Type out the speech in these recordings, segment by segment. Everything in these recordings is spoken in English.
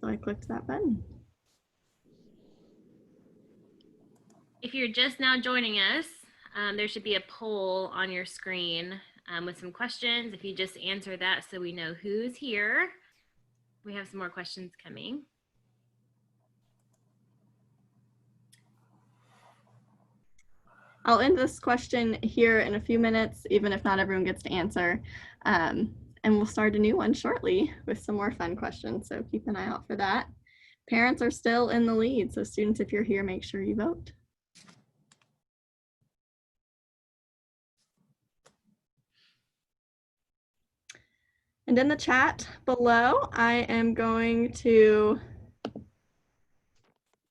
So I clicked that button. If you're just now joining us, there should be a poll on your screen with some questions. If you just answer that so we know who's here. We have some more questions coming. I'll end this question here in a few minutes, even if not everyone gets to answer. And we'll start a new one shortly with some more fun questions. So keep an eye out for that. Parents are still in the lead. So students, if you're here, make sure you vote. And in the chat below, I am going to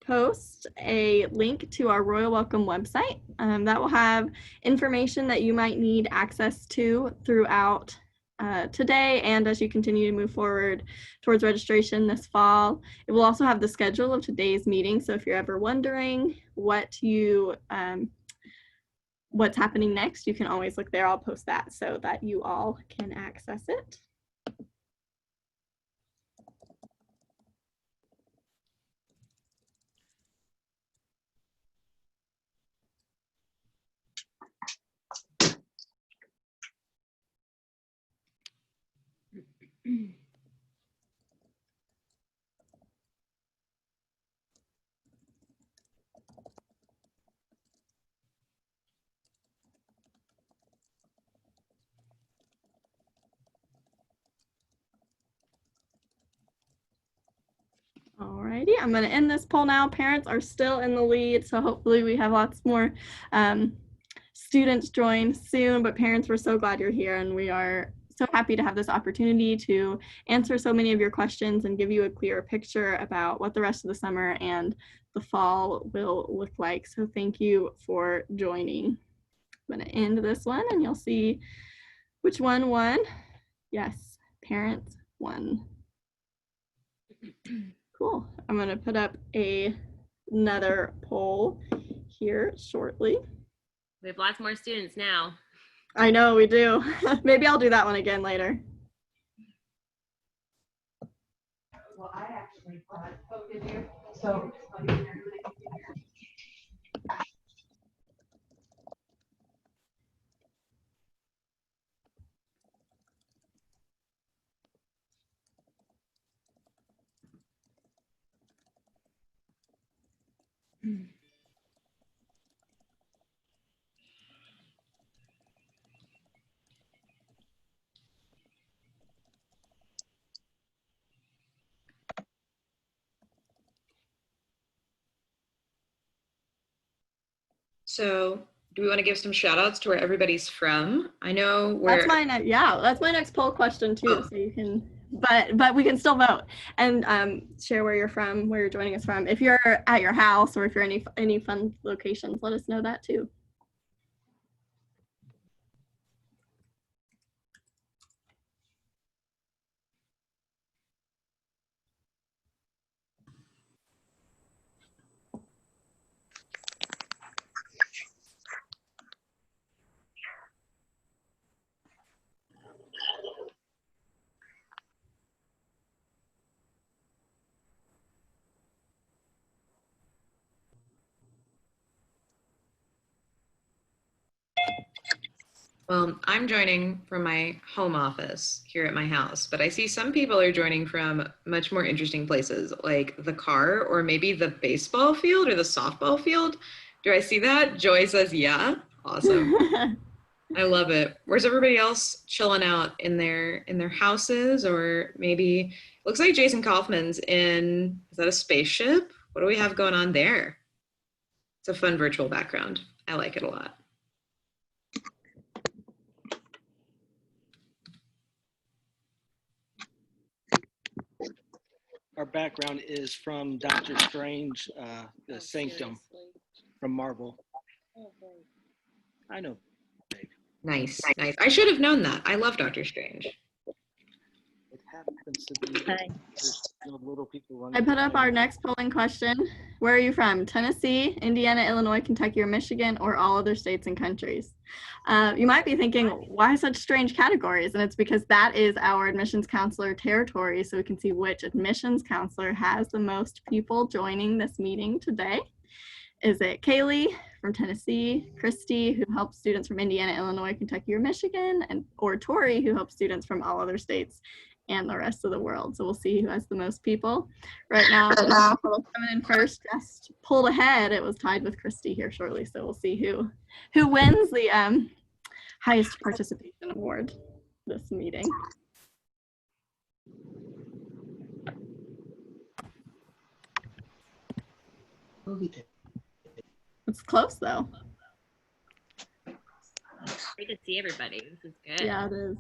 post a link to our Royal Welcome website that will have information that you might need access to throughout today and as you continue to move forward towards registration this fall. It will also have the schedule of today's meeting, so if you're ever wondering what's happening next, you can always look there. I'll post that so that you all can access it. Alrighty, I'm going to end this poll now. Parents are still in the lead, so hopefully we have lots more students join soon, but parents, we're so glad you're here, and we are so happy to have this opportunity to answer so many of your questions and give you a clearer picture about what the rest of the summer and the fall will look like. So thank you for joining. I'm going to end this one, and you'll see which one won. Yes, parents won. Cool. I'm going to put up another poll here shortly. We have lots more students now. I know we do. Maybe I'll do that one again later. Well, I actually thought, oh, did you? So, So do we want to give some shout outs to where everybody's from? I know where that's my next poll question too. So you can, but we can still vote and share where you're from, where you're joining us from. If you're at your house or if you're any fun locations, let us know that too. Well, I'm joining from my home office here at my house, but I see some people are joining from much more interesting places, like the car or maybe the baseball field or the softball field. Do I see that? Joy says, yeah. Awesome. I love it. Where's everybody else chilling out in their houses? Or maybe, looks like Jason Kaufman's in, is that a spaceship? What do we have going on there? It's a fun virtual background. I like it a lot. Our background is from Doctor Strange, the Sanctum from Marvel. I know. Nice, nice. I should have known that. I love Doctor Strange. It happens to be. Hi. The little people running I put up our behind me. next polling question. Where are you from? Tennessee, Indiana, Illinois, Kentucky, or Michigan, or all other states and countries? You might be thinking, why such strange categories? And it's because that is our admissions counselor territory, so we can see which admissions counselor has the most people joining this meeting today. Is it Kaylee from Tennessee, Christy, who helps students from Indiana, Illinois, Kentucky, or Michigan, or Tori, who helps students from all other states and the rest of the world? So we'll see who has the most people. Right now, coming in first, just pulled ahead. It was tied with Christy here shortly, so we'll see who wins the highest participation award this meeting. It's close though. Great to see everybody. This is good. Yeah, it is.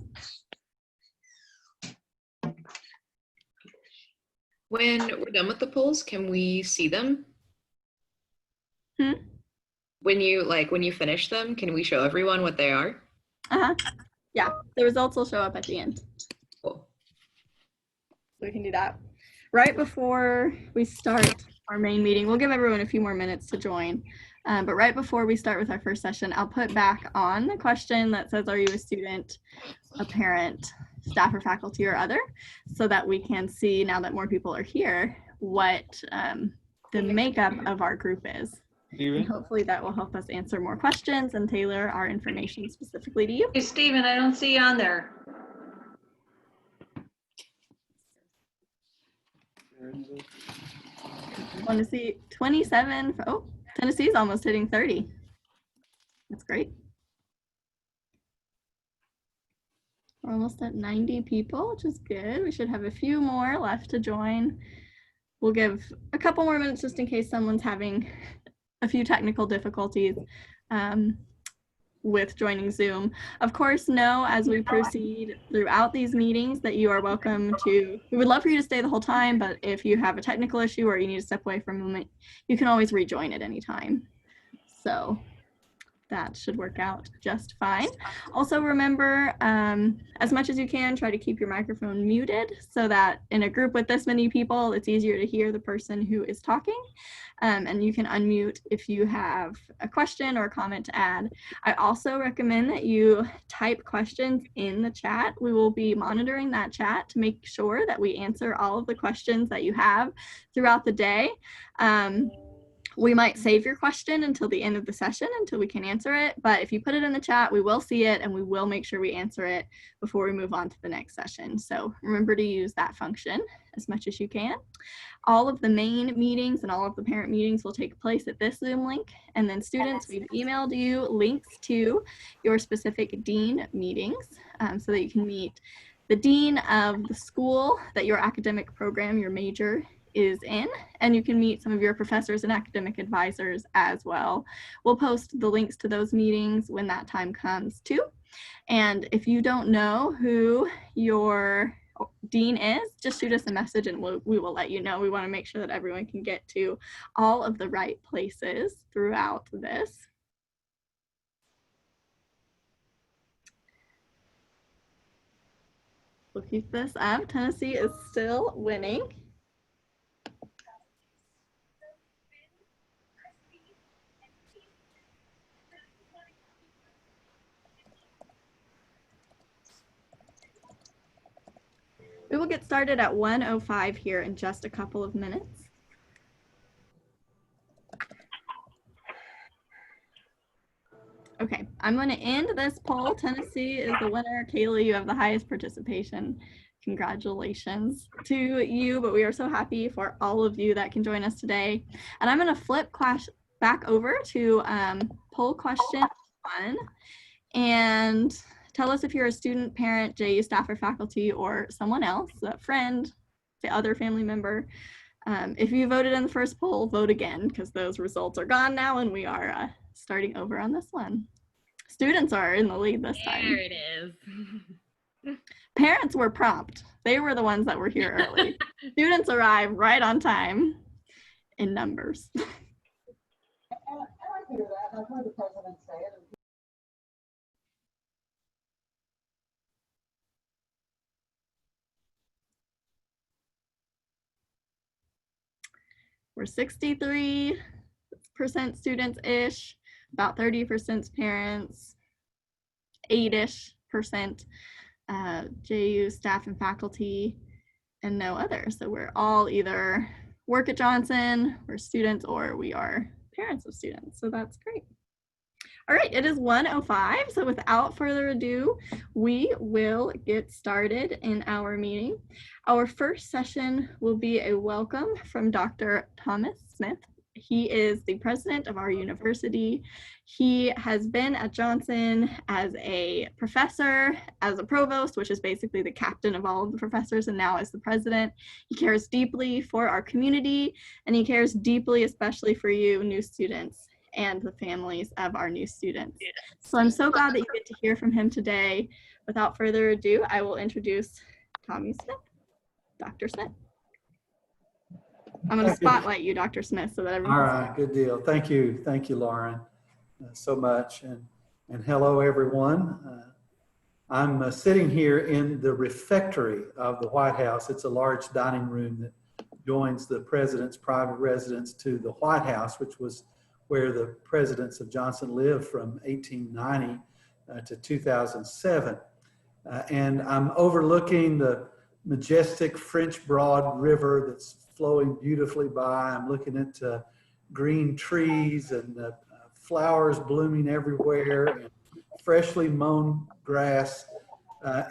When we're done with the polls, can we see them? Hmm? When you finish them, can we show everyone what they are? Uh-huh. Yeah, the results will show up at the end. Cool. So we can do that. Right before we start our main meeting, we'll give everyone a few more minutes to join. But right before we start with our first session, I'll put back on the question that says, are you a student, a parent, staff or faculty or other, so that we can see, now that more people are here, what the makeup of our group is. And hopefully that will help us answer more questions and tailor our information specifically to you. Hey, Stephen, I don't see you on there. Want to see 27? Oh, Tennessee's almost hitting 30. That's great. We're almost at 90 people, which is good. We should have a few more left to join. We'll give a couple more minutes just in case someone's having a few technical difficulties with joining Zoom. Of course, know as we proceed throughout these meetings that you are welcome to, we would love for you to stay the whole time, but if you have a technical issue or you need to step away for a moment, you can always rejoin at any time. So that should work out just fine. Also remember, as much as you can, try to keep your microphone muted so that in a group with this many people, it's easier to hear the person who is talking. And you can unmute if you have a question or a comment to add. I also recommend that you type questions in the chat. We will be monitoring that chat to make sure that we answer all of the questions that you have throughout the day. We might save your question until the end of the session until we can answer it, but if you put it in the chat, we will see it and we will make sure we answer it before we move on to the next session. So remember to use that function as much as you can. All of the main meetings and all of the parent meetings will take place at this Zoom link. And then students, we've emailed you links to your specific dean meetings so that you can meet the dean of the school that your academic program, your major is in, and you can meet some of your professors and academic advisors as well. We'll post the links to those meetings when that time comes too. And if you don't know who your dean is, just shoot us a message and we will let you know. We want to make sure that everyone can get to all of the right places throughout this. We'll keep this up. Tennessee is still winning. We will get started at 1:05 here in just a couple of minutes. Okay, I'm going to end this poll. Tennessee is the winner. Kaylee, you have the highest participation. Congratulations to you, but we are so happy for all of you that can join us today. And I'm going to flip back over to poll question 1 and tell us if you're a student, parent, JU staff or faculty, or someone else, a friend, the other family member. If you voted in the first poll, vote again because those results are gone now and we are starting over on this one. Students are in the lead this time. There it is. Parents were prompt. They were the ones that were here early. Students arrived right on time in numbers. I like to hear that. I've heard the president say it. we're 63% students-ish, about 30% parents, 8-ish% JU staff and faculty, and no other. So we're all either work at Johnson, we're students, or we are parents of students. So that's great. All right, it is 1:05. So without further ado, we will get started in our meeting. Our first session will be a welcome from Dr. Thomas Smith. He is the president of our university. He has been at Johnson as a professor, as a provost, which is basically the captain of all of the professors, and now as the president. He cares deeply for our community, and he cares deeply, especially for you, new students, and the families of our new students. So I'm so glad that you get to hear from him today. Without further ado, I will introduce Tommy Smith, Dr. Smith. I'm going to spotlight you, Dr. Smith, so that everyone. All right, good deal. Thank you, Lauren, so much, and hello everyone. I'm sitting here in the refectory of the White House. It's a large dining room that joins the president's private residence to the White House, which was where the presidents of Johnson lived from 1890 to 2007. And I'm overlooking the majestic French Broad River that's flowing beautifully by. I'm looking at green trees and flowers blooming everywhere and freshly mown grass,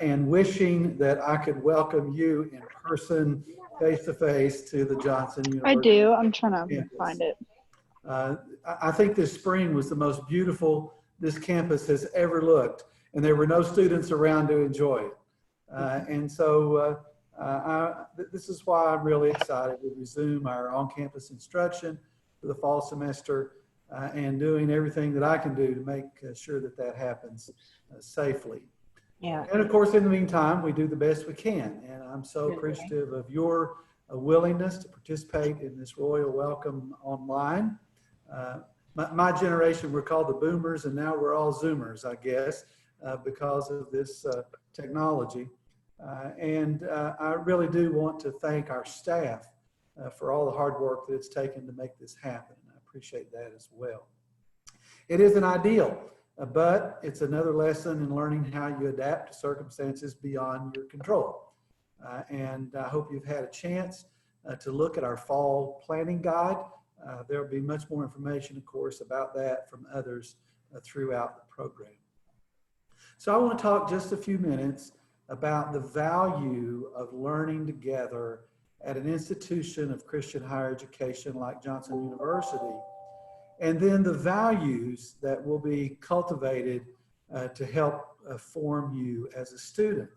and wishing that I could welcome you in person, face to face, to the Johnson University. I do. I'm trying to campus. find it. I think this spring was the most beautiful this campus has ever looked, and there were no students around to enjoy it. And so this is why I'm really excited to resume our on-campus instruction for the fall semester, and doing everything that I can do to make sure that that happens safely. Yeah. And of course, in the meantime, we do the best we can. And I'm so appreciative of your willingness to participate in this royal welcome online. My generation, we're called the boomers, and now we're all Zoomers, I guess, because of this technology. And I really do want to thank our staff for all the hard work that it's taken to make this happen. I appreciate that as well. It isn't ideal, but it's another lesson in learning how you adapt to circumstances beyond your control. And I hope you've had a chance to look at our fall planning guide. There'll be much more information, of course, about that from others throughout the program. So I want to talk just a few minutes about the value of learning together at an institution of Christian higher education like Johnson University, and then the values that will be cultivated to help form you as a student,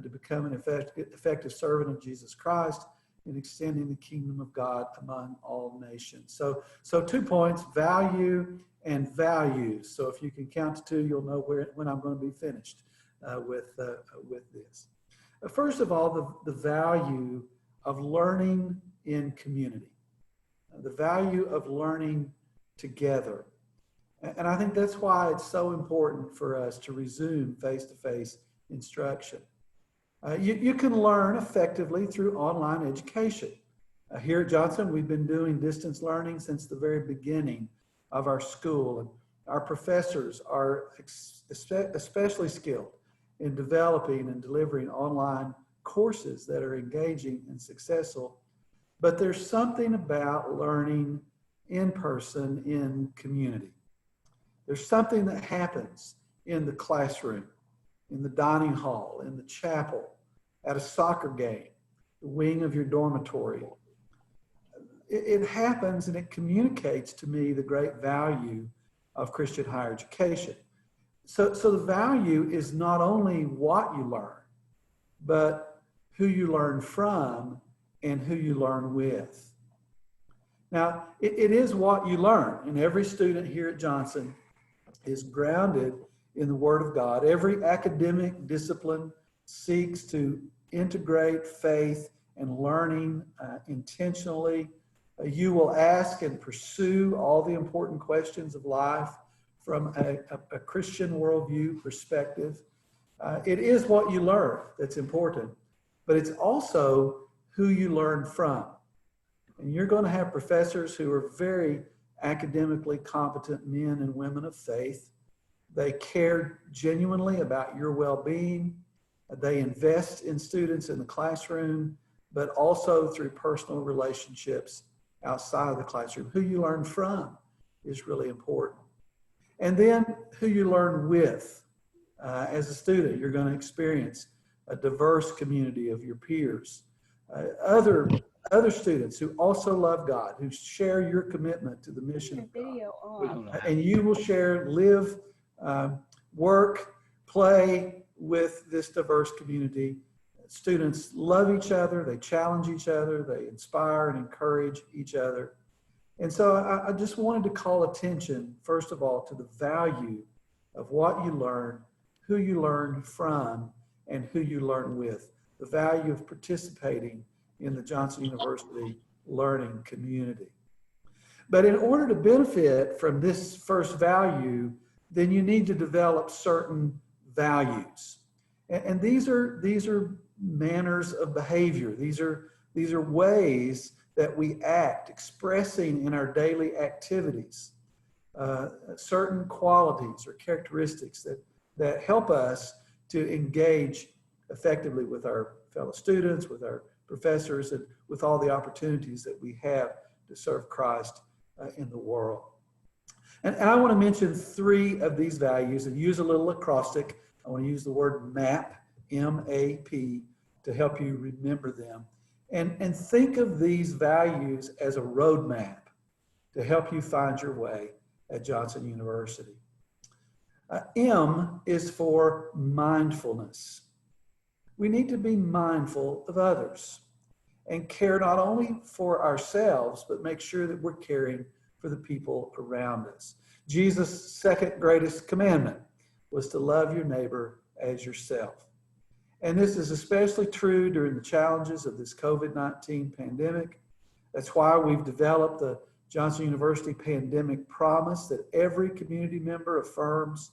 to become an effective servant of Jesus Christ in extending the kingdom of God among all nations. So 2 points, value and values. So if you can count to 2, you'll know when I'm going to be finished with this. First of all, the value of learning in community, the value of learning together. And I think that's why it's so important for us to resume face-to-face instruction. You can learn effectively through online education. Here at Johnson, we've been doing distance learning since the very beginning of our school. And our professors are especially skilled in developing and delivering online courses that are engaging and successful. But there's something about learning in person in community. There's something that happens in the classroom, in the dining hall, in the chapel, at a soccer game, the wing of your dormitory. It happens, and it communicates to me the great value of Christian higher education. So the value is not only what you learn, but who you learn from and who you learn with. Now, it is what you learn, and every student here at Johnson is grounded in the Word of God. Every academic discipline seeks to integrate faith and learning intentionally. You will ask and pursue all the important questions of life from a Christian worldview perspective. It is what you learn that's important, but it's also who you learn from. And you're going to have professors who are very academically competent men and women of faith. They care genuinely about your well-being. They invest in students in the classroom, but also through personal relationships outside of the classroom. Who you learn from is really important. And then who you learn with. As a student, you're going to experience a diverse community of your peers, other students who also love God, who share your commitment to the mission of God. And you will share, live, work, play with this diverse community. Students love each other, they challenge each other, they inspire and encourage each other. And so I just wanted to call attention, first of all, to the value of what you learn, who you learn from, and who you learn with. The value of participating in the Johnson University learning community. But in order to benefit from this first value, then you need to develop certain values. And these are manners of behavior. These are ways that we act, expressing in our daily activities certain qualities or characteristics that help us to engage effectively with our fellow students, with our professors, and with all the opportunities that we have to serve Christ in the world. And I want to mention 3 of these values and use a little acrostic. I want to use the word MAP, M-A-P, to help you remember them. And think of these values as a roadmap to help you find your way at Johnson University. M is for mindfulness. We need to be mindful of others and care not only for ourselves, but make sure that we're caring for the people around us. Jesus' second greatest commandment was to love your neighbor as yourself. And this is especially true during the challenges of this COVID-19 pandemic. That's why we've developed the Johnson University Pandemic Promise that every community member affirms.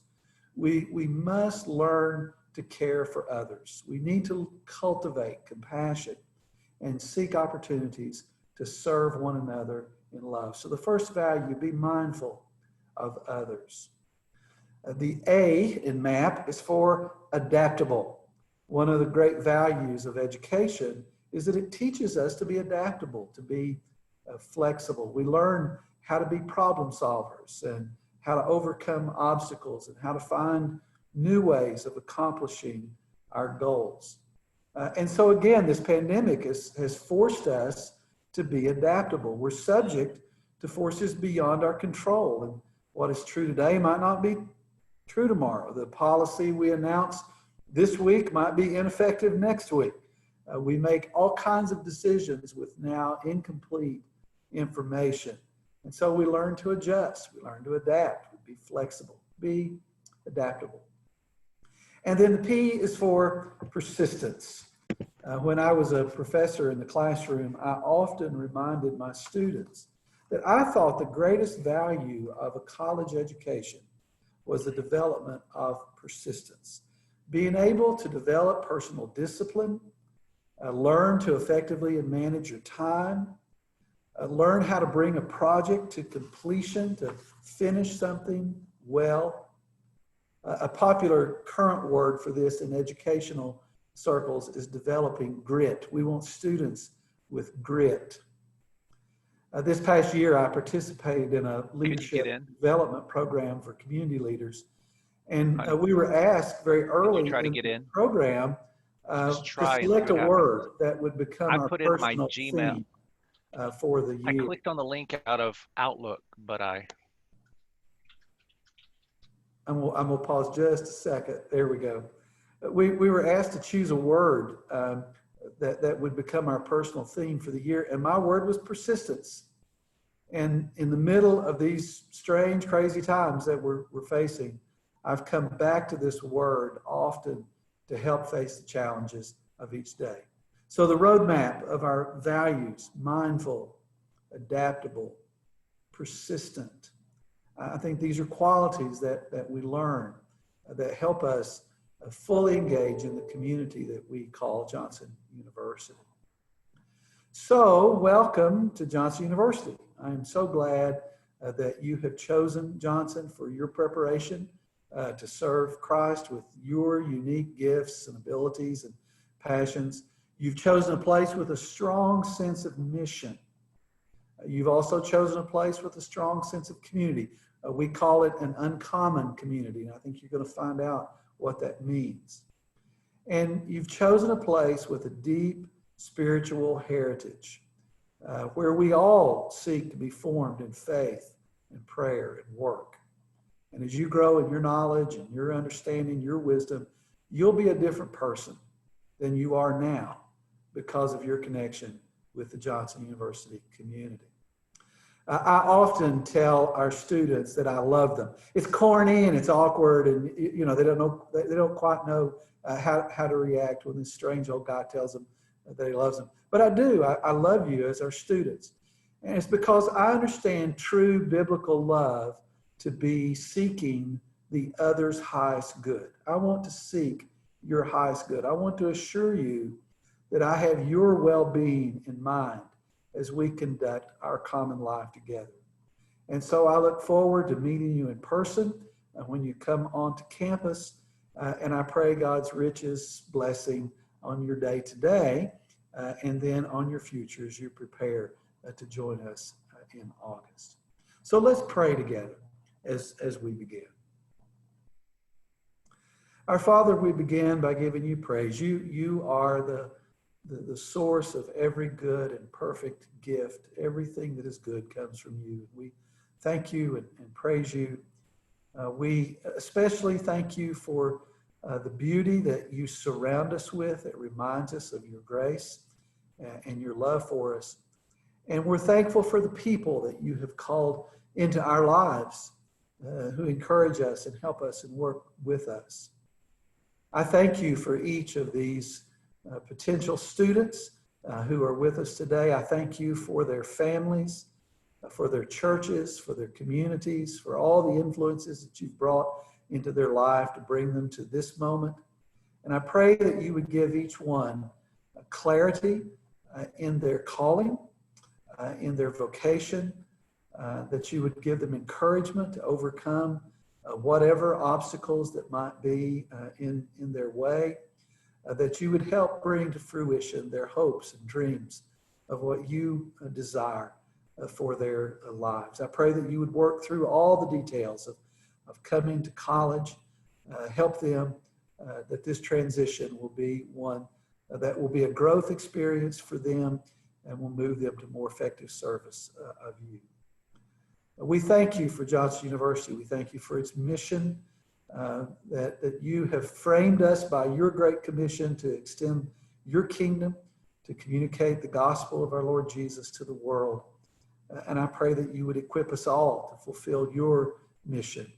We must learn to care for others. We need to cultivate compassion and seek opportunities to serve one another in love. So the first value, be mindful of others. The A in MAP is for adaptable. One of the great values of education is that it teaches us to be adaptable, to be flexible. We learn how to be problem solvers and how to overcome obstacles and how to find new ways of accomplishing our goals. And so again, this pandemic has forced us to be adaptable. We're subject to forces beyond our control. And what is true today might not be true tomorrow. The policy we announced this week might be ineffective next week. We make all kinds of decisions with now incomplete information. And so we learn to adjust, we learn to adapt, be flexible, be adaptable. And then the P is for persistence. When I was a professor in the classroom, I often reminded my students that I thought the greatest value of a college education was the development of persistence. Being able to develop personal discipline, learn to effectively manage your time, learn how to bring a project to completion, to finish something well. A popular current word for this in educational circles is developing grit. We want students with grit. This past year, I participated in a leadership development program for community leaders. And we were asked very early in the program to select a word that would become our personal theme for the year. I clicked on the link out of Outlook, but I'm going to pause just a second. There we go. We were asked to choose a word that would become our personal theme for the year, and my word was persistence. And in the middle of these strange, crazy times that we're facing, I've come back to this word often to help face the challenges of each day. So the roadmap of our values, mindful, adaptable, persistent. I think these are qualities that we learn that help us fully engage in the community that we call Johnson University. So, welcome to Johnson University. I'm so glad that you have chosen Johnson for your preparation to serve Christ with your unique gifts and abilities and passions. You've chosen a place with a strong sense of mission. You've also chosen a place with a strong sense of community. We call it an uncommon community, and I think you're going to find out what that means. And you've chosen a place with a deep spiritual heritage, where we all seek to be formed in faith and prayer and work. And as you grow in your knowledge and your understanding, your wisdom, you'll be a different person than you are now because of your connection with the Johnson University community. I often tell our students that I love them. It's corny and it's awkward, and they don't quite know how to react when this strange old guy tells them that he loves them. But I do. I love you as our students, and it's because I understand true biblical love to be seeking the other's highest good. I want to seek your highest good. I want to assure you that I have your well-being in mind as we conduct our common life together. And so I look forward to meeting you in person when you come onto campus, and I pray God's richest blessing on your day today, and then on your future as you prepare to join us in August. So let's pray together as we begin. Our Father, we begin by giving you praise. You are the source of every good and perfect gift. Everything that is good comes from you. We thank you and praise you. We especially thank you for the beauty that you surround us with. It reminds us of your grace and your love for us. And we're thankful for the people that you have called into our lives who encourage us and help us and work with us. I thank you for each of these potential students who are with us today. I thank you for their families, for their churches, for their communities, for all the influences that you've brought into their life to bring them to this moment. And I pray that you would give each one clarity in their calling, in their vocation, that you would give them encouragement to overcome whatever obstacles that might be in their way, that you would help bring to fruition their hopes and dreams of what you desire for their lives. I pray that you would work through all the details of coming to college, help them that this transition will be one that will be a growth experience for them and will move them to more effective service of you. We thank you for Johnson University. We thank you for its mission, that you have framed us by your great commission to extend your kingdom, to communicate the gospel of our Lord Jesus to the world. And I pray that you would equip us all to fulfill your mission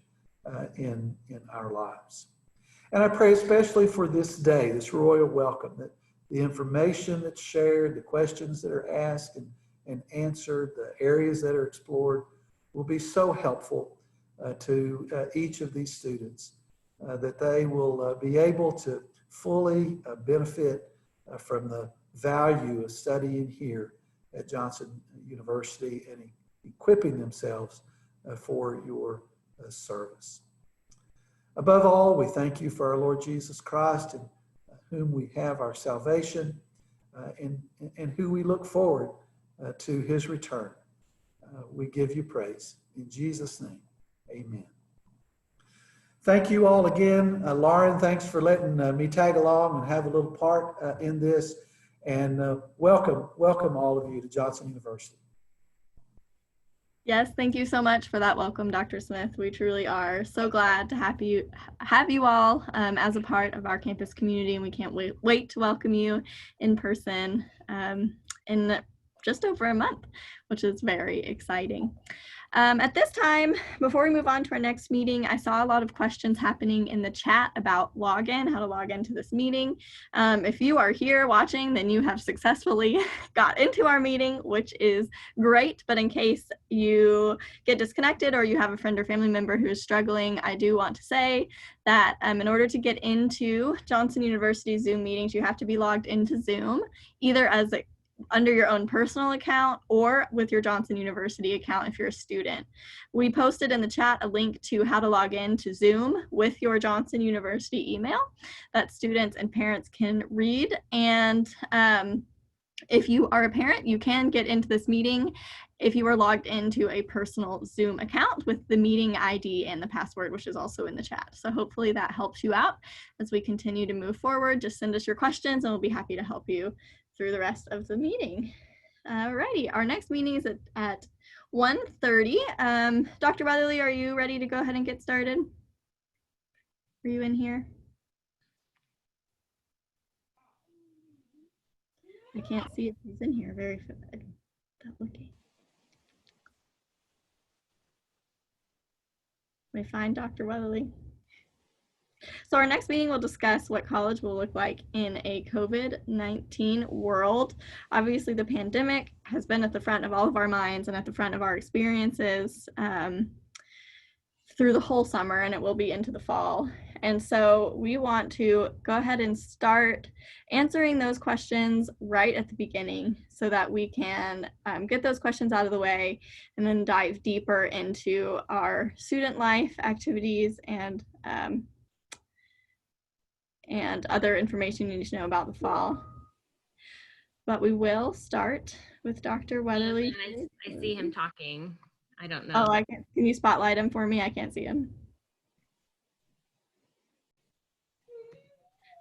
in our lives. And I pray especially for this day, this royal welcome, that the information that's shared, the questions that are asked and answered, the areas that are explored will be so helpful to each of these students that they will be able to fully benefit from the value of studying here at Johnson University and equipping themselves for your service. Above all, we thank you for our Lord Jesus Christ, in whom we have our salvation, and who we look forward to his return. We give you praise. In Jesus' name, amen. Thank you all again. Lauren, thanks for letting me tag along and have a little part in this. And welcome all of you to Johnson University. Yes, thank you so much for that welcome, Dr. Smith. We truly are so glad to have you all as a part of our campus community, and we can't wait to welcome you in person in just over a month, which is very exciting. At this time, before we move on to our next meeting, I saw a lot of questions happening in the chat about login, how to log into this meeting. If you are here watching, then you have successfully got into our meeting, which is great. But in case you get disconnected or you have a friend or family member who is struggling, I do want to say that in order to get into Johnson University Zoom meetings, you have to be logged into Zoom, either as under your own personal account or with your Johnson University account if you're a student. We posted in the chat a link to how to log in to Zoom with your Johnson University email that students and parents can read. And if you are a parent, you can get into this meeting if you are logged into a personal Zoom account with the meeting ID and the password, which is also in the chat. So hopefully that helps you out as we continue to move forward. Just send us your questions and we'll be happy to help you through the rest of the meeting. Alrighty, our next meeting is at 1:30. Dr. Weatherly, are you ready to go ahead and get started? Are you in here? I can't see if he's in here very good. Looking. Let me find Dr. Weatherly. So our next meeting will discuss what college will look like in a COVID-19 world. Obviously, the pandemic has been at the front of all of our minds and at the front of our experiences through the whole summer, and it will be into the fall. And so we want to go ahead and start answering those questions right at the beginning so that we can get those questions out of the way and then dive deeper into our student life activities and other information you need to know about the fall. But we will start with Dr. Weatherly. I see him talking. I don't know. Oh, I can't. Can you spotlight him for me? I can't see him.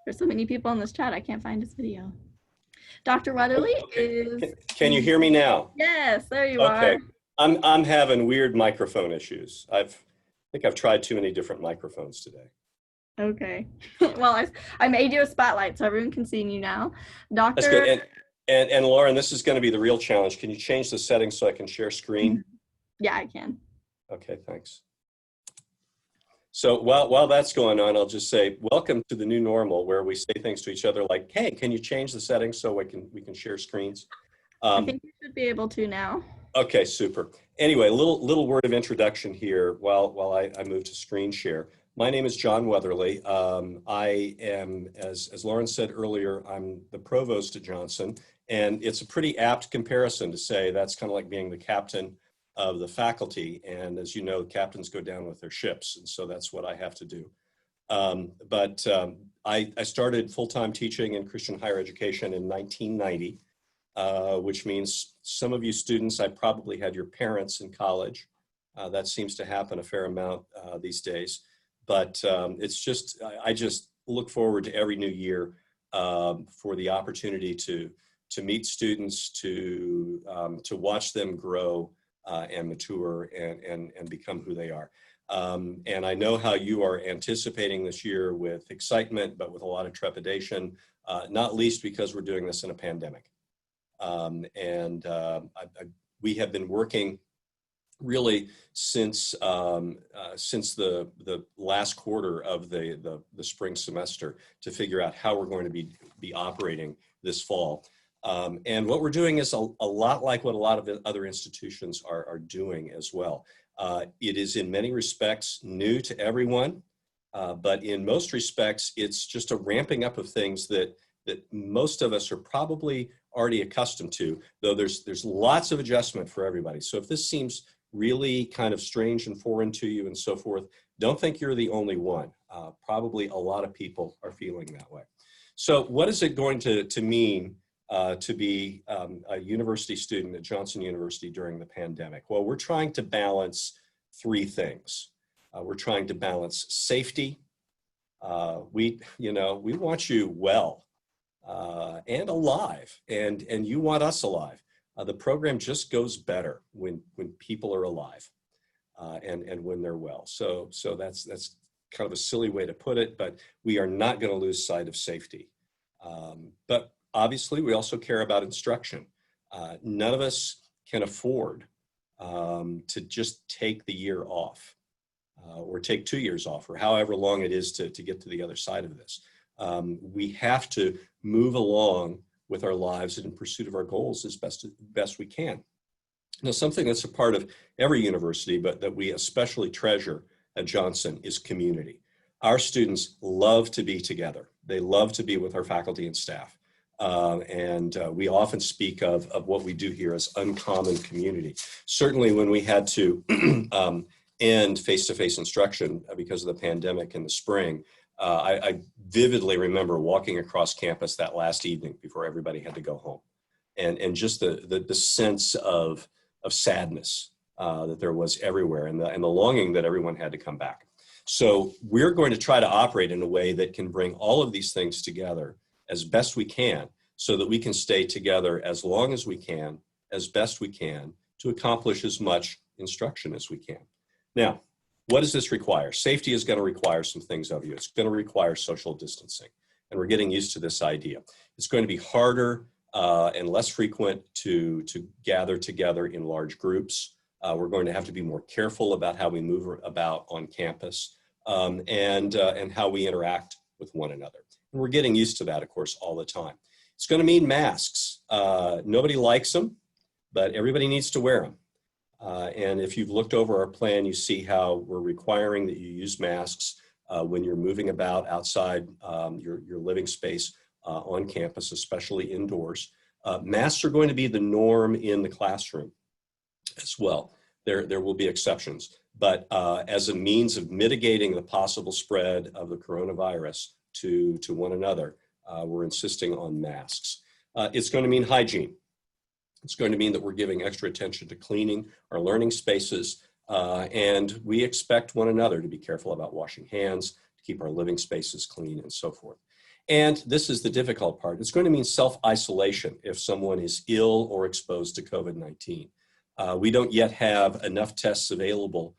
There's so many people in this chat, I can't find his video. Dr. Weatherly is... Can you hear me now? Yes, there you are. Okay. I'm having weird microphone issues. I think I've tried too many different microphones today. Okay. Well, I made you a spotlight so everyone can see you now. Dr. That's good. And Lauren, this is going to be the real challenge. Can you change the settings so I can share screen? Yeah, I can. Okay, thanks. So while that's going on, I'll just say, welcome to the new normal where we say things to each other like, hey, can you change the settings so we can share screens? I think you should be able to now. Okay, super. Anyway, little word of introduction here while I move to screen share. My name is John Weatherly. I am, as Lauren said earlier, I'm the provost at Johnson, and it's a pretty apt comparison to say that's kind of like being the captain of the faculty. And as you know, captains go down with their ships. And so that's what I have to do. I started full-time teaching in Christian higher education in 1990, which means some of you students, I probably had your parents in college. That seems to happen a fair amount these days. But it's just, I just look forward to every new year for the opportunity to meet students, to watch them grow and mature and become who they are. And I know how you are anticipating this year with excitement, but with a lot of trepidation, not least because we're doing this in a pandemic. We have been working really since the last quarter of the spring semester to figure out how we're going to be operating this fall. And what we're doing is a lot like what a lot of the other institutions are doing as well. It is in many respects new to everyone, but in most respects, it's just a ramping up of things that most of us are probably already accustomed to, though there's lots of adjustment for everybody. So if this seems really kind of strange and foreign to you and so forth, don't think you're the only one. Probably a lot of people are feeling that way. So what is it going to mean to be a university student at Johnson University during the pandemic? Well, we're trying to balance three things. We're trying to balance safety. We want you well and alive, and you want us alive. The program just goes better when people are alive and when they're well. So that's kind of a silly way to put it, but we are not going to lose sight of safety. But obviously, we also care about instruction. None of us can afford to just take the year off or take 2 years off or however long it is to get to the other side of this. We have to move along with our lives in pursuit of our goals as best we can. Now, something that's a part of every university, but that we especially treasure at Johnson is community. Our students love to be together. They love to be with our faculty and staff. We often speak of what we do here as uncommon community. Certainly when we had to end face-to-face instruction because of the pandemic in the spring, I vividly remember walking across campus that last evening before everybody had to go home. And just the sense of sadness that there was everywhere, and the longing that everyone had to come back. So we're going to try to operate in a way that can bring all of these things together as best we can, so that we can stay together as long as we can, as best we can, to accomplish as much instruction as we can. Now, what does this require? Safety is going to require some things of you. It's going to require social distancing, and we're getting used to this idea. It's going to be harder and less frequent to gather together in large groups. We're going to have to be more careful about how we move about on campus and how we interact with one another. And we're getting used to that, of course, all the time. It's going to mean masks. Nobody likes them, but everybody needs to wear them. And if you've looked over our plan, you see how we're requiring that you use masks when you're moving about outside your living space on campus, especially indoors. Masks are going to be the norm in the classroom as well. There will be exceptions, but as a means of mitigating the possible spread of the coronavirus to one another, we're insisting on masks. It's going to mean hygiene. It's going to mean that we're giving extra attention to cleaning our learning spaces, and we expect one another to be careful about washing hands, to keep our living spaces clean, and so forth. And this is the difficult part. It's going to mean self-isolation if someone is ill or exposed to COVID-19. We don't yet have enough tests available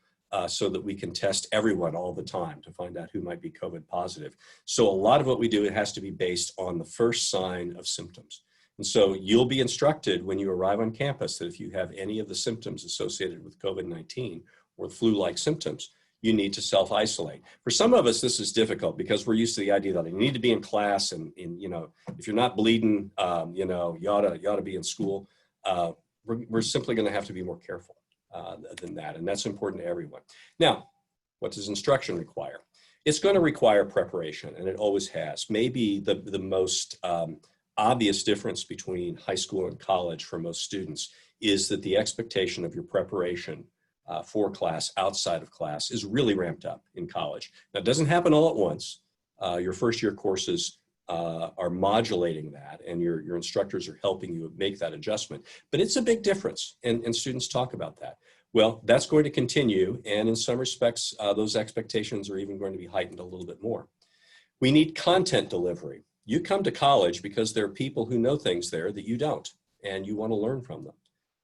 so that we can test everyone all the time to find out who might be COVID positive. So a lot of what we do, it has to be based on the first sign of symptoms. And so you'll be instructed when you arrive on campus that if you have any of the symptoms associated with COVID-19 or flu-like symptoms, you need to self-isolate. For some of us, this is difficult because we're used to the idea that you need to be in class and if you're not bleeding, you ought to be in school. We're simply going to have to be more careful than that, and that's important to everyone. Now, what does instruction require? It's going to require preparation, and it always has. Maybe the most obvious difference between high school and college for most students is that the expectation of your preparation for class outside of class is really ramped up in college. Now, it doesn't happen all at once. Your first year courses are modulating that, and your instructors are helping you make that adjustment. But it's a big difference, and students talk about that. Well, that's going to continue, and in some respects, those expectations are even going to be heightened a little bit more. We need content delivery. You come to college because there are people who know things there that you don't, and you want to learn from them.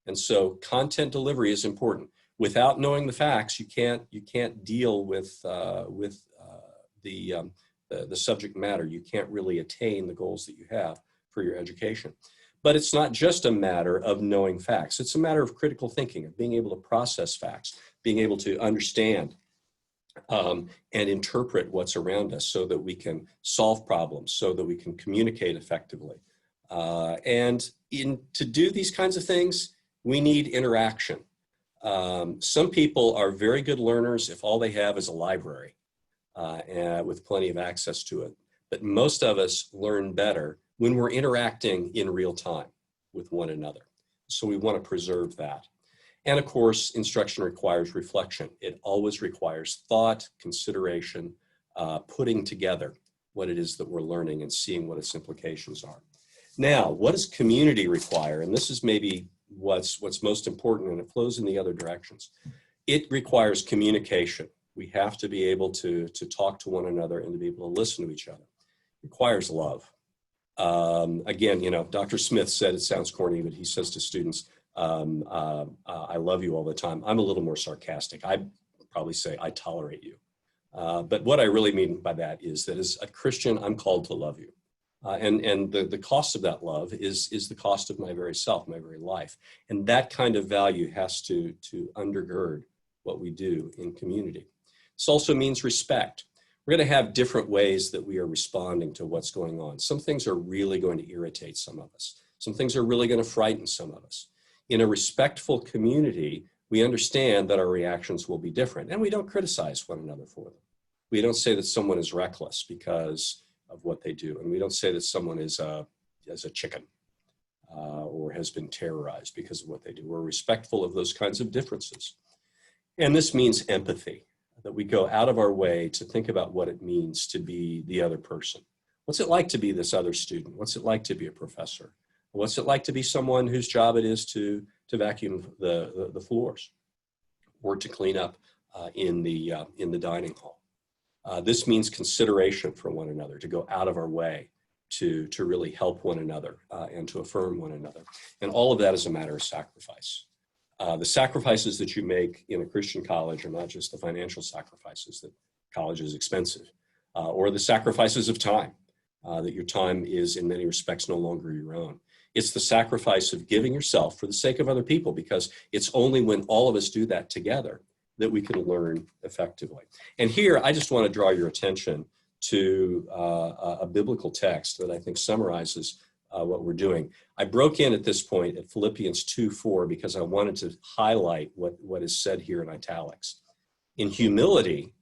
And so content delivery is important. Without knowing the facts, you can't deal with the subject matter. You can't really attain the goals that you have for your education. But it's not just a matter of knowing facts. It's a matter of critical thinking, of being able to process facts, being able to understand and interpret what's around us so that we can solve problems, so that we can communicate effectively. To do these kinds of things, we need interaction. Some people are very good learners if all they have is a library and with plenty of access to it. But most of us learn better when we're interacting in real time with one another. So we want to preserve that. And of course, instruction requires reflection. It always requires thought, consideration, putting together what it is that we're learning and seeing what its implications are. Now, what does community require? And this is maybe what's most important, and it flows in the other directions. It requires communication. We have to be able to talk to one another and to be able to listen to each other. It requires love. Again, Dr. Smith said, it sounds corny, but he says to students, I love you all the time. I'm a little more sarcastic. I'd probably say I tolerate you. But what I really mean by that is that as a Christian, I'm called to love you. And the cost of that love is the cost of my very self, my very life. And that kind of value has to undergird what we do in community. This also means respect. We're going to have different ways that we are responding to what's going on. Some things are really going to irritate some of us. Some things are really going to frighten some of us. In a respectful community, we understand that our reactions will be different, and we don't criticize one another for them. We don't say that someone is reckless because of what they do, and we don't say that someone is as a chicken or has been terrorized because of what they do. We're respectful of those kinds of differences. And this means empathy, that we go out of our way to think about what it means to be the other person. What's it like to be this other student? What's it like to be a professor? What's it like to be someone whose job it is to vacuum the floors or to clean up in the dining hall? This means consideration for one another, to go out of our way to really help one another and to affirm one another. And all of that is a matter of sacrifice. The sacrifices that you make in a Christian college are not just the financial sacrifices, that college is expensive, or the sacrifices of time, that your time is in many respects no longer your own. It's the sacrifice of giving yourself for the sake of other people, because it's only when all of us do that together that we can learn effectively. And here, I just want to draw your attention to a biblical text that I think summarizes what we're doing. I broke in at this point at Philippians 2:4 because I wanted to highlight what is said here in italics. In humility,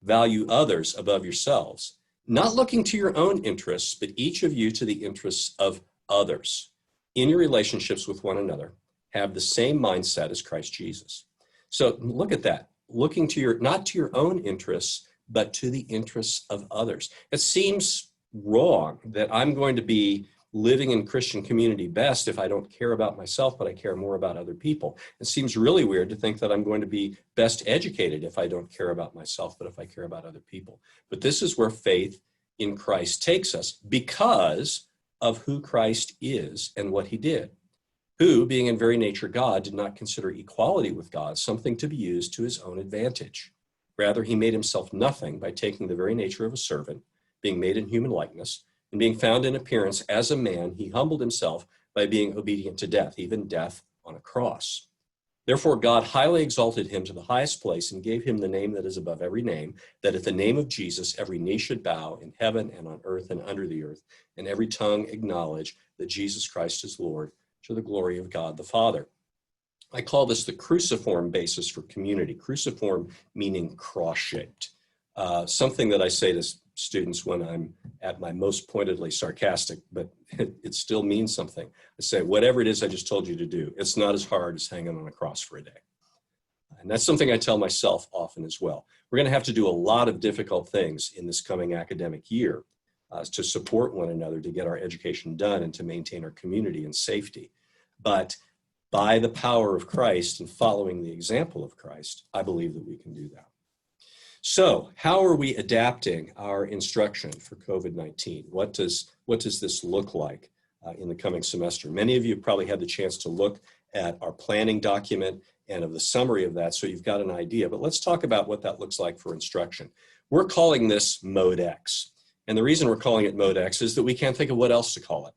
value others above yourselves, not looking to your own interests, but each of you to the interests of others. In your relationships with one another, have the same mindset as Christ Jesus. So look at that, looking to not to your own interests, but to the interests of others. It seems wrong that I'm going to be living in Christian community best if I don't care about myself, but I care more about other people. It seems really weird to think that I'm going to be best educated if I don't care about myself, but if I care about other people. But this is where faith in Christ takes us, because of who Christ is and what he did, who, being in very nature God, did not consider equality with God something to be used to his own advantage. Rather, he made himself nothing by taking the very nature of a servant, being made in human likeness, and being found in appearance as a man, he humbled himself by being obedient to death, even death on a cross. Therefore, God highly exalted him to the highest place and gave him the name that is above every name, that at the name of Jesus, every knee should bow in heaven and on earth and under the earth, and every tongue acknowledge that Jesus Christ is Lord, to the glory of God the Father. I call this the cruciform basis for community. Cruciform meaning cross-shaped. Something that I say to students when I'm at my most pointedly sarcastic, but it still means something. I say, whatever it is I just told you to do, it's not as hard as hanging on a cross for a day. And that's something I tell myself often as well. We're going to have to do a lot of difficult things in this coming academic year to support one another, to get our education done and to maintain our community and safety. But by the power of Christ and following the example of Christ, I believe that we can do that. So how are we adapting our instruction for COVID-19? What does this look like in the coming semester? Many of you probably had the chance to look at our planning document and of the summary of that, so you've got an idea. But let's talk about what that looks like for instruction. We're calling this Mode X. And the reason we're calling it Mode X is that we can't think of what else to call it.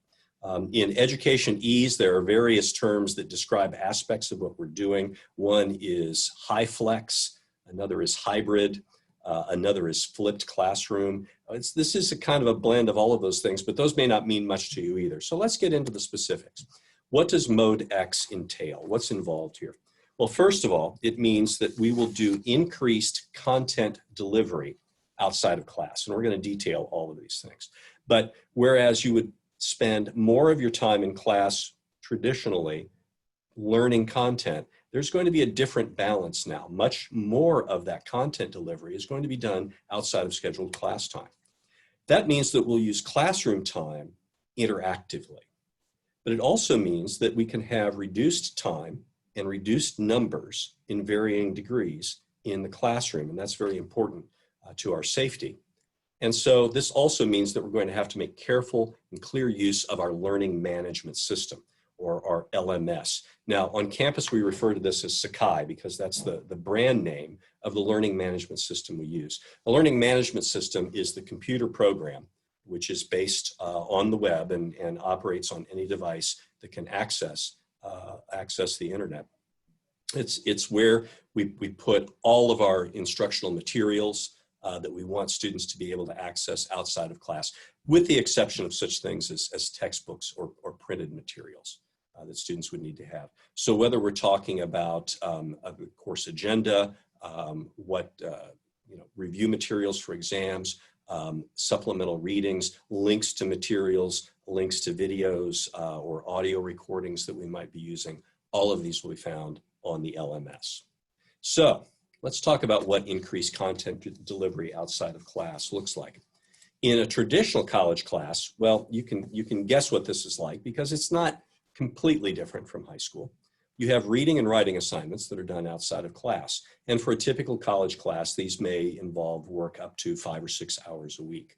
In Education Ease, there are various terms that describe aspects of what we're doing. One is high flex, another is hybrid, another is flipped classroom. This is a kind of a blend of all of those things, but those may not mean much to you either. So let's get into the specifics. What does Mode X entail? What's involved here? Well, first of all, it means that we will do increased content delivery outside of class, and we're going to detail all of these things. But whereas you would spend more of your time in class traditionally learning content, there's going to be a different balance now. Much more of that content delivery is going to be done outside of scheduled class time. That means that we'll use classroom time interactively. But it also means that we can have reduced time and reduced numbers in varying degrees in the classroom, and that's very important to our safety. And so this also means that we're going to have to make careful and clear use of our learning management system, or our LMS. Now, on campus, we refer to this as Sakai because that's the brand name of the learning management system we use. A learning management system is the computer program, which is based on the web and operates on any device that can access the internet. It's where we put all of our instructional materials that we want students to be able to access outside of class, with the exception of such things as textbooks or printed materials that students would need to have. So whether we're talking about a course agenda, review materials for exams, supplemental readings, links to materials, links to videos or audio recordings that we might be using. All of these will be found on the LMS. So let's talk about what increased content delivery outside of class looks like. In a traditional college class, well, you can guess what this is like because it's not completely different from high school. You have reading and writing assignments that are done outside of class. And for a typical college class, these may involve work up to 5 or 6 hours a week.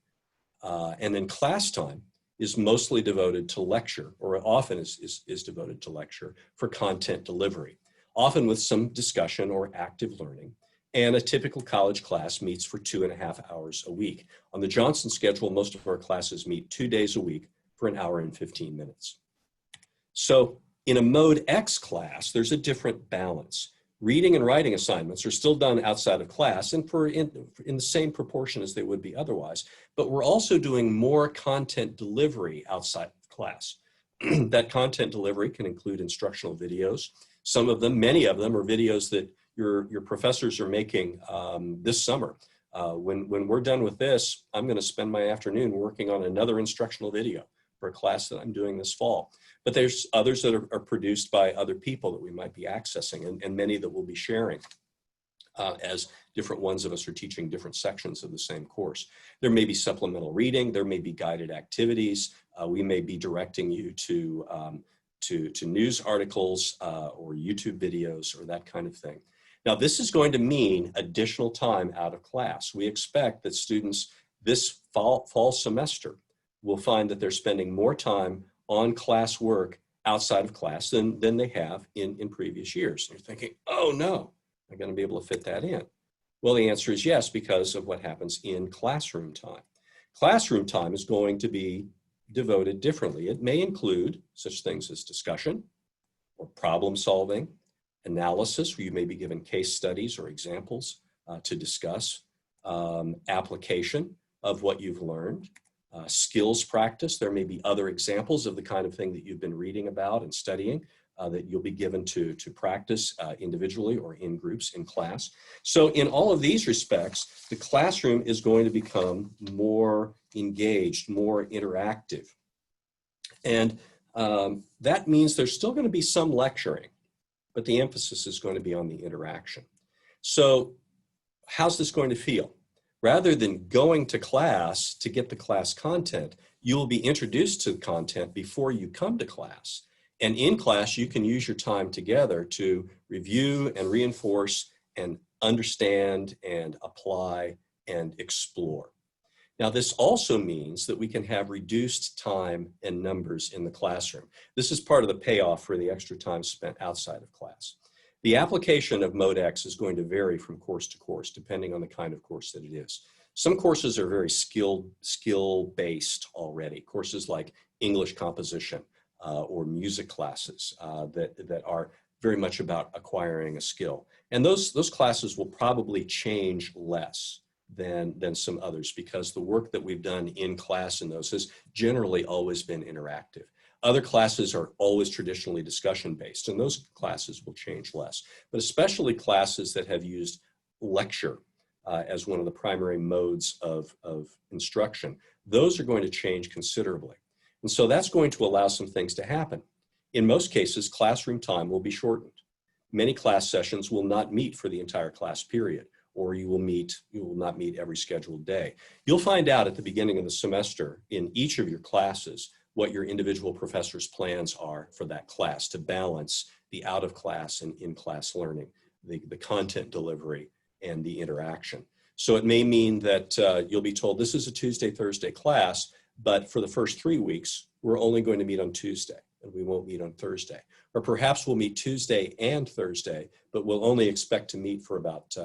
And then class time is mostly devoted to lecture, or often is devoted to lecture for content delivery, often with some discussion or active learning. And a typical college class meets for 2.5 hours a week. On the Johnson schedule, most of our classes meet 2 days a week for 1 hour and 15 minutes. So in a Mode X class, there's a different balance. Reading and writing assignments are still done outside of class and in the same proportion as they would be otherwise, but we're also doing more content delivery outside of class. That content delivery can include instructional videos. Some of them, many of them, are videos that your professors are making this summer. When we're done with this, I'm going to spend my afternoon working on another instructional video for a class that I'm doing this fall. But there's others that are produced by other people that we might be accessing, and many that we'll be sharing as different ones of us are teaching different sections of the same course. There may be supplemental reading, there may be guided activities, we may be directing you to news articles or YouTube videos or that kind of thing. Now, this is going to mean additional time out of class. We expect that students this fall semester will find that they're spending more time on class work outside of class than they have in previous years. And you're thinking, oh no, am I going to be able to fit that in? Well, the answer is yes, because of what happens in classroom time. Classroom time is going to be devoted differently. It may include such things as discussion or problem solving, analysis, where you may be given case studies or examples to discuss, application of what you've learned, skills practice. There may be other examples of the kind of thing that you've been reading about and studying that you'll be given to practice individually or in groups in class. So in all of these respects, the classroom is going to become more engaged, more interactive. And that means there's still going to be some lecturing, but the emphasis is going to be on the interaction. So how's this going to feel? Rather than going to class to get the class content, you will be introduced to the content before you come to class. And in class, you can use your time together to review and reinforce and understand and apply and explore. Now, this also means that we can have reduced time and numbers in the classroom. This is part of the payoff for the extra time spent outside of class. The application of Mode X is going to vary from course to course, depending on the kind of course that it is. Some courses are very skill-based already, courses like English composition or music classes that are very much about acquiring a skill. And those classes will probably change less than some others because the work that we've done in class in those has generally always been interactive. Other classes are always traditionally discussion-based, and those classes will change less. But especially classes that have used lecture as one of the primary modes of instruction, those are going to change considerably. And so that's going to allow some things to happen. In most cases, classroom time will be shortened. Many class sessions will not meet for the entire class period, or you will not meet every scheduled day. You'll find out at the beginning of the semester in each of your classes what your individual professor's plans are for that class to balance the out of class and in-class learning, the content delivery, and the interaction. So it may mean that you'll be told this is a Tuesday, Thursday class, but for the first 3 weeks, we're only going to meet on Tuesday and we won't meet on Thursday. Or perhaps we'll meet Tuesday and Thursday, but we'll only expect to meet for about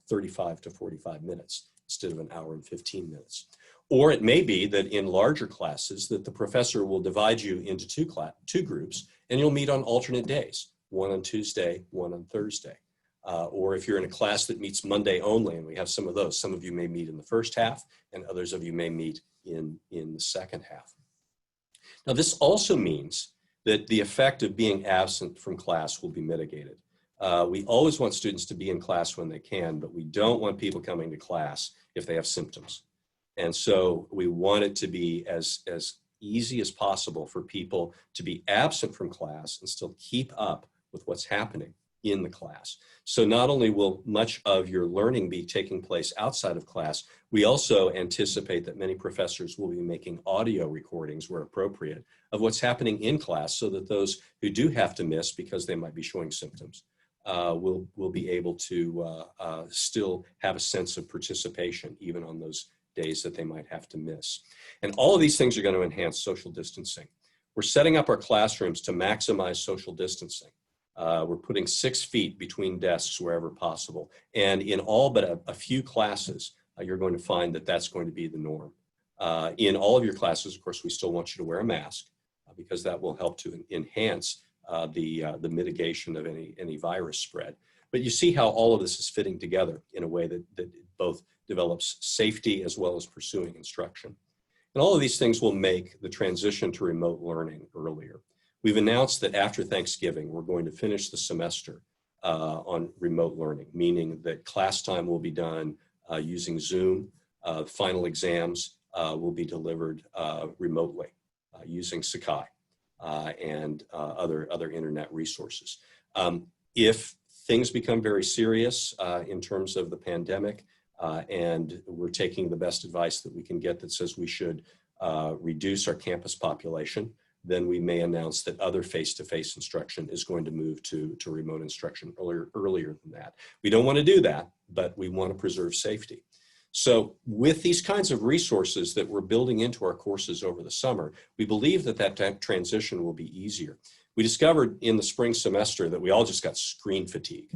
35 to 45 minutes instead of 1 hour and 15 minutes. Or it may be that in larger classes that the professor will divide you into two groups and you'll meet on alternate days, one on Tuesday, one on Thursday. Or if you're in a class that meets Monday only, and we have some of those, some of you may meet in the first half and others of you may meet in the second half. Now this also means that the effect of being absent from class will be mitigated. We always want students to be in class when they can, but we don't want people coming to class if they have symptoms. And so we want it to be as easy as possible for people to be absent from class and still keep up with what's happening in the class. So not only will much of your learning be taking place outside of class, we also anticipate that many professors will be making audio recordings where appropriate of what's happening in class, so that those who do have to miss because they might be showing symptoms will be able to still have a sense of participation even on those days that they might have to miss. And all of these things are going to enhance social distancing. We're setting up our classrooms to maximize social distancing. We're putting 6 feet between desks wherever possible. And in all but a few classes, you're going to find that that's going to be the norm. In all of your classes, of course, we still want you to wear a mask because that will help to enhance the mitigation of any virus spread. But you see how all of this is fitting together in a way that both develops safety as well as pursuing instruction. And all of these things will make the transition to remote learning earlier. We've announced that after Thanksgiving, we're going to finish the semester on remote learning, meaning that class time will be done using Zoom. Final exams will be delivered remotely using Sakai and other internet resources. If things become very serious in terms of the pandemic, and we're taking the best advice that we can get that says we should reduce our campus population, then we may announce that other face-to-face instruction is going to move to remote instruction earlier than that. We don't want to do that, but we want to preserve safety. So with these kinds of resources that we're building into our courses over the summer, we believe that transition will be easier. We discovered in the spring semester that we all just got screen fatigue,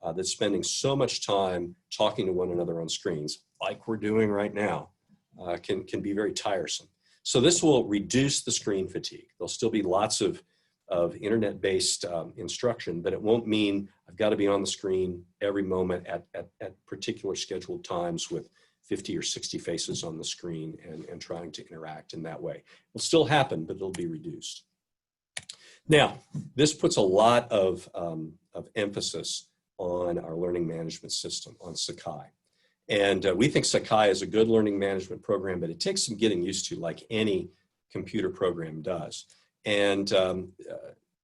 that spending so much time talking to one another on screens, like we're doing right now, can be very tiresome. So this will reduce the screen fatigue. There'll still be lots of internet-based instruction, but it won't mean I've got to be on the screen every moment at particular scheduled times with 50 or 60 faces on the screen and trying to interact in that way. It'll still happen, but it'll be reduced. Now, this puts a lot of emphasis on our learning management system, on Sakai. And we think Sakai is a good learning management program, but it takes some getting used to, like any computer program does. And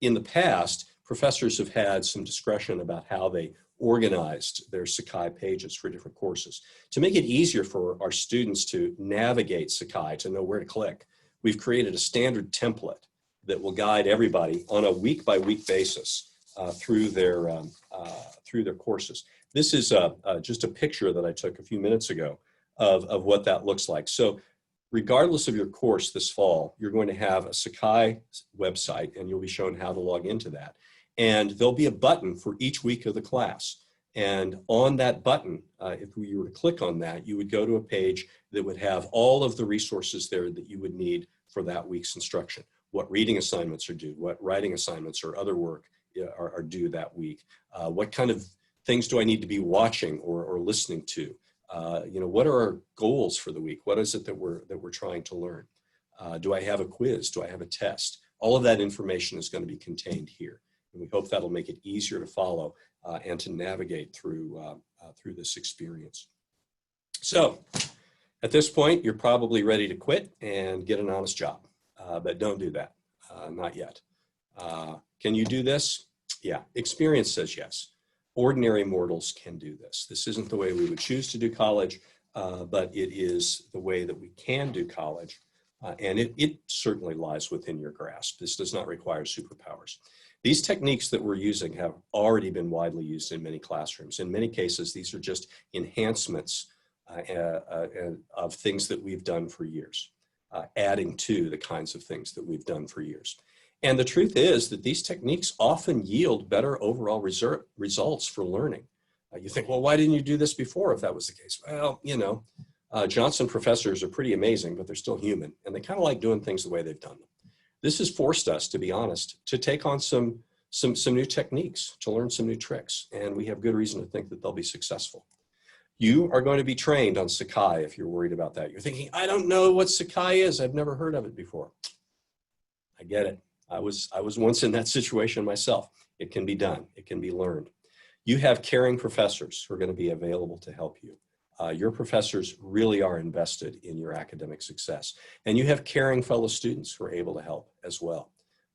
in the past, professors have had some discretion about how they organized their Sakai pages for different courses. To make it easier for our students to navigate Sakai, to know where to click, we've created a standard template that will guide everybody on a week-by-week basis through their courses. This is just a picture that I took a few minutes ago of what that looks like. So regardless of your course this fall, you're going to have a Sakai website, and you'll be shown how to log into that. And there'll be a button for each week of the class. And on that button, if you were to click on that, you would go to a page that would have all of the resources there that you would need for that week's instruction. What reading assignments are due, what writing assignments or other work are due that week, what kind of things do I need to be watching or listening to? What are our goals for the week? What is it that we're trying to learn? Do I have a quiz? Do I have a test? All of that information is going to be contained here. And we hope that'll make it easier to follow and to navigate through this experience. So at this point, you're probably ready to quit and get an honest job, but don't do that, not yet. Can you do this? Yeah, experience says yes. Ordinary mortals can do this. This isn't the way we would choose to do college, but it is the way that we can do college. And it certainly lies within your grasp. This does not require superpowers. These techniques that we're using have already been widely used in many classrooms. In many cases, these are just enhancements of things that we've done for years, adding to the kinds of things that we've done for years. And the truth is that these techniques often yield better overall results for learning. You think, well, why didn't you do this before if that was the case? Well, Johnson professors are pretty amazing, but they're still human, and they kind of like doing things the way they've done them. This has forced us, to be honest, to take on some new techniques, to learn some new tricks, and we have good reason to think that they'll be successful. You are going to be trained on Sakai if you're worried about that. You're thinking, I don't know what Sakai is. I've never heard of it before. I get it. I was once in that situation myself. It can be done. It can be learned. You have caring professors who are going to be available to help you. Your professors really are invested in your academic success. And you have caring fellow students who are able to help as well.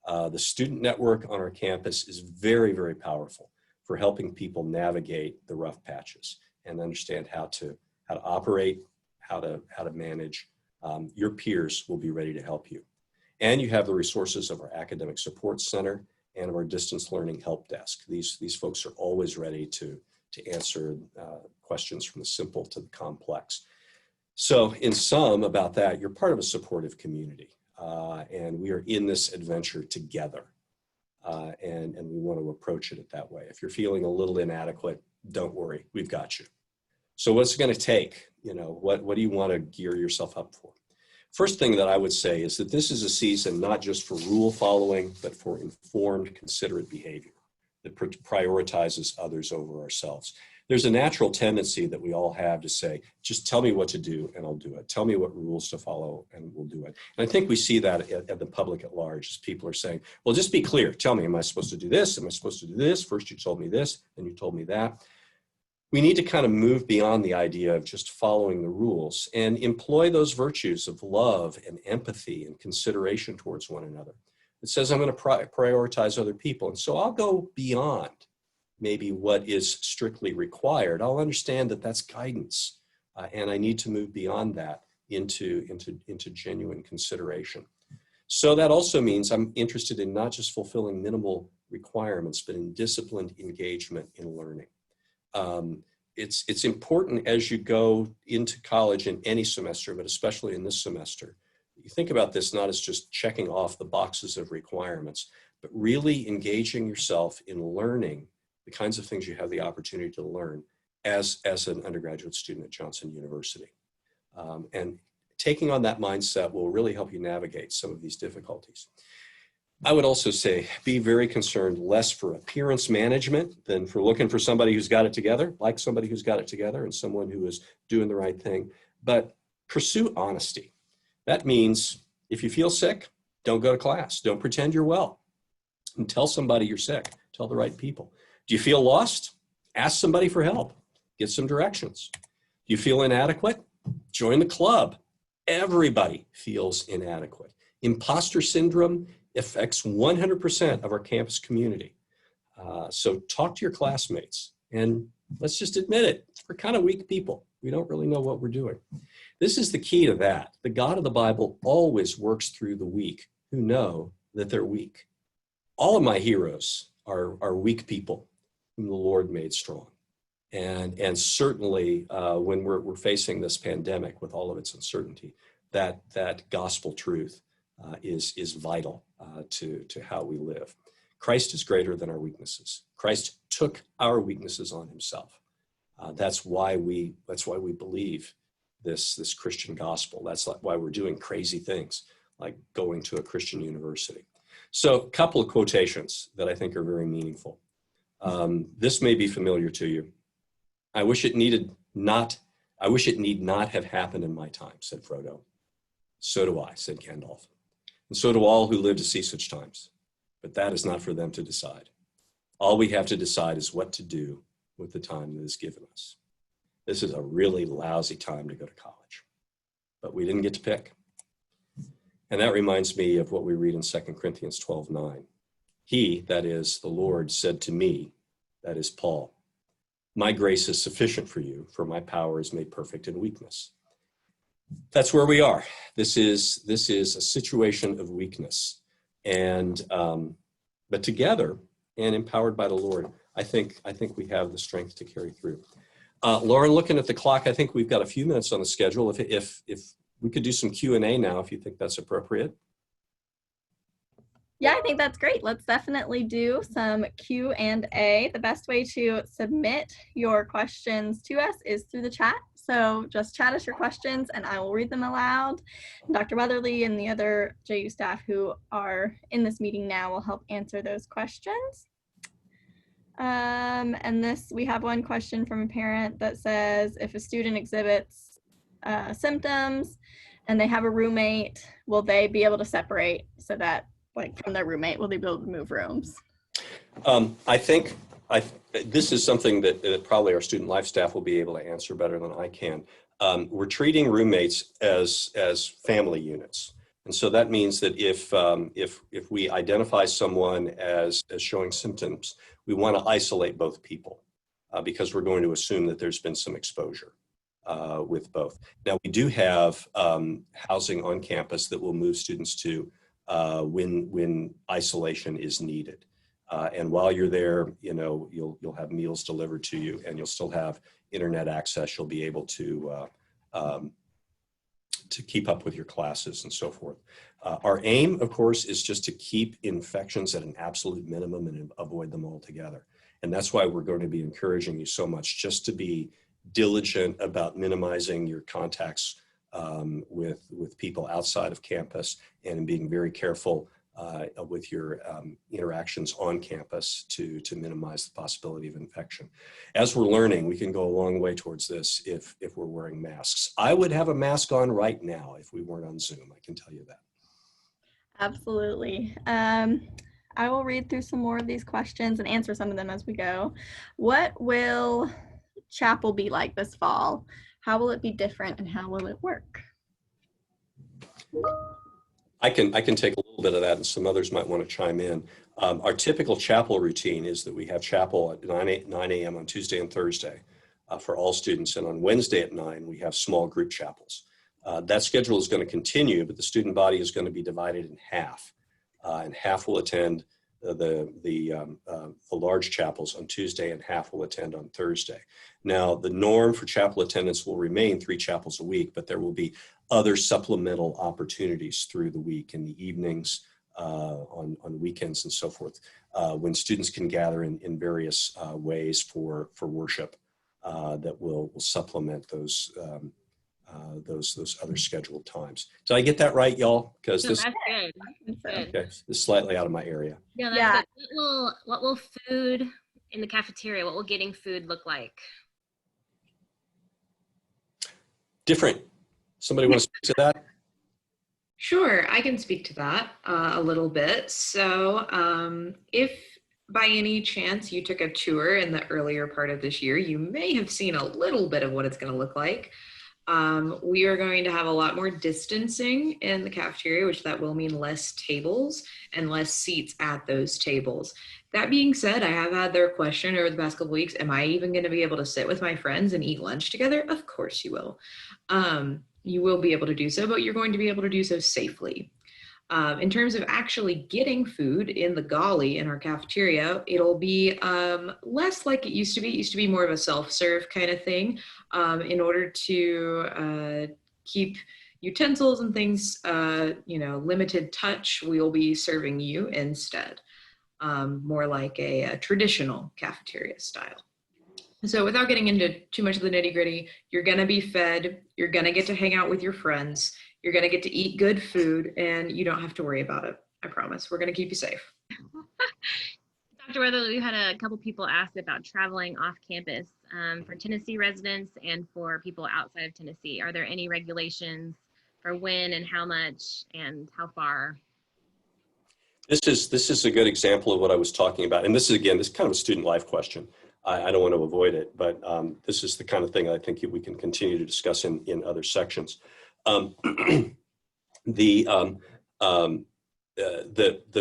The student network on our campus is very, very powerful for helping people navigate the rough patches and understand how to operate, how to manage. Your peers will be ready to help you. And you have the resources of our academic support center and of our distance learning help desk. These folks are always ready to answer questions from the simple to the complex. So in sum about that, you're part of a supportive community, and we are in this adventure together, and we want to approach it that way. If you're feeling a little inadequate, don't worry, we've got you. So what's it going to take? What do you want to gear yourself up for? First thing that I would say is that this is a season not just for rule following, but for informed, considerate behavior that prioritizes others over ourselves. There's a natural tendency that we all have to say, just tell me what to do and I'll do it. Tell me what rules to follow and we'll do it. And I think we see that at the public at large as people are saying, well, just be clear. Tell me, am I supposed to do this? Am I supposed to do this? First you told me this, then you told me that. We need to kind of move beyond the idea of just following the rules and employ those virtues of love and empathy and consideration towards one another. It says I'm going to prioritize other people. And so I'll go beyond maybe what is strictly required. I'll understand that that's guidance. And I need to move beyond that into genuine consideration. So that also means I'm interested in not just fulfilling minimal requirements, but in disciplined engagement in learning. It's important as you go into college in any semester, but especially in this semester, you think about this not as just checking off the boxes of requirements, but really engaging yourself in learning the kinds of things you have the opportunity to learn as an undergraduate student at Johnson University. And taking on that mindset will really help you navigate some of these difficulties. I would also say be very concerned less for appearance management than for looking for somebody who's got it together, like somebody who's got it together and someone who is doing the right thing, but pursue honesty. That means if you feel sick, don't go to class. Don't pretend you're well. And tell somebody you're sick. Tell the right people. Do you feel lost? Ask somebody for help. Get some directions. Do you feel inadequate? Join the club. Everybody feels inadequate. Imposter syndrome affects 100% of our campus community. So talk to your classmates and let's just admit it. We're kind of weak people. We don't really know what we're doing. This is the key to that. The God of the Bible always works through the weak who know that they're weak. All of my heroes are weak people whom the Lord made strong. And certainly when we're facing this pandemic with all of its uncertainty, that gospel truth is vital to how we live. Christ is greater than our weaknesses. Christ took our weaknesses on himself. That's why we believe this Christian gospel. That's why we're doing crazy things like going to a Christian university. So a couple of quotations that I think are very meaningful. This may be familiar to you. I wish it need not have happened in my time, said Frodo. So do I, said Gandalf. And so do all who live to see such times. But that is not for them to decide. All we have to decide is what to do with the time that is given us. This is a really lousy time to go to college, but we didn't get to pick. And that reminds me of what we read in 2 Corinthians 12:9. He, that is the Lord, said to me, that is Paul, my grace is sufficient for you, for my power is made perfect in weakness. That's where we are. This is a situation of weakness, and but together and empowered by the Lord, I think we have the strength to carry through. Lauren, looking at the clock, I think we've got a few minutes on the schedule. If we could do some Q&A now, if you think that's appropriate. Yeah, I think that's great. Let's definitely do some Q&A. The best way to submit your questions to us is through the chat. So just chat us your questions and I will read them aloud. Dr. Weatherly and the other JU staff who are in this meeting now will help answer those questions. And we have one question from a parent that says, if a student exhibits symptoms and they have a roommate, will they be able to separate so that, like, from their roommate, will they be able to move rooms? I think This is something that probably our student life staff will be able to answer better than I can. We're treating roommates as family units. And so that means that if we identify someone as showing symptoms, we want to isolate both people because we're going to assume that there's been some exposure with both. Now, we do have housing on campus that will move students to when isolation is needed. And while you're there, you'll have meals delivered to you, and you'll still have internet access. You'll be able to keep up with your classes and so forth. Our aim, of course, is just to keep infections at an absolute minimum and avoid them altogether. And that's why we're going to be encouraging you so much just to be diligent about minimizing your contacts with people outside of campus and being very careful with your interactions on campus to minimize the possibility of infection. As we're learning, we can go a long way towards this if we're wearing masks. I would have a mask on right now if we weren't on Zoom, I can tell you that. Absolutely. I will read through some more of these questions and answer some of them as we go. What will chapel be like this fall? How will it be different and how will it work? I can take a little bit of that, and some others might want to chime in. Our typical chapel routine is that we have chapel at 9 a.m. on Tuesday and Thursday for all students, and on Wednesday at 9 we have small group chapels. That schedule is going to continue, but the student body is going to be divided in half, and half will attend the large chapels on Tuesday and half will attend on Thursday. Now, the norm for chapel attendance will remain 3 chapels a week, but there will be other supplemental opportunities through the week in the evenings, on weekends and so forth, when students can gather in various ways for worship that will supplement those other scheduled times. Did I get that right, y'all? Because No, this, that's good. Good. okay, this is slightly out of my area. Yeah, that's good. What will food in the cafeteria, what will getting food look like? Different. Somebody want to speak to that? Sure, I can speak to that a little bit. So if by any chance you took a tour in the earlier part of this year, you may have seen a little bit of what it's going to look like. We are going to have a lot more distancing in the cafeteria, which that will mean less tables and less seats at those tables. That being said, I have had their question over the past couple weeks, am I even going to be able to sit with my friends and eat lunch together? Of course you will. You will be able to do so, but you're going to be able to do so safely. In terms of actually getting food in the galley in our cafeteria, it'll be less like it used to be. It used to be more of a self-serve kind of thing. In order to keep utensils and things, limited touch, we'll be serving you instead. More like a traditional cafeteria style. So without getting into too much of the nitty gritty, you're gonna be fed, you're gonna get to hang out with your friends, you're gonna get to eat good food, and you don't have to worry about it. I promise. We're gonna keep you safe. Dr. Weatherly, we had a couple people ask about traveling off campus for Tennessee residents and for people outside of Tennessee. Are there any regulations for when and how much and how far? This is a good example of what I was talking about. And this is, again, this is kind of a student life question. I don't want to avoid it, but this is the kind of thing I think we can continue to discuss in other sections. The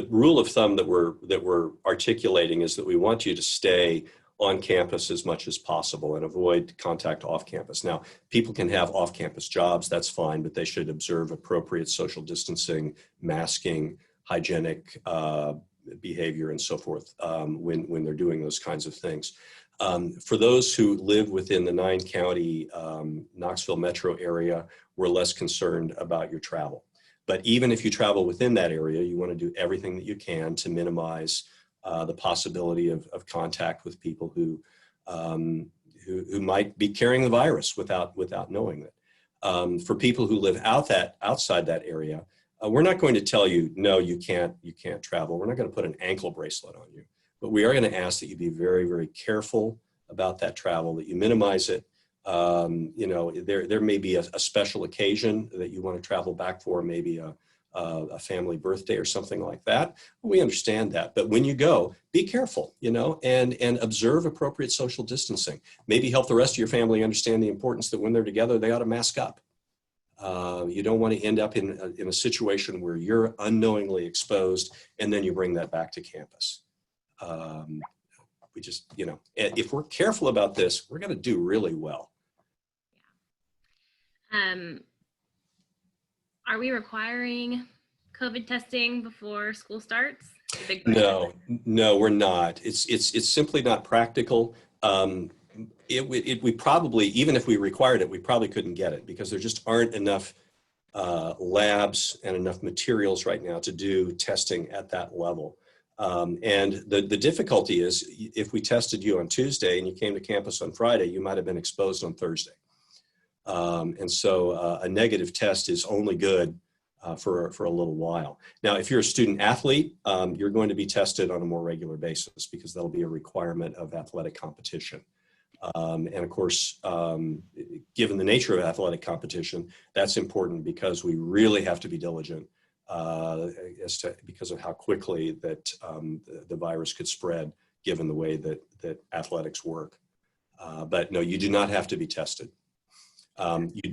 rule of thumb that we're articulating is that we want you to stay on campus as much as possible and avoid contact off campus. Now, people can have off-campus jobs, that's fine, but they should observe appropriate social distancing, masking, hygienic behavior and so forth when they're doing those kinds of things. For those who live within the 9-county Knoxville metro area, we're less concerned about your travel. But even if you travel within that area, you want to do everything that you can to minimize the possibility of contact with people who might be carrying the virus without knowing it. For people who live outside that area, we're not going to tell you, no, you can't travel. We're not going to put an ankle bracelet on you, but we are going to ask that you be very, very careful about that travel, that you minimize it. There may be a special occasion that you want to travel back for, maybe a a family birthday or something like that. We understand that. But when you go, be careful, you know, and observe appropriate social distancing. Maybe help the rest of your family understand the importance that when they're together, they ought to mask up. You don't want to end up in a situation where you're unknowingly exposed and then you bring that back to campus. We just, you know, if we're careful about this, we're going to do really well. Are we requiring COVID testing before school starts? No, we're not. It's simply not practical. We probably, even if we required it, we probably couldn't get it because there just aren't enough labs and enough materials right now to do testing at that level. And the difficulty is if we tested you on Tuesday and you came to campus on Friday, you might have been exposed on Thursday. And so a negative test is only good for a little while. Now, if you're a student athlete, you're going to be tested on a more regular basis because that'll be a requirement of athletic competition. And of course, given the nature of athletic competition, that's important because we really have to be diligent because of how quickly that the virus could spread given the way that athletics work. But no, you do not have to be tested.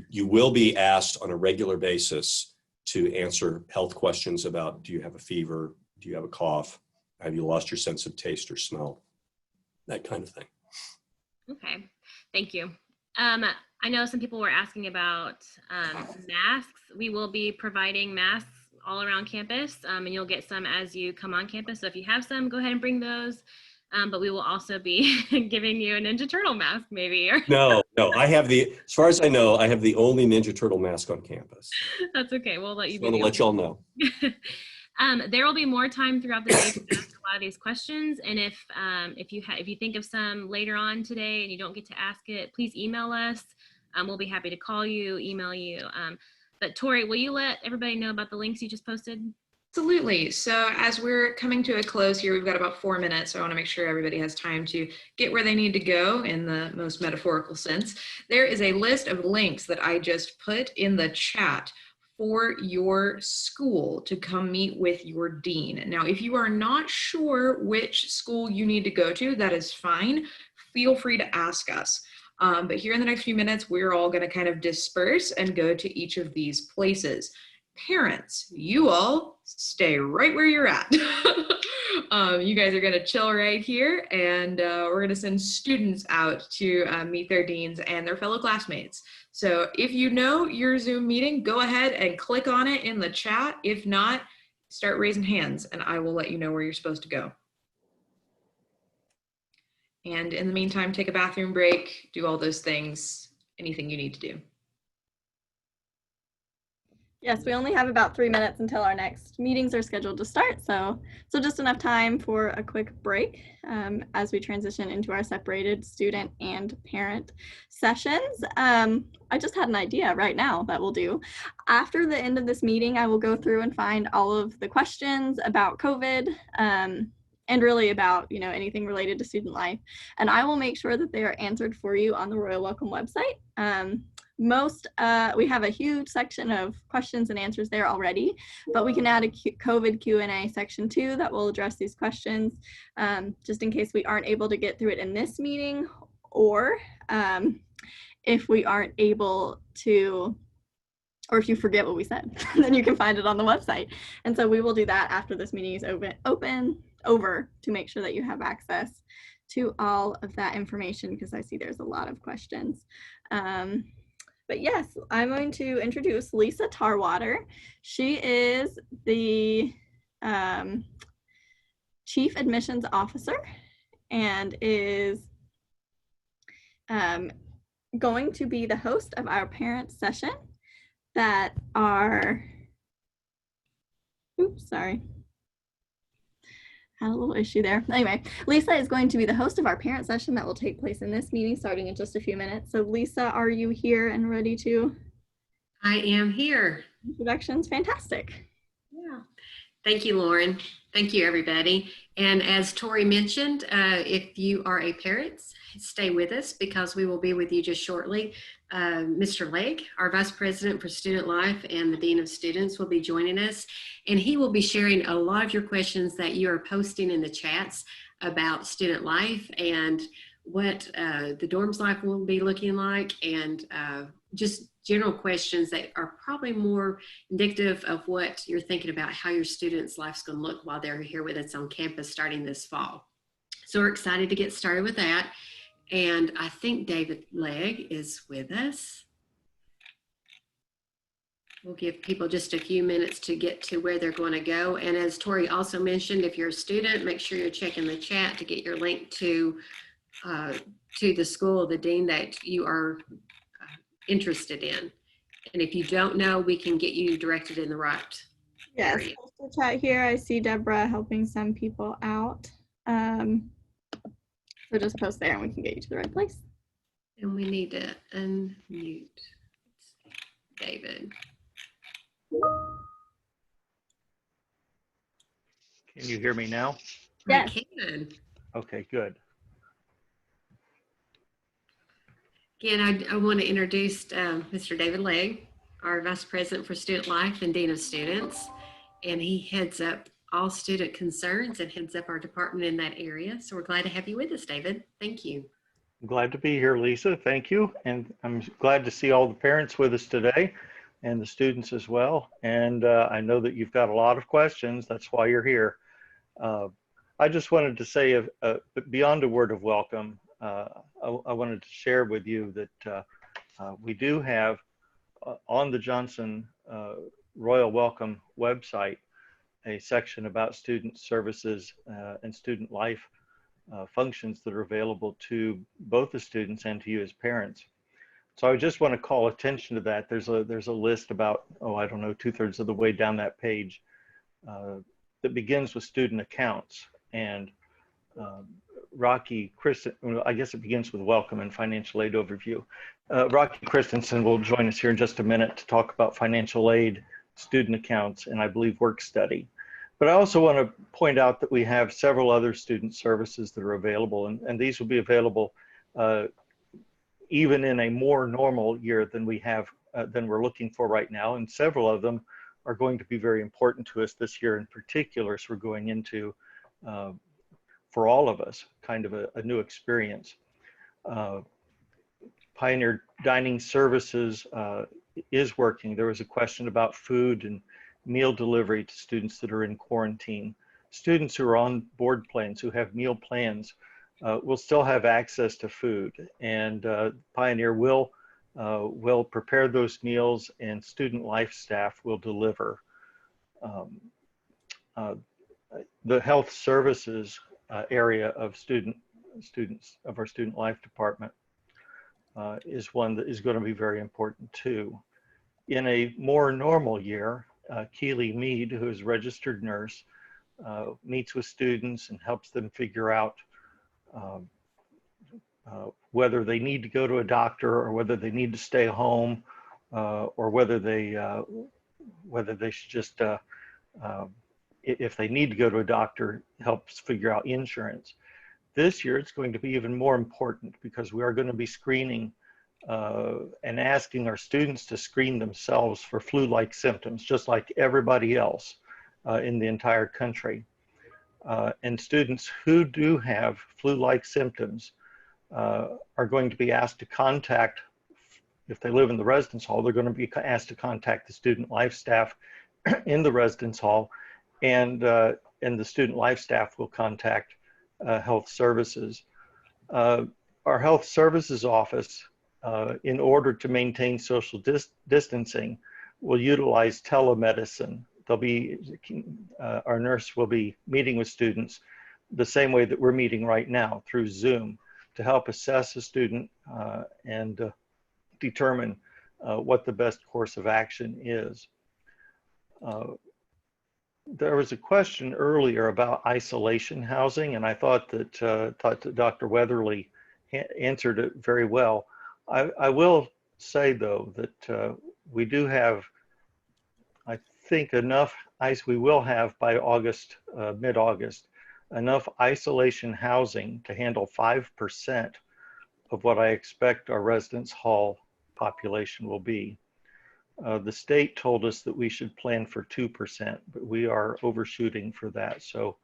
You will be asked on a regular basis to answer health questions about, do you have a fever? Do you have a cough? Have you lost your sense of taste or smell? That kind of thing. Okay, thank you. I know some people were asking about masks. We will be providing masks all around campus, and you'll get some as you come on campus. So if you have some, go ahead and bring those. But we will also be giving you a Ninja Turtle mask, maybe. No, I have as far as I know, I have the only Ninja Turtle mask on campus. That's okay. We'll let you. Just want to let y'all know. There will be more time throughout the day to ask a lot of these questions, and if you think of some later on today and you don't get to ask it, please email us. We'll be happy to call you, email you. But Tori, will you let everybody know about the links you just posted? Absolutely. So as we're coming to a close here, we've got about 4 minutes. So I want to make sure everybody has time to get where they need to go in the most metaphorical sense. There is a list of links that I just put in the chat for your school to come meet with your dean. Now, if you are not sure which school you need to go to, that is fine. Feel free to ask us. But here in the next few minutes, we're all going to kind of disperse and go to each of these places. Parents, you all stay right where you're at. You guys are going to chill right here, and we're going to send students out to meet their deans and their fellow classmates. So if you know your Zoom meeting, go ahead and click on it in the chat. If not, start raising hands and I will let you know where you're supposed to go. And in the meantime, take a bathroom break, do all those things, anything you need to do. Yes, we only have about 3 minutes until our next meetings are scheduled to start. So just enough time for a quick break as we transition into our separated student and parent sessions. I just had an idea right now that we'll do. After the end of this meeting, I will go through and find all of the questions about COVID and really about, you know, anything related to student life. And I will make sure that they are answered for you on the Royal Welcome website. We have a huge section of questions and answers there already, but we can add a COVID Q&A section too that will address these questions just in case we aren't able to get through it in this meeting, or if we aren't able to, or if you forget what we said, then you can find it on the website. And so we will do that after this meeting is over to make sure that you have access to all of that information, because I see there's a lot of questions. But yes, I'm going to introduce Lisa Tarwater. She is the Chief Admissions Officer and is going to be the host of our parent session that are, oops, sorry. Had a little issue there. Anyway, Lisa is going to be the host of our parent session that will take place in this meeting starting in just a few minutes. So Lisa, are you here and ready to? I am here. Introductions, fantastic. Yeah. Thank you, Lauren. Thank you, everybody. And as Tori mentioned, if you are a parent, stay with us because we will be with you just shortly. Mr. Legg, our Vice President for Student Life and the Dean of Students, will be joining us. And he will be sharing a lot of your questions that you are posting in the chats about student life and what the dorms life will be looking like, and just general questions that are probably more indicative of what you're thinking about how your students' life's going to look while they're here with us on campus starting this fall. So we're excited to get started with that. And I think David Legg is with us. We'll give people just a few minutes to get to where they're going to go. And as Tori also mentioned, if you're a student, make sure you're checking the chat to get your link to the school or the dean that you are interested in. And if you don't know, we can get you directed in the right area. Yes, the chat here. I see Deborah helping some people out. So just post there and we can get you to the right place. And we need to unmute David. Can you hear me now? Yes. I can. Okay, good. Again, I want to introduce Mr. David Legg, our Vice President for Student Life and Dean of Students. And he heads up all student concerns and heads up our department in that area. So we're glad to have you with us, David. Thank you. I'm glad to be here, Lisa. Thank you. And I'm glad to see all the parents with us today and the students as well. And I know that you've got a lot of questions. That's why you're here. I just wanted to say, beyond a word of welcome, I wanted to share with you that we do have on the Johnson Royal Welcome website a section about student services and student life functions that are available to both the students and to you as parents. So I just want to call attention to that. There's a list about, I don't know, 2/3 of the way down that page that begins with student accounts. And Rocky Christensen, I guess it begins with welcome and financial aid overview. Rocky Christensen will join us here in just a minute to talk about financial aid, student accounts, and I believe work study. But I also want to point out that we have several other student services that are available, and these will be available even in a more normal year than we have, than we're looking for right now. And several of them are going to be very important to us this year in particular. So we're going into, for all of us, kind of a new experience. Pioneer Dining Services is working. There was a question about food and meal delivery to students that are in quarantine. Students who are on board plans, who have meal plans, will still have access to food, and Pioneer will prepare those meals, and student life staff will deliver. The health services area of students of our student life department is one that is going to be very important too. In a more normal year, Keely Mead, who is a registered nurse, meets with students and helps them figure out whether they need to go to a doctor or whether they need to stay home, or whether they should just, if they need to go to a doctor, helps figure out insurance. This year, it's going to be even more important because we are going to be screening and asking our students to screen themselves for flu-like symptoms, just like everybody else in the entire country. And students who do have flu-like symptoms are going to be asked to contact, if they live in the residence hall, they're going to be asked to contact the student life staff in the residence hall, and the student life staff will contact health services. Our health services office, in order to maintain social distancing, will utilize telemedicine. They'll be, our nurse will be meeting with students the same way that we're meeting right now through Zoom to help assess a student and determine what the best course of action is. There was a question earlier about isolation housing, and I thought that Dr. Weatherly answered it very well. I will say, though, that we do have, I think we will have by August, mid-August, enough isolation housing to handle 5% of what I expect our residence hall population will be. The state told us that we should plan for 2%, but we are overshooting for that. So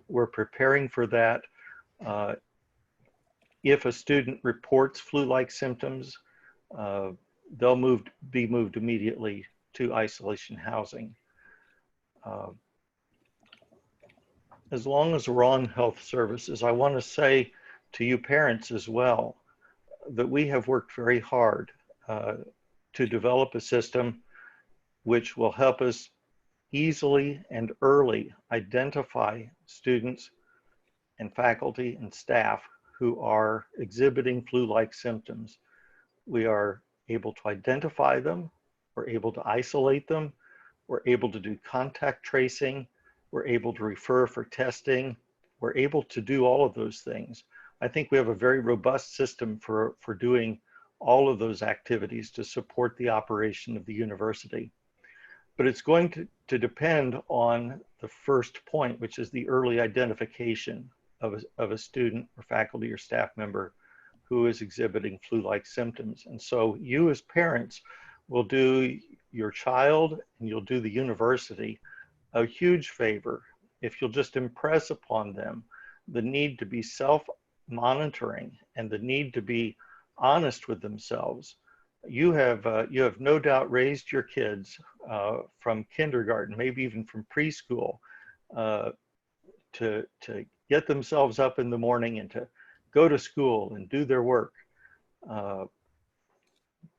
we're preparing for that. If a student reports flu-like symptoms, they'll be moved immediately to isolation housing. As long as we're on health services, I want to say to you parents as well that we have worked very hard to develop a system which will help us easily and early identify students and faculty and staff who are exhibiting flu-like symptoms. We are able to identify them, we're able to isolate them, we're able to do contact tracing, we're able to refer for testing, we're able to do all of those things. I think we have a very robust system for doing all of those activities to support the operation of the university. But it's going to depend on the first point, which is the early identification of a student or faculty or staff member who is exhibiting flu-like symptoms. And so you as parents will do your child and you'll do the university a huge favor if you'll just impress upon them the need to be self-monitoring and the need to be honest with themselves. You have no doubt raised your kids from kindergarten, maybe even from preschool, to get themselves up in the morning and to go to school and do their work.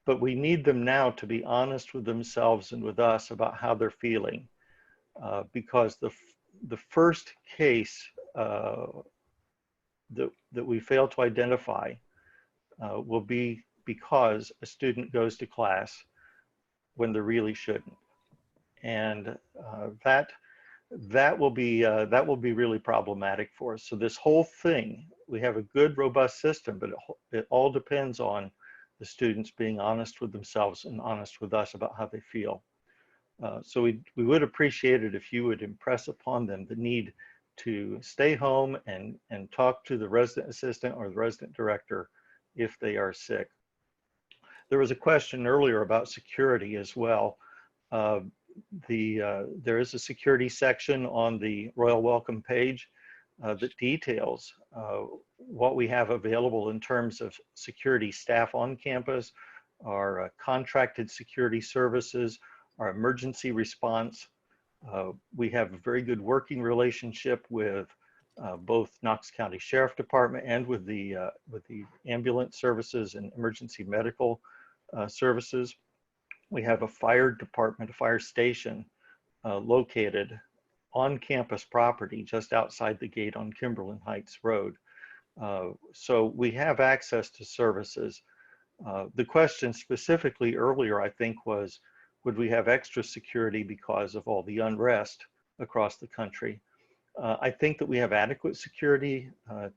But we need them now to be honest with themselves and with us about how they're feeling, because the first case that we fail to identify will be because a student goes to class when they really shouldn't, and that will be really problematic for us. So this whole thing, we have a good, robust system, but it all depends on the students being honest with themselves and honest with us about how they feel. So we would appreciate it if you would impress upon them the need to stay home and talk to the resident assistant or the resident director if they are sick. There was a question earlier about security as well. There is a security section on the Royal Welcome page that details what we have available in terms of security staff on campus, our contracted security services, our emergency response. We have a very good working relationship with both Knox County Sheriff Department and with the ambulance services and emergency medical services. We have a fire department, a fire station located on campus property just outside the gate on Kimberlin Heights Road. So we have access to services. The question specifically earlier, I think, was, would we have extra security because of all the unrest across the country? I think that we have adequate security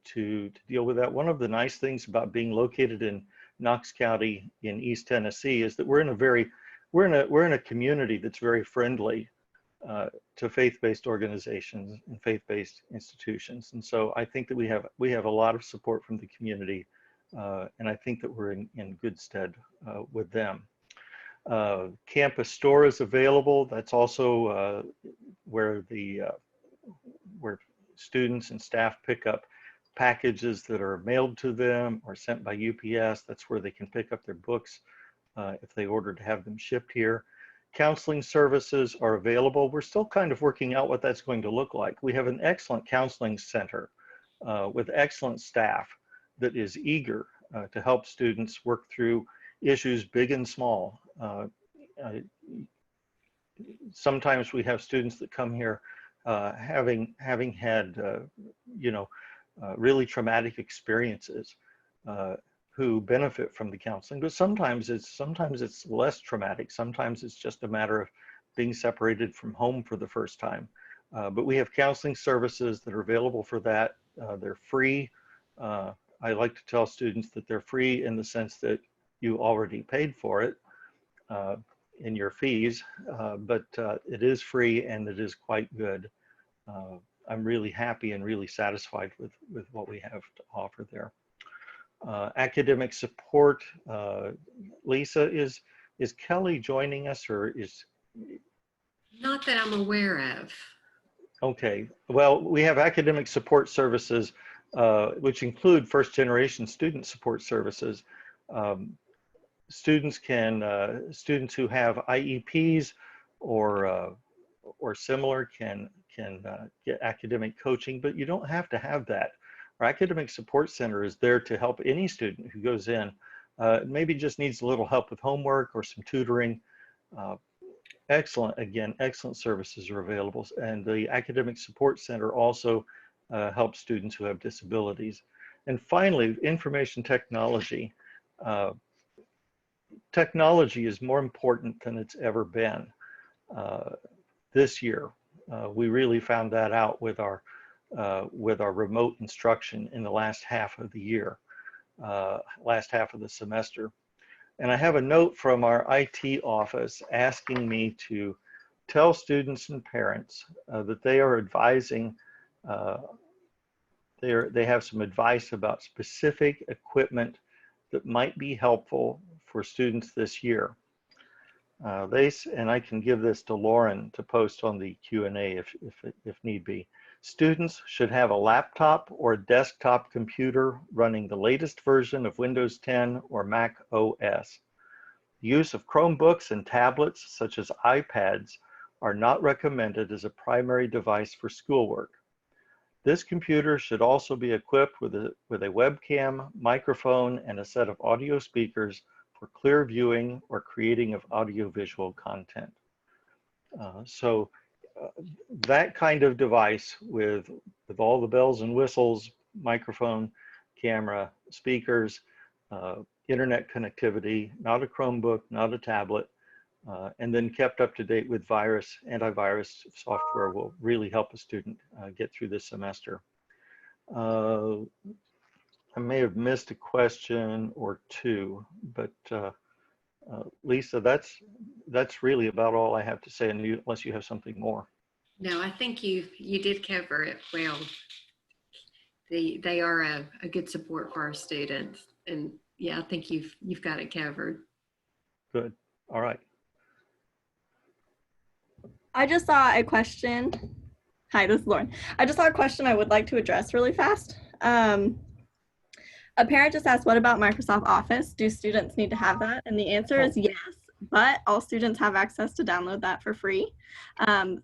to deal with that. One of the nice things about being located in Knox County in East Tennessee is that we're in a community that's very friendly to faith-based organizations and faith-based institutions. And so I think that we have a lot of support from the community, and I think that we're in good stead with them. Campus store is available. That's also where students and staff pick up packages that are mailed to them or sent by UPS. That's where they can pick up their books if they order to have them shipped here. Counseling services are available. We're still kind of working out what that's going to look like. We have an excellent counseling center with excellent staff that is eager to help students work through issues big and small. Sometimes we have students that come here having had really traumatic experiences who benefit from the counseling, but sometimes it's less traumatic. Sometimes it's just a matter of being separated from home for the first time. But we have counseling services that are available for that. They're free. I like to tell students that they're free in the sense that you already paid for it. in your fees, but it is free and it is quite good. I'm really happy and really satisfied with what we have to offer there. Academic support, Lisa, is Kelly joining us, or is? Not that I'm aware of. Okay, well, we have academic support services, which include first generation student support services. Students who have IEPs or similar can get academic coaching, but you don't have to have that. Our academic support center is there to help any student who goes in, maybe just needs a little help with homework or some tutoring. Excellent services are available. And the Academic Support Center also helps students who have disabilities. And finally, information technology. Technology is more important than it's ever been this year. We really found that out with our remote instruction in the last half of the year, last half of the semester. And I have a note from our IT office asking me to tell students and parents that they are advising, they have some advice about specific equipment that might be helpful for students this year. And I can give this to Lauren to post on the Q&A if need be. Students should have a laptop or a desktop computer running the latest version of Windows 10 or Mac OS. The use of Chromebooks and tablets, such as iPads, are not recommended as a primary device for schoolwork. This computer should also be equipped with a webcam, microphone, and a set of audio speakers for clear viewing or creating of audiovisual content. That kind of device with all the bells and whistles, microphone, camera, speakers, internet connectivity, not a Chromebook, not a tablet, and then kept up to date with antivirus software will really help a student get through this semester. I may have missed a question or two, but Lisa, that's really about all I have to say, unless you have something more. No, I think you did cover it well. They are a good support for our students, and yeah, I think you've got it covered. Good. All right. I just saw a question. Hi, this is Lauren. I just saw a question I would like to address really fast. A parent just asked, what about Microsoft Office? Do students need to have that? And the answer is yes, but all students have access to download that for free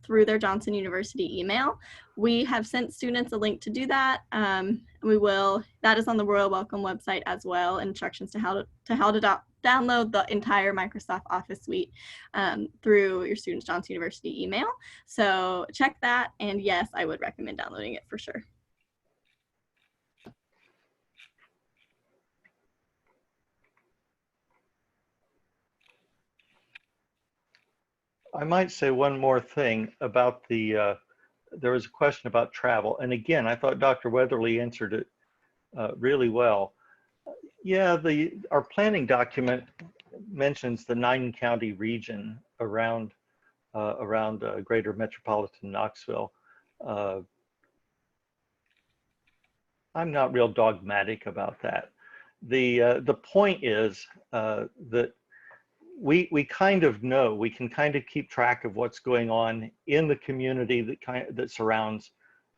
through their Johnson University email. We have sent students a link to do that. That is on the Royal Welcome website as well, instructions to how to download the entire Microsoft Office suite through your student's Johnson University email. So check that, and yes, I would recommend downloading it for sure. I might say one more thing about there was a question about travel. And again, I thought Dr. Weatherly answered it really well. Yeah, our planning document mentions the 9-county region around greater metropolitan Knoxville. I'm not real dogmatic about that. The point is that we kind of know, we can kind of keep track of what's going on in the community that surrounds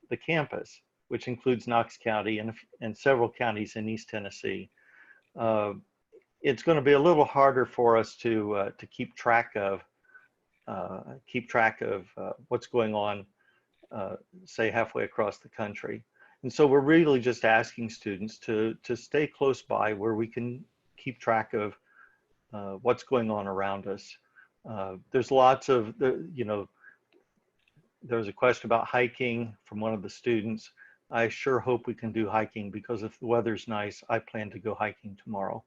the campus, which includes Knox County and several counties in East Tennessee. It's going to be a little harder for us to keep track of what's going on, say halfway across the country. And so we're really just asking students to stay close by where we can keep track of what's going on around us. There's lots of, there was a question about hiking from one of the students. I sure hope we can do hiking, because if the weather's nice, I plan to go hiking tomorrow.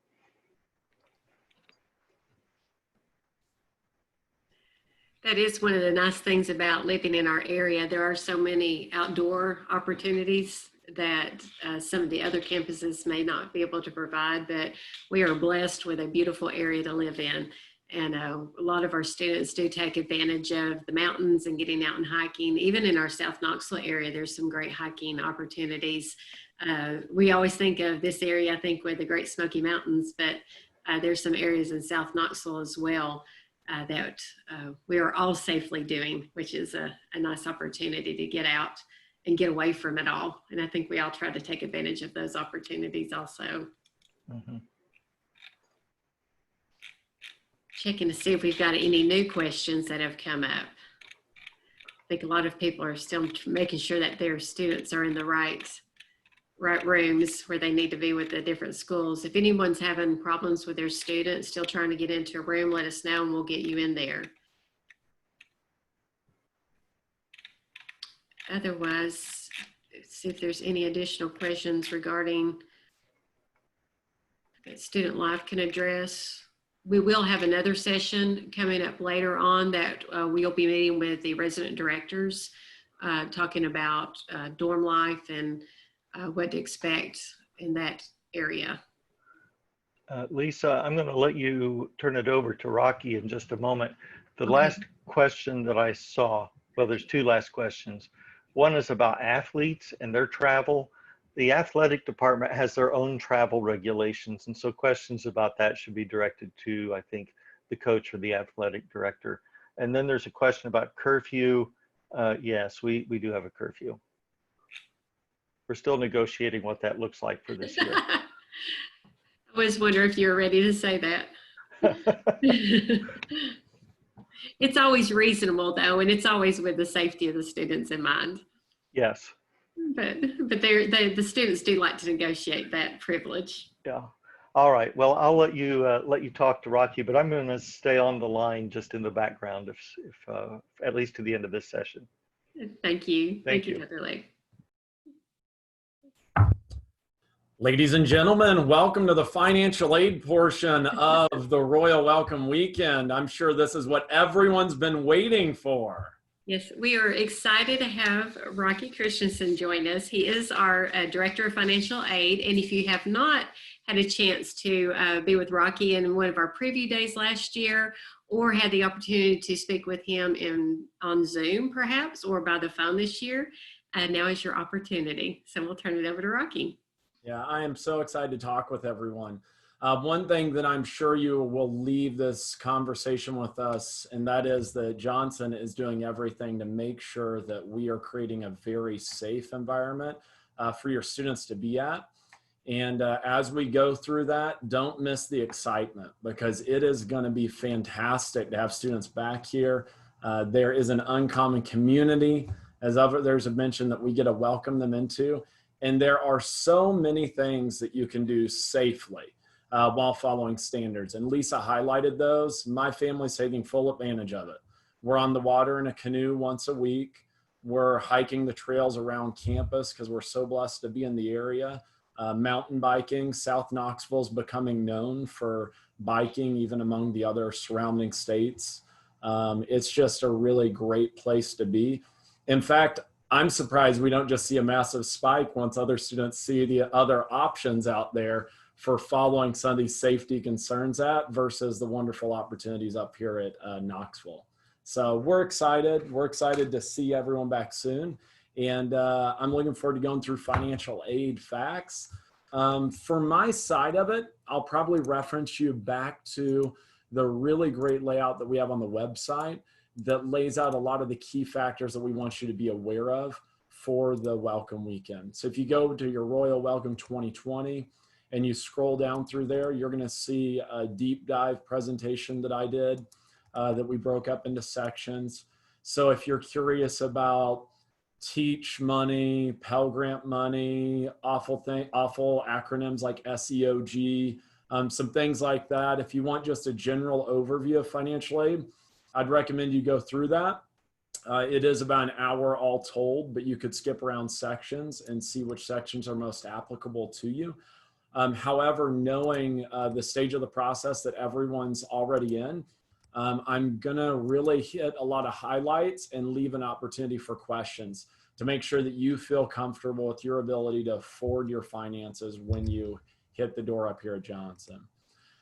That is one of the nice things about living in our area. There are so many outdoor opportunities that some of the other campuses may not be able to provide, but we are blessed with a beautiful area to live in. And a lot of our students do take advantage of the mountains and getting out and hiking. Even in our South Knoxville area, there's some great hiking opportunities. We always think of this area, I think, with the Great Smoky Mountains, but there's some areas in South Knoxville as well that we are all safely doing, which is a nice opportunity to get out and get away from it all. And I think we all try to take advantage of those opportunities also. Mm-hmm. Checking to see if we've got any new questions that have come up. I think a lot of people are still making sure that their students are in the right rooms where they need to be with the different schools. If anyone's having problems with their students, still trying to get into a room, let us know and we'll get you in there. Otherwise, let's see if there's any additional questions regarding that student life can address. We will have another session coming up later on that we'll be meeting with the resident directors, talking about dorm life and what to expect in that area. Lisa, I'm going to let you turn it over to Rocky in just a moment. The last question that I saw, well, there's two last questions. One is about athletes and their travel. The athletic department has their own travel regulations, and so questions about that should be directed to, I think, the coach or the athletic director. And then there's a question about curfew. Yes, we do have a curfew. We're still negotiating what that looks like for this year. I always wonder if you're ready to say that. It's always reasonable though, and it's always with the safety of the students in mind. Yes. But the students do like to negotiate that privilege. Yeah. All right. Well, I'll let you talk to Rocky, but I'm going to stay on the line just in the background, if at least to the end of this session. Thank you. Thank you. Dr. Lake. Ladies and gentlemen, welcome to the financial aid portion of the Royal Welcome Weekend. I'm sure this is what everyone's been waiting for. Yes, we are excited to have Rocky Christensen join us. He is our Director of Financial Aid, and if you have not had a chance to be with Rocky in one of our preview days last year, or had the opportunity to speak with him on Zoom perhaps, or by the phone this year, now is your opportunity. So we'll turn it over to Rocky. Yeah, I am so excited to talk with everyone. One thing that I'm sure you will leave this conversation with us, and that is that Johnson is doing everything to make sure that we are creating a very safe environment for your students to be at. And as we go through that, don't miss the excitement, because it is going to be fantastic to have students back here. There is an uncommon community, as others have mentioned, that we get to welcome them into. And there are so many things that you can do safely while following standards. And Lisa highlighted those. My family's taking full advantage of it. We're on the water in a canoe once a week. We're hiking the trails around campus because we're so blessed to be in the area. Mountain biking. South Knoxville's becoming known for biking even among the other surrounding states. It's just a really great place to be. In fact, I'm surprised we don't just see a massive spike once other students see the other options out there for following some of these safety concerns at versus the wonderful opportunities up here at Knoxville. So we're excited. We're excited to see everyone back soon. And I'm looking forward to going through financial aid facts. For my side of it, I'll probably reference you back to the really great layout that we have on the website that lays out a lot of the key factors that we want you to be aware of for the Welcome Weekend. So if you go to your Royal Welcome 2020 and you scroll down through there, you're going to see a deep dive presentation that I did that we broke up into sections. So if you're curious about teach money, Pell Grant money, awful acronyms like SEOG, some things like that. If you want just a general overview of financial aid, I'd recommend you go through that. It is about an hour all told, but you could skip around sections and see which sections are most applicable to you. However, knowing the stage of the process that everyone's already in, I'm gonna really hit a lot of highlights and leave an opportunity for questions to make sure that you feel comfortable with your ability to afford your finances when you hit the door up here at Johnson.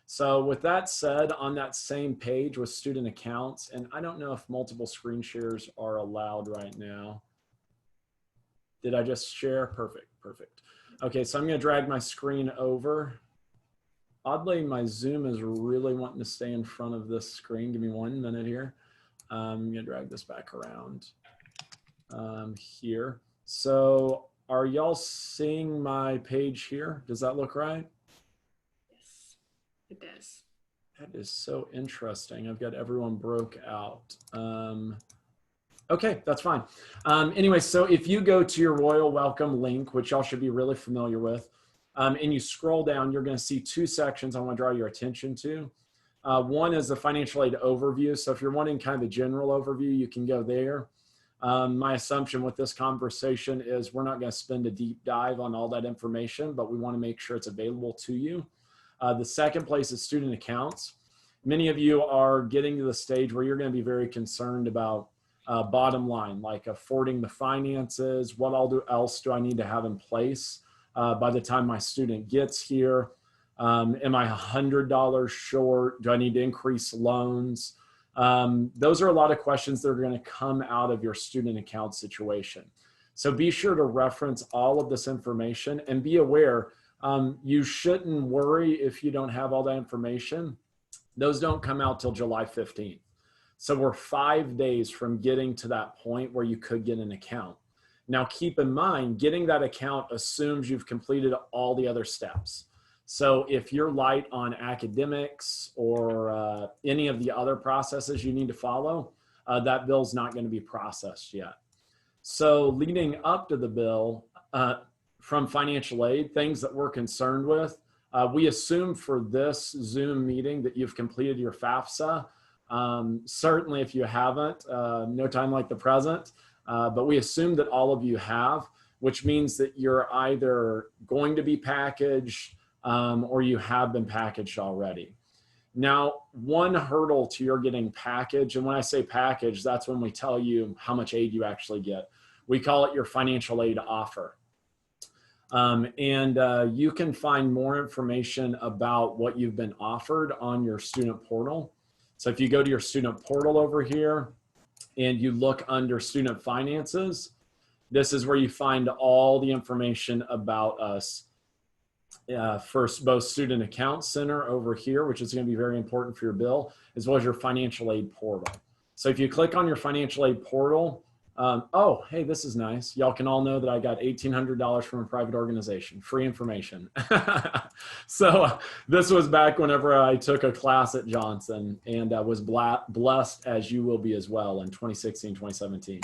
So with that said, on that same page with student accounts, and I don't know if multiple screen shares are allowed right now. Did I just share? Perfect, perfect. Okay, so I'm gonna drag my screen over. Oddly, my Zoom is really wanting to stay in front of this screen. Give me 1 minute here. I'm gonna drag this back around here. So are y'all seeing my page here? Does that look right? Yes, it does. That is so interesting. I've got everyone broke out. Okay, that's fine. Anyway, so if you go to your Royal Welcome link, which y'all should be really familiar with, and you scroll down, you're going to see 2 sections I want to draw your attention to. One is the financial aid overview. So if you're wanting kind of a general overview, you can go there. My assumption with this conversation is we're not going to spend a deep dive on all that information, but we want to make sure it's available to you. The second place is student accounts. Many of you are getting to the stage where you're going to be very concerned about bottom line, like affording the finances. What else do I need to have in place by the time my student gets here? Am I $100 short? Do I need to increase loans? Those are a lot of questions that are going to come out of your student account situation. So be sure to reference all of this information and be aware. You shouldn't worry if you don't have all that information. Those don't come out till July 15th. So we're 5 days from getting to that point where you could get an account. Now, keep in mind, getting that account assumes you've completed all the other steps. So if you're light on academics or any of the other processes you need to follow, that bill's not going to be processed yet. So leading up to the bill, from financial aid, things that we're concerned with, we assume for this Zoom meeting that you've completed your FAFSA. Certainly if you haven't, no time like the present, but we assume that all of you have, which means that you're either going to be packaged or you have been packaged already. Now, one hurdle to your getting packaged, and when I say package, that's when we tell you how much aid you actually get. We call it your financial aid offer. You can find more information about what you've been offered on your student portal. So if you go to your student portal over here and you look under student finances, this is where you find all the information about us. First, both student account center over here, which is going to be very important for your bill, as well as your financial aid portal. So if you click on your financial aid portal, oh, hey, this is nice. Y'all can all know that I got $1,800 from a private organization, free information. So this was back whenever I took a class at Johnson, and I was blessed, as you will be as well, in 2016, 2017.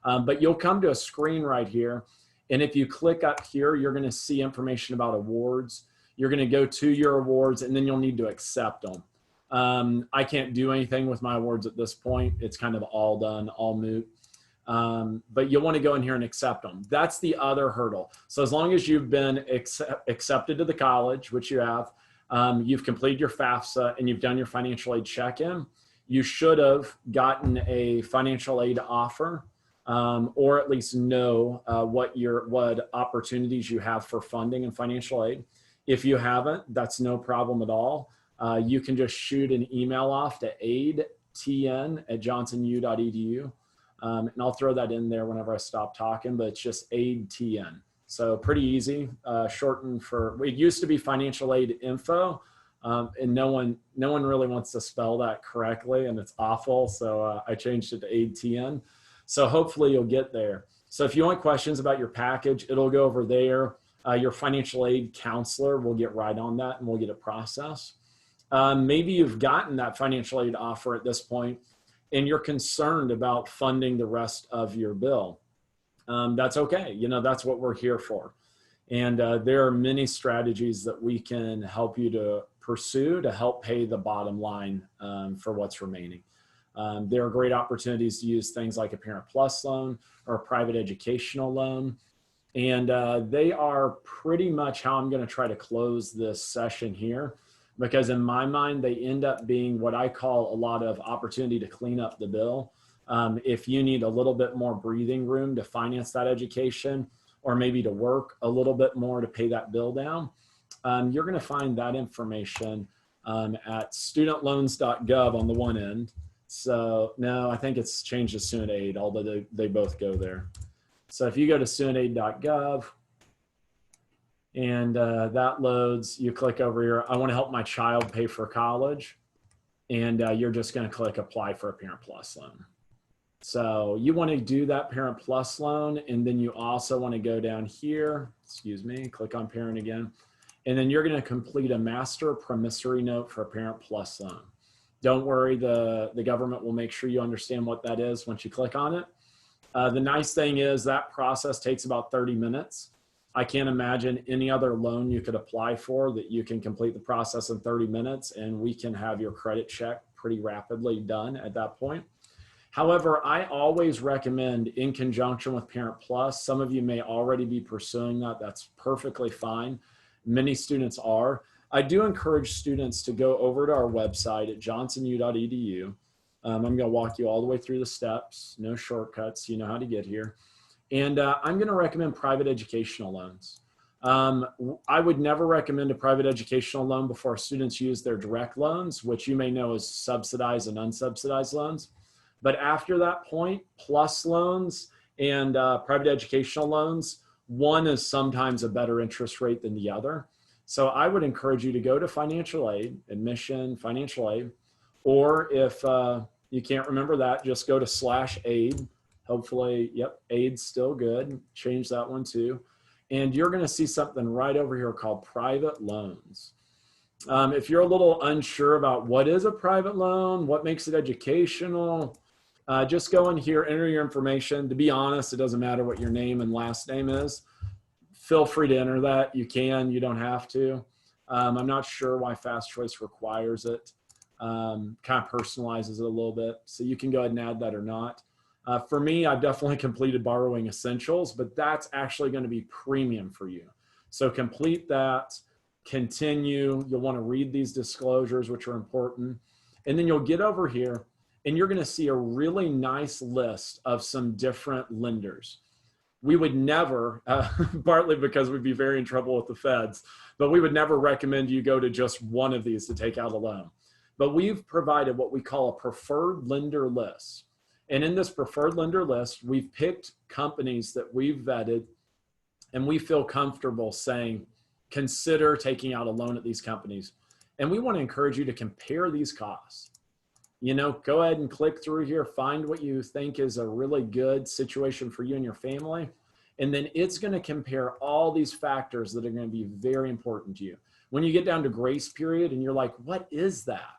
But you'll come to a screen right here. And if you click up here, you're going to see information about awards. You're going to go to your awards, and then you'll need to accept them. I can't do anything with my awards at this point. It's kind of all done, all moot. But you'll want to go in here and accept them. That's the other hurdle. So as long as you've been accepted to the college, which you have, you've completed your FAFSA, and you've done your financial aid check-in, you should have gotten a financial aid offer. Or at least know what opportunities you have for funding and financial aid. If you haven't, that's no problem at all. You can just shoot an email off to aidtn@johnsonu.edu. And I'll throw that in there whenever I stop talking, but it's just aidtn. So pretty easy, shortened for, it used to be financial aid info. And no one really wants to spell that correctly, and it's awful. So I changed it to aidtn. So hopefully you'll get there. So if you want questions about your package, it'll go over there. Your financial aid counselor will get right on that, and we'll get it processed. Maybe you've gotten that financial aid offer at this point, and you're concerned about funding the rest of your bill. That's okay. You know, that's what we're here for. And there are many strategies that we can help you to pursue to help pay the bottom line for what's remaining. There are great opportunities to use things like a Parent Plus loan or a private educational loan. And they are pretty much how I'm going to try to close this session here, because in my mind, they end up being what I call a lot of opportunity to clean up the bill. If you need a little bit more breathing room to finance that education, or maybe to work a little bit more to pay that bill down, you're going to find that information at studentloans.gov on the one end. So no, I think it's changed to student aid, although they both go there. So if you go to studentaid.gov and that loads, you click over here, I want to help my child pay for college. And you're just going to click apply for a Parent Plus loan. So you want to do that Parent Plus loan. And then you also want to go down here, excuse me, click on parent again. And then you're going to complete a master promissory note for a Parent Plus loan. Don't worry, the government will make sure you understand what that is once you click on it. The nice thing is that process takes about 30 minutes. I can't imagine any other loan you could apply for that you can complete the process in 30 minutes, and we can have your credit check pretty rapidly done at that point. However, I always recommend in conjunction with Parent Plus, some of you may already be pursuing that. That's perfectly fine. Many students are. I do encourage students to go over to our website at johnsonu.edu. I'm going to walk you all the way through the steps, no shortcuts. You know how to get here. And I'm going to recommend private educational loans. I would never recommend a private educational loan before students use their direct loans, which you may know as subsidized and unsubsidized loans. But after that point, plus loans and private educational loans, one is sometimes a better interest rate than the other. So I would encourage you to go to financial aid, admission, financial aid, or if you can't remember that, just go to /aid. Hopefully, yep, aid's still good. Change that one too. And you're going to see something right over here called private loans. If you're a little unsure about what is a private loan, what makes it educational, just go in here, enter your information. To be honest, it doesn't matter what your name and last name is. Feel free to enter that. You can, you don't have to. I'm not sure why Fast Choice requires it. Kind of personalizes it a little bit. So you can go ahead and add that or not. For me, I've definitely completed Borrowing Essentials, but that's actually going to be premium for you. So complete that, continue. You'll want to read these disclosures, which are important. And then you'll get over here and you're going to see a really nice list of some different lenders. We would never, partly because we'd be very in trouble with the feds, but we would never recommend you go to just one of these to take out a loan. But we've provided what we call a preferred lender list. And in this preferred lender list, we've picked companies that we've vetted and we feel comfortable saying, consider taking out a loan at these companies. And we want to encourage you to compare these costs. You know, go ahead and click through here, find what you think is a really good situation for you and your family. And then it's going to compare all these factors that are going to be very important to you. When you get down to grace period and you're like, what is that?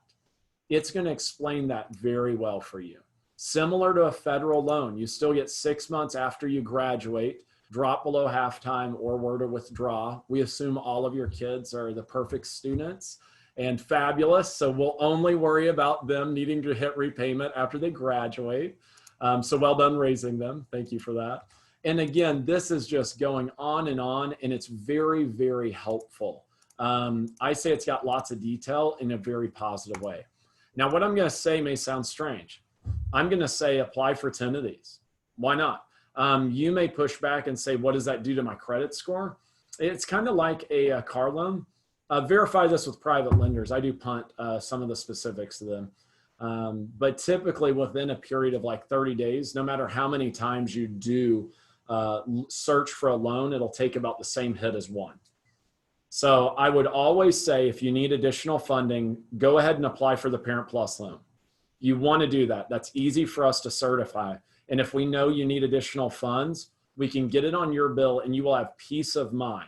It's going to explain that very well for you. Similar to a federal loan, you still get 6 months after you graduate, drop below halftime or were to withdraw. We assume all of your kids are the perfect students and fabulous. So we'll only worry about them needing to hit repayment after they graduate. So well done raising them. Thank you for that. And again, this is just going on and it's very, very helpful. I say it's got lots of detail in a very positive way. Now, what I'm going to say may sound strange. I'm going to say apply for 10 of these. Why not? You may push back and say, what does that do to my credit score? It's kind of like a car loan. Verify this with private lenders. I do punt some of the specifics to them. But typically within a period of like 30 days, no matter how many times you do search for a loan, it'll take about the same hit as one. So I would always say if you need additional funding, go ahead and apply for the Parent Plus loan. You want to do that. That's easy for us to certify. And if we know you need additional funds, we can get it on your bill and you will have peace of mind.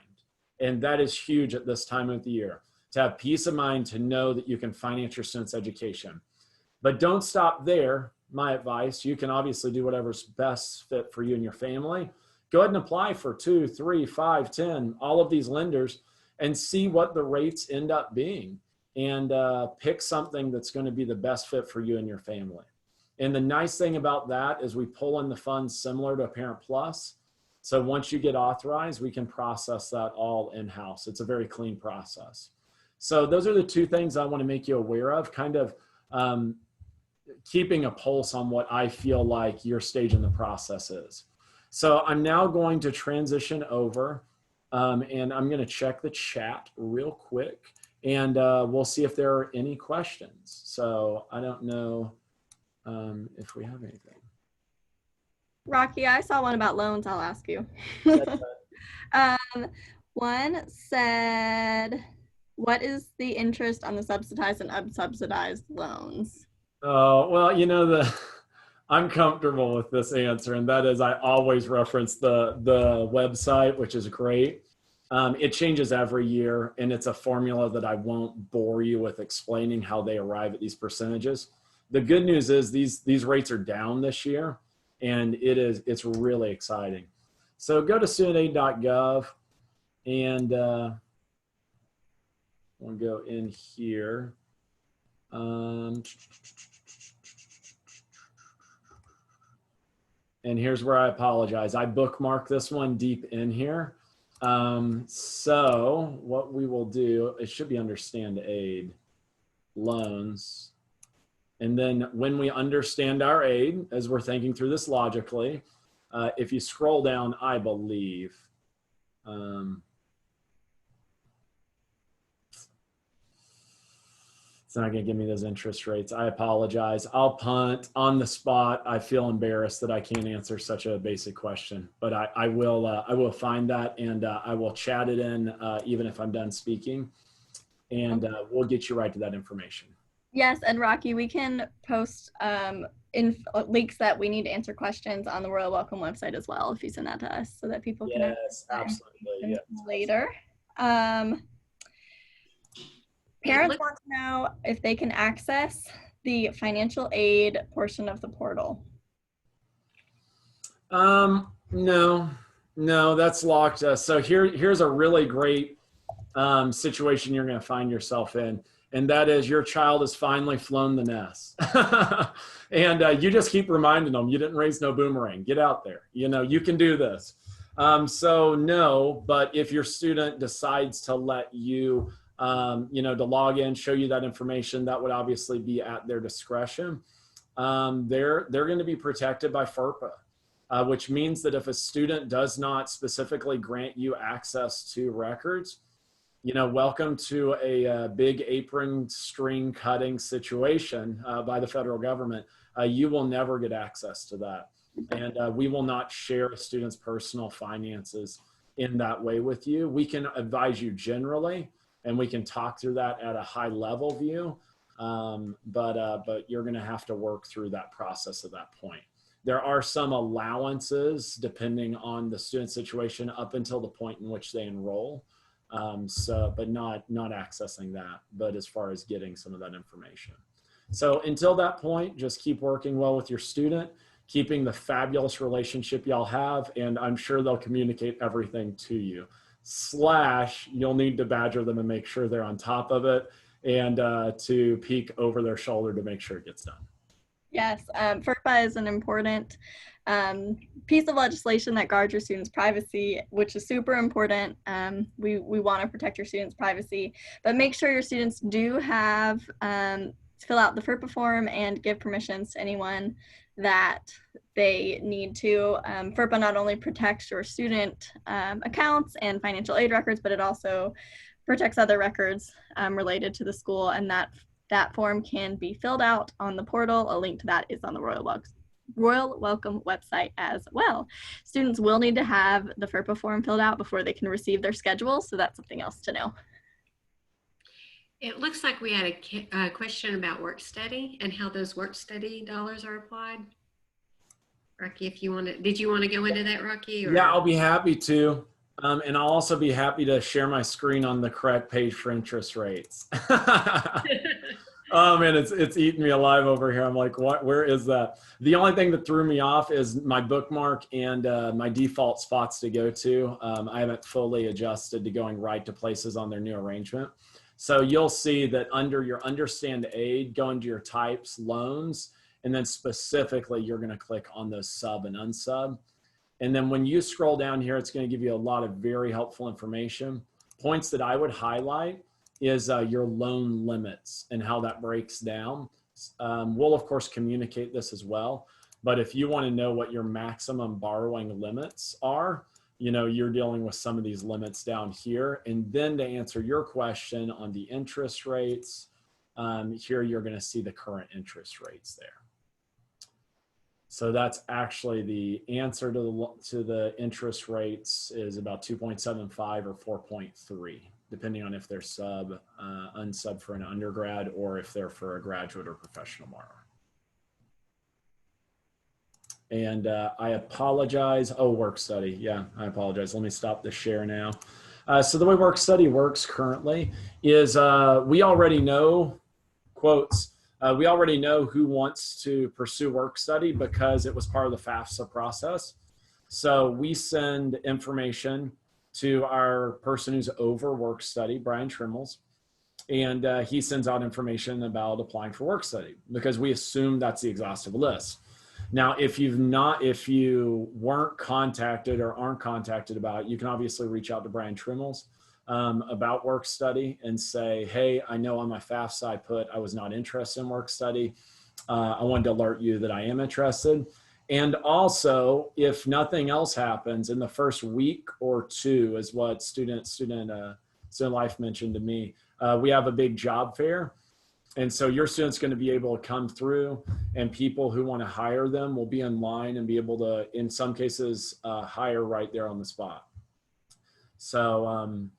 And that is huge at this time of the year, to have peace of mind to know that you can finance your students' education. But don't stop there. My advice, you can obviously do whatever's best fit for you and your family. Go ahead and apply for 2, 3, 5, 10, all of these lenders and see what the rates end up being and pick something that's going to be the best fit for you and your family. And the nice thing about that is we pull in the funds similar to a Parent Plus. So once you get authorized, we can process that all in-house. It's a very clean process. So those are the two things I want to make you aware of, kind of keeping a pulse on what I feel like your stage in the process is. So I'm now going to transition over and I'm going to check the chat real quick. And we'll see if there are any questions. So I don't know if we have anything. Rocky, I saw one about loans. I'll ask you. One said, what is the interest on the subsidized and unsubsidized loans? Oh, well, you know, I'm comfortable with this answer, and that is I always reference the website, which is great. It changes every year, and it's a formula that I won't bore you with explaining how they arrive at these percentages. The good news is these rates are down this year, and it's really exciting. So go to studentaid.gov, and we'll go in here. And here's where I apologize. I bookmarked this one deep in here. So what we will do, it should be understand aid, loans. And then when we understand our aid, as we're thinking through this logically, if you scroll down, I believe, it's not going to give me those interest rates. I apologize. I'll punt on the spot. I feel embarrassed that I can't answer such a basic question, but I will find that, and I will chat it in even if I'm done speaking, and we'll get you right to that information. Yes, and Rocky, we can post links that we need to answer questions on the Royal Welcome website as well if you send that to us so that people can Yes, absolutely. Yes. Later. Parents want to know if they can access the financial aid portion of the portal. No, that's locked. So here's a really great situation you're going to find yourself in. And that is your child has finally flown the nest. And you just keep reminding them, you didn't raise no boomerang. Get out there. You know, you can do this. So no, but if your student decides to let you, to log in, show you that information, that would obviously be at their discretion. They're going to be protected by FERPA, which means that if a student does not specifically grant you access to records, welcome to a big apron string cutting situation by the federal government. You will never get access to that. And we will not share a student's personal finances in that way with you. We can advise you generally, and we can talk through that at a high level view. But you're going to have to work through that process at that point. There are some allowances depending on the student situation up until the point in which they enroll. But not accessing that, but as far as getting some of that information. So until that point, just keep working well with your student, keeping the fabulous relationship y'all have, and I'm sure they'll communicate everything to you. / you'll need to badger them and make sure they're on top of it, and to peek over their shoulder to make sure it gets done. Yes, FERPA is an important piece of legislation that guards your students' privacy, which is super important. We want to protect your students' privacy, but make sure your students do have fill out the FERPA form and give permissions to anyone that they need to. FERPA not only protects your student accounts and financial aid records, but it also protects other records related to the school, and that form can be filled out on the portal. A link to that is on the Royal Welcome website as well. Students will need to have the FERPA form filled out before they can receive their schedule, so that's something else to know. It looks like we had a question about work study and how those work study dollars are applied. Rocky, if you want to, did you want to go into that, Rocky? Or? Yeah, I'll be happy to. And I'll also be happy to share my screen on the correct page for interest rates. Oh man, it's eating me alive over here. I'm like, what? Where is that? The only thing that threw me off is my bookmark and my default spots to go to. I haven't fully adjusted to going right to places on their new arrangement. So you'll see that under your understand aid, go into your types, loans, and then specifically you're going to click on those sub and unsub. And then when you scroll down here, it's going to give you a lot of very helpful information. Points that I would highlight is your loan limits and how that breaks down. We'll of course communicate this as well, but if you want to know what your maximum borrowing limits are, you're dealing with some of these limits down here. And then to answer your question on the interest rates, here you're going to see the current interest rates there. So that's actually the answer to the interest rates is about 2.75 or 4.3, depending on if they're unsub for an undergrad or if they're for a graduate or professional borrower. And I apologize. Oh, work study. Yeah, I apologize. Let me stop the share now. So the way work study works currently is we already know, quotes, we already know who wants to pursue work study because it was part of the FAFSA process. So we send information to our person who's over work study, Brian Trimmels, and he sends out information about applying for work study because we assume that's the exhaustive list. Now, if you weren't contacted or aren't contacted about it, you can obviously reach out to Brian Trimmels about work study and say, hey, I know on my FAFSA I put I was not interested in work study. I wanted to alert you that I am interested. And also, if nothing else happens in the first week or two, is what student life mentioned to me, we have a big job fair. And so your student's going to be able to come through, and people who want to hire them will be in line and be able to, in some cases, hire right there on the spot. So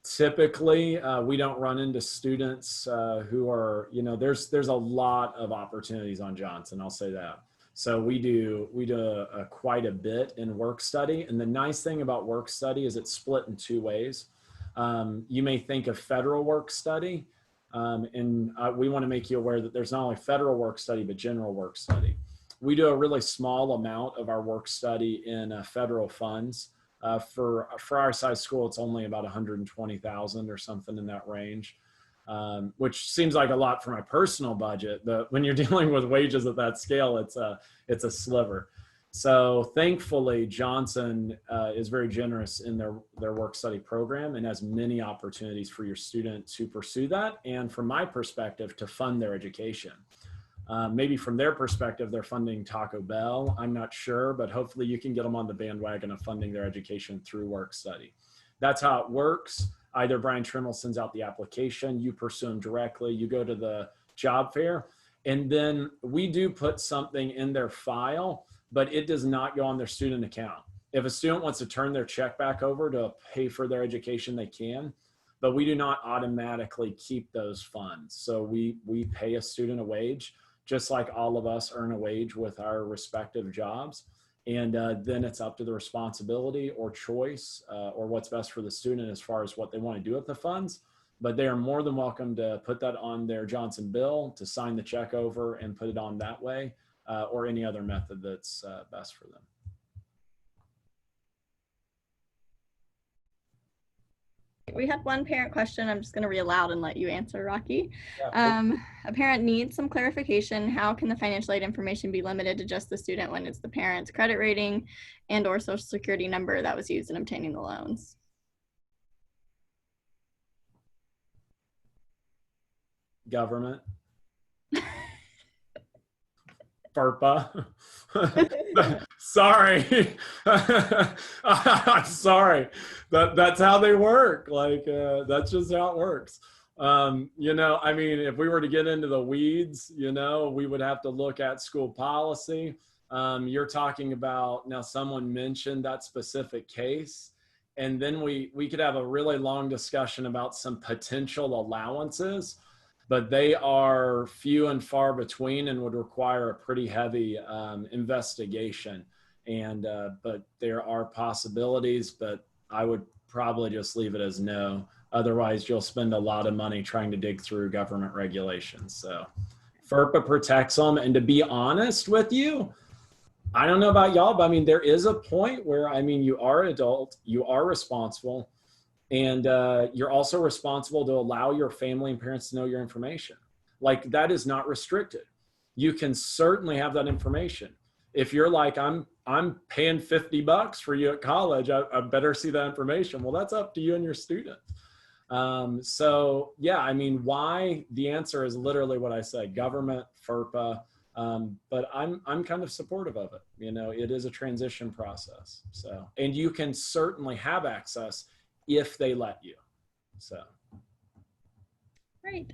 typically, we don't run into students who are, there's a lot of opportunities on Johnson, I'll say that. So we do quite a bit in work study. And the nice thing about work study is it's split in two ways. You may think of federal work study. We want to make you aware that there's not only federal work study, but general work study. We do a really small amount of our work study in federal funds. For our size school, it's only about 120,000 or something in that range, which seems like a lot for my personal budget. But when you're dealing with wages at that scale, it's a sliver. So thankfully, Johnson is very generous in their work study program and has many opportunities for your student to pursue that. And from my perspective, to fund their education. Maybe from their perspective, they're funding Taco Bell. I'm not sure, but hopefully you can get them on the bandwagon of funding their education through work study. That's how it works. Either Brian Trimmel sends out the application, you pursue them directly, you go to the job fair, and then we do put something in their file, but it does not go on their student account. If a student wants to turn their check back over to pay for their education, they can, but we do not automatically keep those funds. So we pay a student a wage, just like all of us earn a wage with our respective jobs. And then it's up to the responsibility or choice or what's best for the student as far as what they want to do with the funds. But they are more than welcome to put that on their Johnson bill, to sign the check over and put it on that way, or any other method that's best for them. We had one parent question. I'm just going to read aloud and let you answer, Rocky. Yeah, a parent needs some clarification. How can the financial aid information be limited to just the student when it's the parent's credit rating and or social security number that was used in obtaining the loans? Government. FERPA. Sorry. I'm sorry. That's how they work. Like, that's just how it works. I mean, if we were to get into the weeds, we would have to look at school policy. You're talking about, now someone mentioned that specific case, and then we could have a really long discussion about some potential allowances, but they are few and far between and would require a pretty heavy investigation. But there are possibilities, but I would probably just leave it as no. Otherwise, you'll spend a lot of money trying to dig through government regulations. So FERPA protects them. And to be honest with you, I don't know about y'all, but I mean, there is a point where, I mean, you are an adult, you are responsible, and you're also responsible to allow your family and parents to know your information. Like, that is not restricted. You can certainly have that information. If you're like, I'm paying $50 for you at college, I better see that information. Well, that's up to you and your student. So yeah, I mean, why? The answer is literally what I said: government, FERPA. But I'm kind of supportive of it. You know, it is a transition process. So, and you can certainly have access if they let you. So. Great.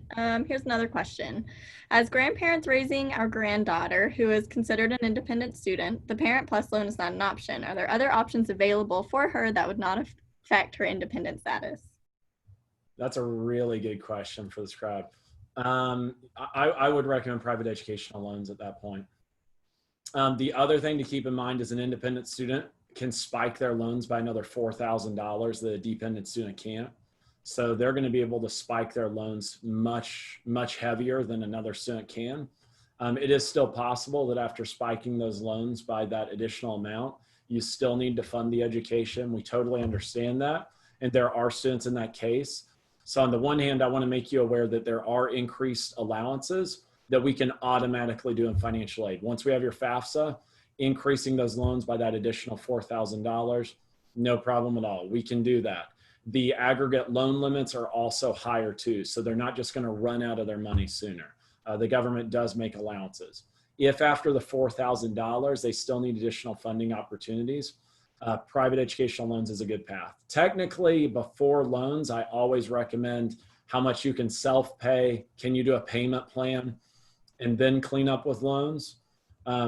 Here's another question. As grandparents raising our granddaughter, who is considered an independent student, the Parent Plus loan is not an option. Are there other options available for her that would not affect her independent status? That's a really good question for this crowd. I would recommend private educational loans at that point. The other thing to keep in mind is an independent student can spike their loans by another $4,000 that a dependent student can't. So they're going to be able to spike their loans much, much heavier than another student can. It is still possible that after spiking those loans by that additional amount, you still need to fund the education. We totally understand that. And there are students in that case. So on the one hand, I want to make you aware that there are increased allowances that we can automatically do in financial aid. Once we have your FAFSA, increasing those loans by that additional $4,000, no problem at all. We can do that. The aggregate loan limits are also higher too. So they're not just going to run out of their money sooner. The government does make allowances. If after the $4,000, they still need additional funding opportunities, private educational loans is a good path. Technically, before loans, I always recommend how much you can self-pay. Can you do a payment plan and then clean up with loans?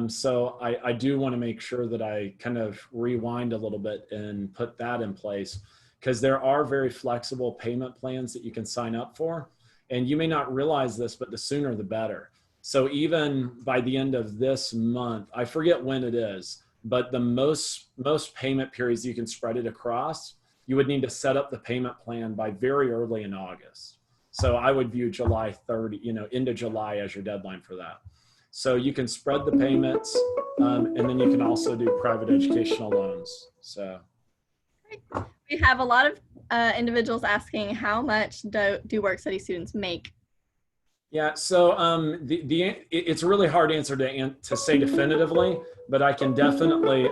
So I do want to make sure that I kind of rewind a little bit and put that in place, because there are very flexible payment plans that you can sign up for. And you may not realize this, but the sooner the better. So even by the end of this month, I forget when it is, but the most payment periods you can spread it across, you would need to set up the payment plan by very early in August. So I would view July 30, into July as your deadline for that. So you can spread the payments, and then you can also do private educational loans. So. We have a lot of individuals asking how much do work study students make? Yeah, so it's a really hard answer to say definitively, but I can definitely,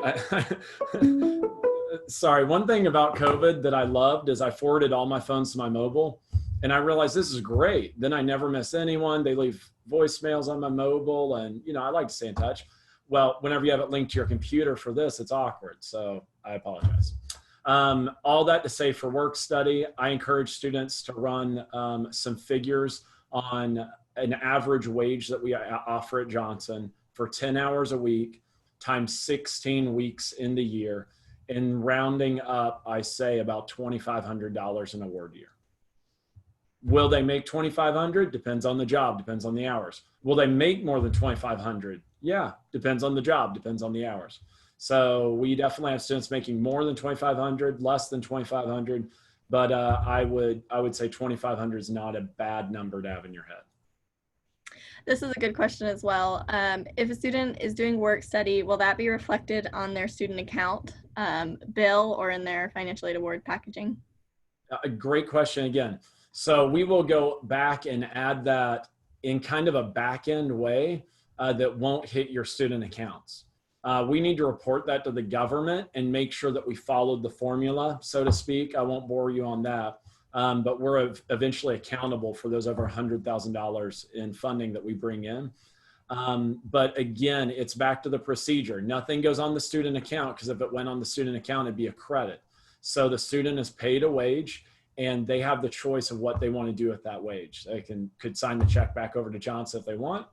sorry, one thing about COVID that I loved is I forwarded all my phones to my mobile, and I realized this is great. Then I never miss anyone. They leave voicemails on my mobile, and I like to stay in touch. Well, whenever you have it linked to your computer for this, it's awkward, so I apologize. All that to say, for work study, I encourage students to run some figures on an average wage that we offer at Johnson for 10 hours a week times 16 weeks in the year, and rounding up, I say about $2,500 in a word year. Will they make $2,500? Depends on the job, depends on the hours. Will they make more than $2,500? Yeah, depends on the job, depends on the hours. So we definitely have students making more than $2,500, less than $2,500, but I would say $2,500 is not a bad number to have in your head. This is a good question as well. If a student is doing work study, will that be reflected on their student account bill or in their financial aid award packaging? A great question again. So we will go back and add that in kind of a back end way that won't hit your student accounts. We need to report that to the government and make sure that we followed the formula, so to speak. I won't bore you on that, but we're eventually accountable for those over $100,000 in funding that we bring in. But again, it's back to the procedure. Nothing goes on the student account, because if it went on the student account, it'd be a credit. So the student is paid a wage, and they have the choice of what they want to do with that wage. They could sign the check back over to Johnson if they want.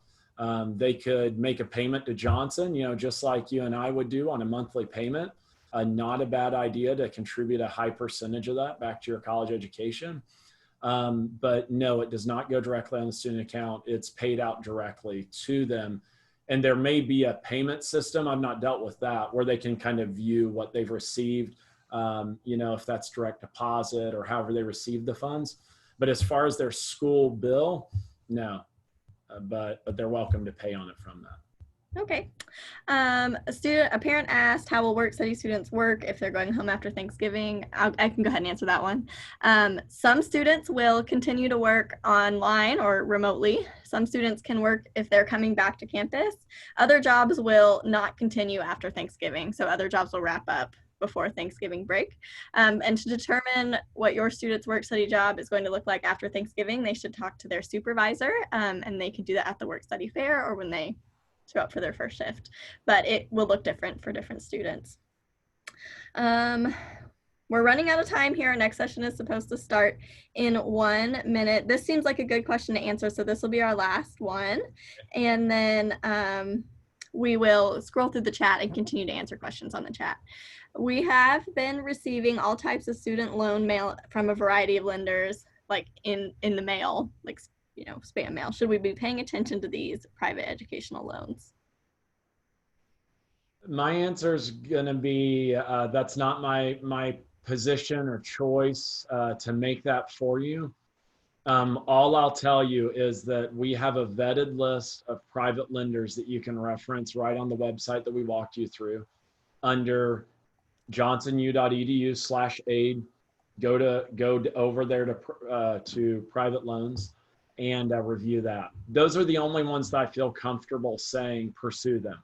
They could make a payment to Johnson, just like you and I would do on a monthly payment. Not a bad idea to contribute a high percentage of that back to your college education. But no, it does not go directly on the student account. It's paid out directly to them. And there may be a payment system, I've not dealt with that, where they can kind of view what they've received, if that's direct deposit or however they receive the funds. But as far as their school bill, no. But they're welcome to pay on it from that. Okay. A parent asked, how will work study students work if they're going home after Thanksgiving? I can go ahead and answer that one. Some students will continue to work online or remotely. Some students can work if they're coming back to campus. Other jobs will not continue after Thanksgiving. So other jobs will wrap up before Thanksgiving break. And to determine what your student's work study job is going to look like after Thanksgiving, they should talk to their supervisor, and they can do that at the work study fair or when they show up for their first shift, but it will look different for different students. We're running out of time here. Our next session is supposed to start in 1 minute. This seems like a good question to answer, so this will be our last one. And then we will scroll through the chat and continue to answer questions on the chat. We have been receiving all types of student loan mail from a variety of lenders, like in the mail, like, you know, spam mail. Should we be paying attention to these private educational loans? My answer is going to be that's not my position or choice to make that for you. All I'll tell you is that we have a vetted list of private lenders that you can reference right on the website that we walked you through under johnsonu.edu/aid. Go over there to private loans and review that. Those are the only ones that I feel comfortable saying pursue them.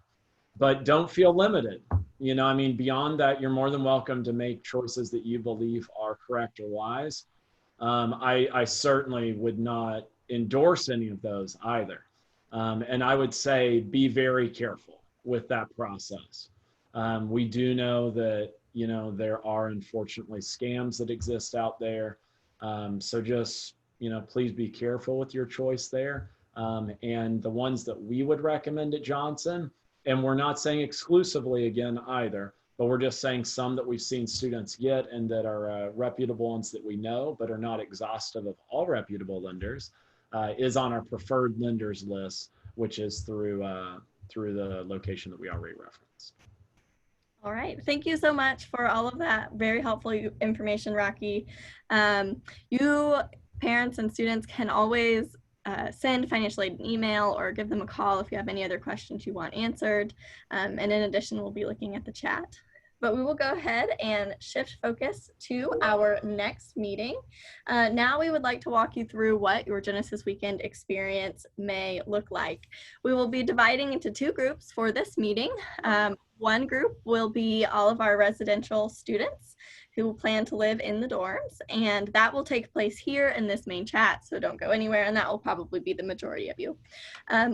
But don't feel limited. You know, I mean, beyond that, you're more than welcome to make choices that you believe are correct or wise. I certainly would not endorse any of those either. And I would say be very careful with that process. We do know that, you know, there are unfortunately scams that exist out there. So just, you know, please be careful with your choice there. And the ones that we would recommend at Johnson, and we're not saying exclusively again either, but we're just saying some that we've seen students get and that are reputable ones that we know, but are not exhaustive of all reputable lenders, is on our preferred lenders list, which is through the location that we already referenced. All right, thank you so much for all of that very helpful information, Rocky. You parents and students can always send financial aid an email or give them a call if you have any other questions you want answered. And in addition, we'll be looking at the chat. But we will go ahead and shift focus to our next meeting. Now we would like to walk you through what your Genesis Weekend experience may look like. We will be dividing into 2 groups for this meeting. One group will be all of our residential students who plan to live in the dorms, and that will take place here in this main chat, so don't go anywhere, and that will probably be the majority of you.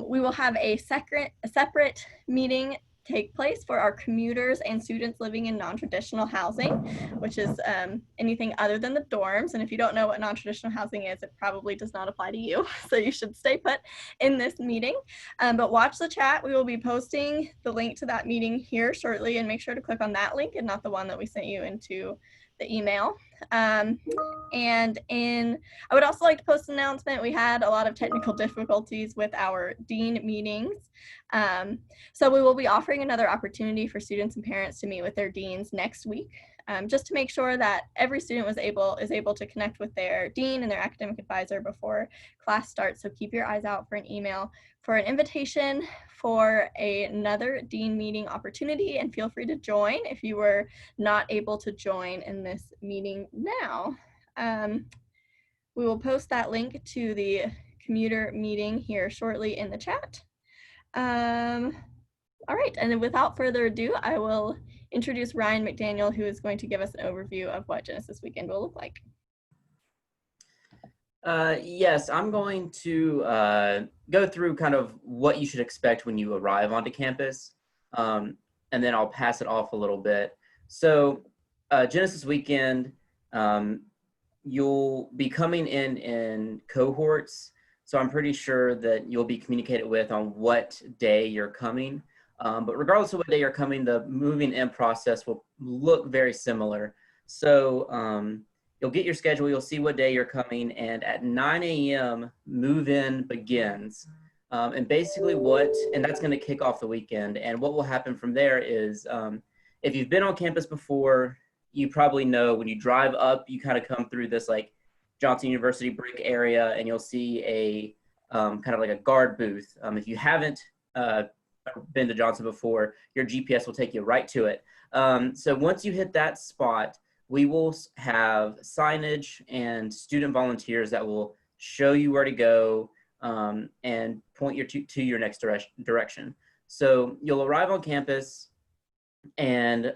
We will have a separate meeting take place for our commuters and students living in non-traditional housing, which is anything other than the dorms. And if you don't know what non-traditional housing is, it probably does not apply to you. So you should stay put in this meeting. But watch the chat. We will be posting the link to that meeting here shortly, and make sure to click on that link and not the one that we sent you into the email. I would also like to post an announcement. We had a lot of technical difficulties with our dean meetings. So we will be offering another opportunity for students and parents to meet with their deans next week, just to make sure that every student is able to connect with their dean and their academic advisor before class starts. So keep your eyes out for an email for an invitation for another dean meeting opportunity, and feel free to join if you were not able to join in this meeting now. We will post that link to the commuter meeting here shortly in the chat. All right, and then without further ado, I will introduce Ryan McDaniel, who is going to give us an overview of what Genesis Weekend will look like. Yes, I'm going to go through kind of what you should expect when you arrive onto campus, and then I'll pass it off a little bit. So Genesis Weekend, you'll be coming in cohorts, so I'm pretty sure that you'll be communicated with on what day you're coming. But regardless of what day you're coming, the moving in process will look very similar. So you'll get your schedule, you'll see what day you're coming, and at 9 a.m. move-in begins. And basically and that's gonna kick off the weekend. And what will happen from there is, if you've been on campus before, you probably know when you drive up, you kind of come through this like Johnson University brick area, and you'll see a kind of like a guard booth. If you haven't been to Johnson before, your GPS will take you right to it. So once you hit that spot, we will have signage and student volunteers that will show you where to go and point you to your next direction. So you'll arrive on campus, and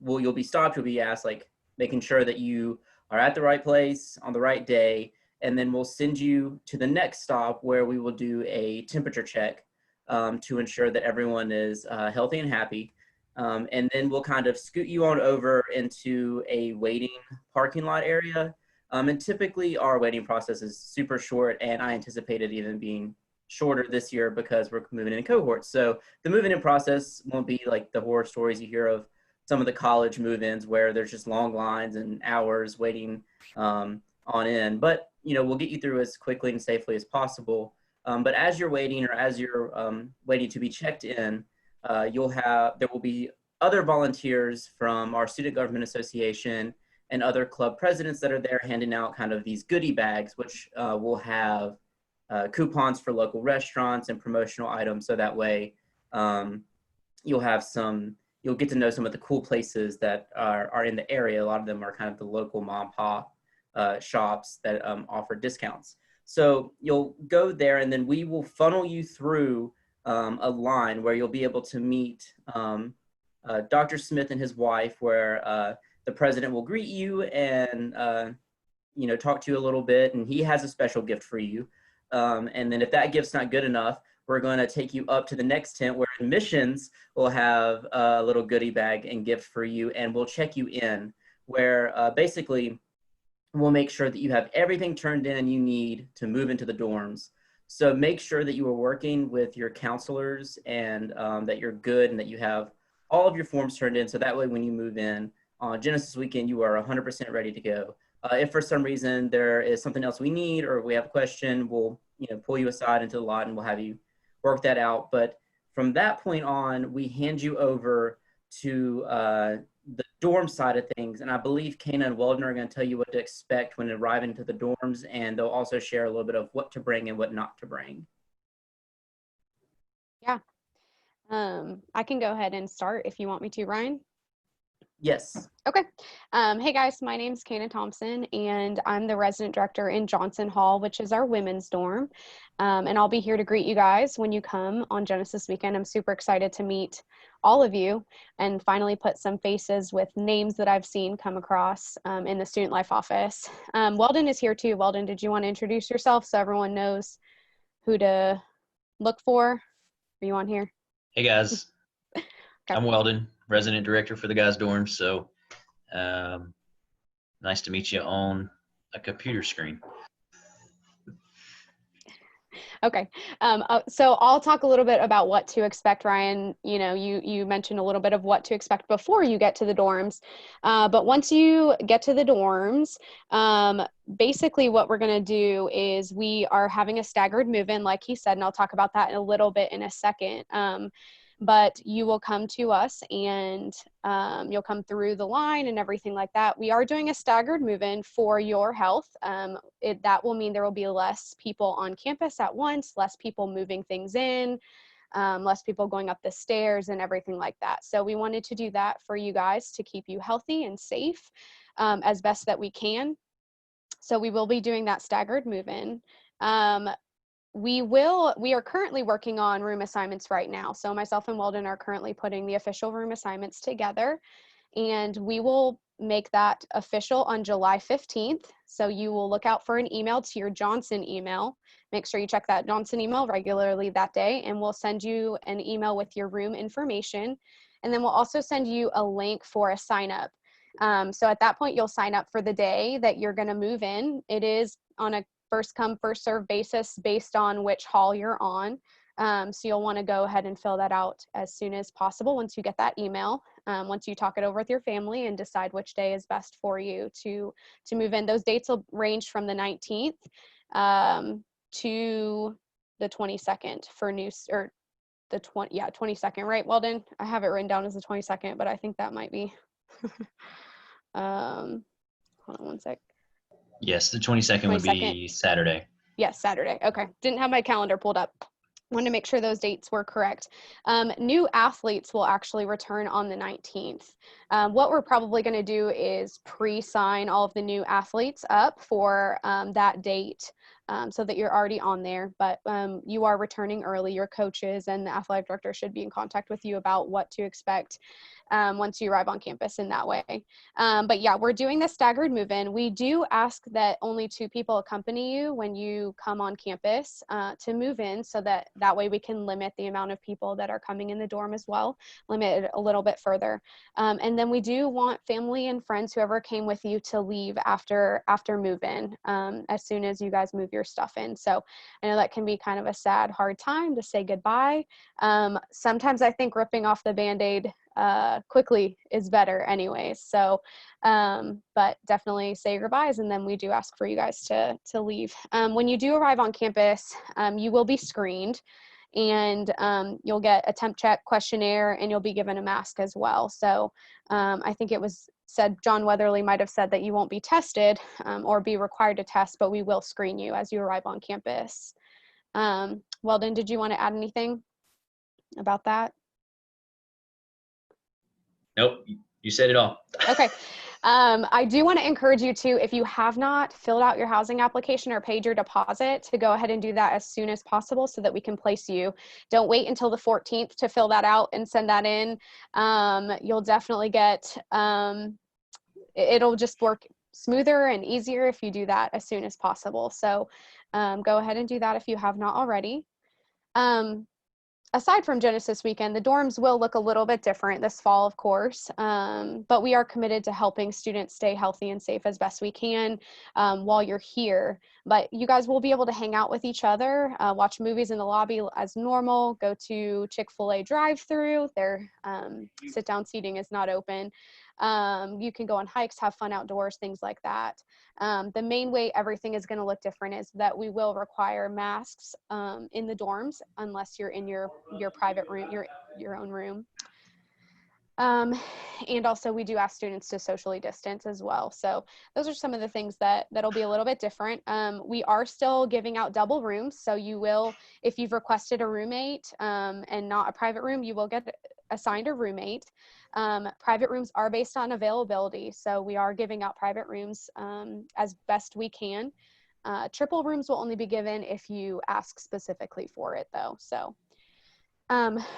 you'll be stopped, you'll be asked, like, making sure that you are at the right place on the right day, and then we'll send you to the next stop where we will do a temperature check. to ensure that everyone is healthy and happy. And then we'll kind of scoot you on over into a waiting parking lot area. And typically our waiting process is super short, and I anticipate it even being shorter this year because we're moving in cohorts. So the moving in process won't be like the horror stories you hear of some of the college move-ins where there's just long lines and hours waiting on in. But, you know, we'll get you through as quickly and safely as possible. But as you're waiting, or as you're waiting to be checked in, there will be other volunteers from our Student Government Association and other club presidents that are there handing out kind of these goodie bags, which will have coupons for local restaurants and promotional items. So that way you'll get to know some of the cool places that are in the area. A lot of them are kind of the local mom and pop shops that offer discounts. So you'll go there, and then we will funnel you through a line where you'll be able to meet Dr. Smith and his wife, where the president will greet you and talk to you a little bit, and he has a special gift for you. And then if that gift's not good enough, we're going to take you up to the next tent where admissions will have a little goodie bag and gift for you, and we'll check you in, where basically we'll make sure that you have everything turned in you need to move into the dorms. So make sure that you are working with your counselors and that you're good and that you have all of your forms turned in. So that way when you move in on Genesis weekend, you are 100% ready to go. If for some reason there is something else we need, or we have a question, we'll pull you aside into the lot and we'll have you work that out. But from that point on, we hand you over to the dorm side of things. And I believe Kana and Weldon are going to tell you what to expect when arriving to the dorms, and they'll also share a little bit of what to bring and what not to bring. Yeah. I can go ahead and start if you want me to, Ryan. Yes. Okay. Hey guys, my name's Kana Thompson, and I'm the resident director in Johnson Hall, which is our women's dorm. And I'll be here to greet you guys when you come on Genesis weekend. I'm super excited to meet all of you and finally put some faces with names that I've seen come across in the student life office. Weldon is here too. Weldon, did you want to introduce yourself so everyone knows who to look for? Are you on here? Hey guys, Okay. I'm Weldon, resident director for the guys' dorms. So nice to meet you on a computer screen. Okay. So I'll talk a little bit about what to expect, Ryan. You mentioned a little bit of what to expect before you get to the dorms. But once you get to the dorms, basically what we're going to do is we are having a staggered move-in, like he said, and I'll talk about that in a little bit in a second. But you will come to us and you'll come through the line and everything like that. We are doing a staggered move-in for your health. That will mean there will be less people on campus at once, less people moving things in, less people going up the stairs and everything like that. So we wanted to do that for you guys to keep you healthy and safe as best that we can. So we will be doing that staggered move-in. We are currently working on room assignments right now. So myself and Weldon are currently putting the official room assignments together, and we will make that official on July 15th. So you will look out for an email to your Johnson email. Make sure you check that Johnson email regularly that day, and we'll send you an email with your room information. And then we'll also send you a link for a sign up. So at that point, you'll sign up for the day that you're going to move in. It is on a first come, first serve basis based on which hall you're on. So you'll want to go ahead and fill that out as soon as possible once you get that email, once you talk it over with your family and decide which day is best for you to move in. Those dates will range from the 19th to the 22nd for or the 22nd, right, Weldon? I have it written down as the 22nd, but I think that might be, hold on one sec. Yes, the 22nd would be Saturday. Yes, Saturday. Okay. Didn't have my calendar pulled up. Wanted to make sure those dates were correct. New athletes will actually return on the 19th. What we're probably going to do is pre-sign all of the new athletes up for that date so that you're already on there, but you are returning early. Your coaches and the athletic director should be in contact with you about what to expect once you arrive on campus in that way. But yeah, we're doing the staggered move-in. We do ask that only 2 people accompany you when you come on campus to move in, so that way we can limit the amount of people that are coming in the dorm as well, limit it a little bit further. And then we do want family and friends, whoever came with you, to leave after move-in as soon as you guys move your stuff in. So I know that can be kind of a sad, hard time to say goodbye. Sometimes I think ripping off the Band-Aid quickly is better anyways. So, but definitely say your goodbyes, and then we do ask for you guys to leave. When you do arrive on campus, you will be screened, and you'll get a temp check questionnaire, and you'll be given a mask as well. So I think it was said, John Weatherly might have said that you won't be tested or be required to test, but we will screen you as you arrive on campus. Weldon, did you want to add anything about that? Nope, you said it all. Okay. I do want to encourage you to, if you have not filled out your housing application or paid your deposit, to go ahead and do that as soon as possible so that we can place you. Don't wait until the 14th to fill that out and send that in. You'll definitely get, it'll just work smoother and easier if you do that as soon as possible. So go ahead and do that if you have not already. Aside from Genesis Weekend, the dorms will look a little bit different this fall, of course, but we are committed to helping students stay healthy and safe as best we can while you're here. But you guys will be able to hang out with each other, watch movies in the lobby as normal, go to Chick-fil-A drive-thru. Their sit-down seating is not open. You can go on hikes, have fun outdoors, things like that. The main way everything is going to look different is that we will require masks in the dorms unless you're in your private room, your own room. And also we do ask students to socially distance as well. So those are some of the things that'll be a little bit different. We are still giving out double rooms. So you will, if you've requested a roommate and not a private room, you will get assigned a roommate. Private rooms are based on availability. So we are giving out private rooms as best we can. Triple rooms will only be given if you ask specifically for it though. So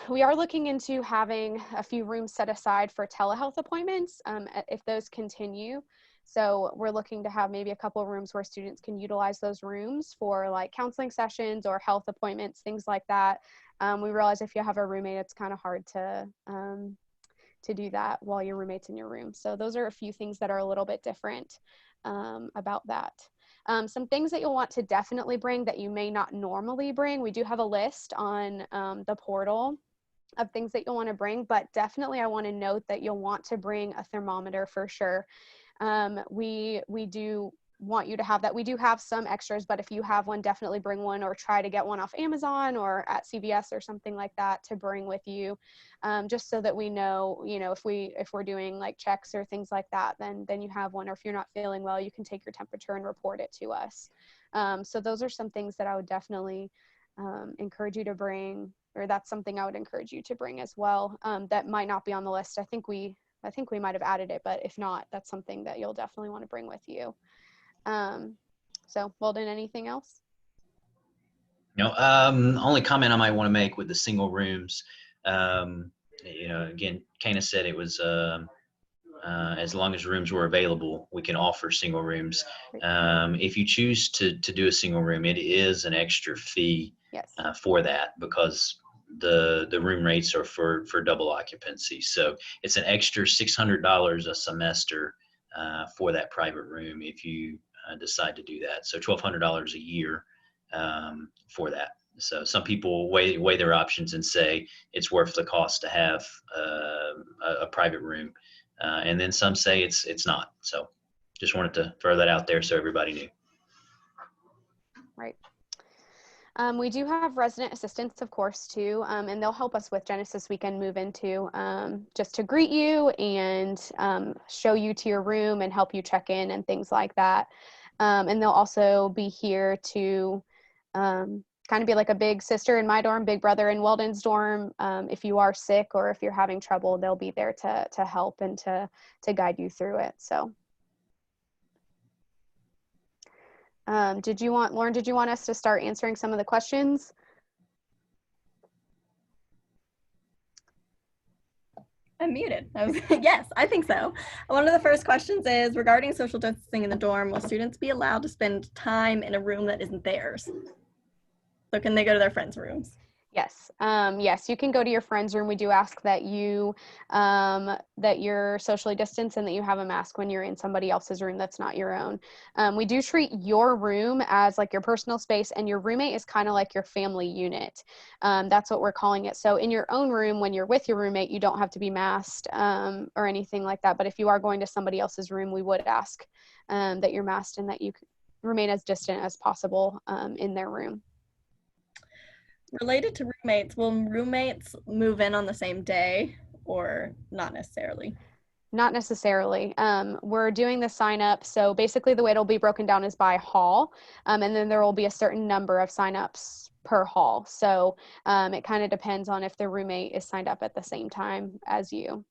we are looking into having a few rooms set aside for telehealth appointments if those continue. So we're looking to have maybe a couple of rooms where students can utilize those rooms for like counseling sessions or health appointments, things like that. We realize if you have a roommate, it's kind of hard to do that while your roommate's in your room. So those are a few things that are a little bit different about that. Some things that you'll want to definitely bring that you may not normally bring. We do have a list on the portal of things that you'll want to bring, but definitely I want to note that you'll want to bring a thermometer for sure. We do want you to have that. We do have some extras, but if you have one, definitely bring one, or try to get one off Amazon or at CVS or something like that to bring with you, just so that we know, if we're doing like checks or things like that, then you have one. Or if you're not feeling well, you can take your temperature and report it to us. So those are some things that I would definitely encourage you to bring, or that's something I would encourage you to bring as well. That might not be on the list. I think we might have added it, but if not, that's something that you'll definitely want to bring with you. So Weldon, anything else? No, only comment I might want to make with the single rooms, again, Kana said it was, as long as rooms were available, we can offer single rooms. If you choose to do a single room, it is an extra fee for that, because the room rates are for double occupancy. So it's an extra $600 a semester for that private room if you decide to do that. So $1,200 a year for that. So some people weigh their options and say it's worth the cost to have a private room, and then some say it's not. So just wanted to throw that out there so everybody knew. Right. We do have resident assistants, of course, too, and they'll help us with Genesis Weekend move-in too, just to greet you and show you to your room and help you check in and things like that. And they'll also be here to kind of be like a big sister in my dorm, big brother in Weldon's dorm. If you are sick or if you're having trouble, they'll be there to help and to guide you through it. So. Lauren, did you want us to start answering some of the questions? I'm muted. Yes, I think so. One of the first questions is regarding social distancing in the dorm. Will students be allowed to spend time in a room that isn't theirs? So can they go to their friends' rooms? Yes. Yes, you can go to your friend's room. We do ask that you're socially distanced and that you have a mask when you're in somebody else's room that's not your own. We do treat your room as like your personal space, and your roommate is kind of like your family unit. That's what we're calling it. So in your own room, when you're with your roommate, you don't have to be masked or anything like that. But if you are going to somebody else's room, we would ask that you're masked and that you remain as distant as possible in their room. Related to roommates, will roommates move in on the same day or not necessarily? Not necessarily. We're doing the sign up. So basically the way it'll be broken down is by hall. And then there will be a certain number of signups per hall. So it kind of depends on if the roommate is signed up at the same time as you.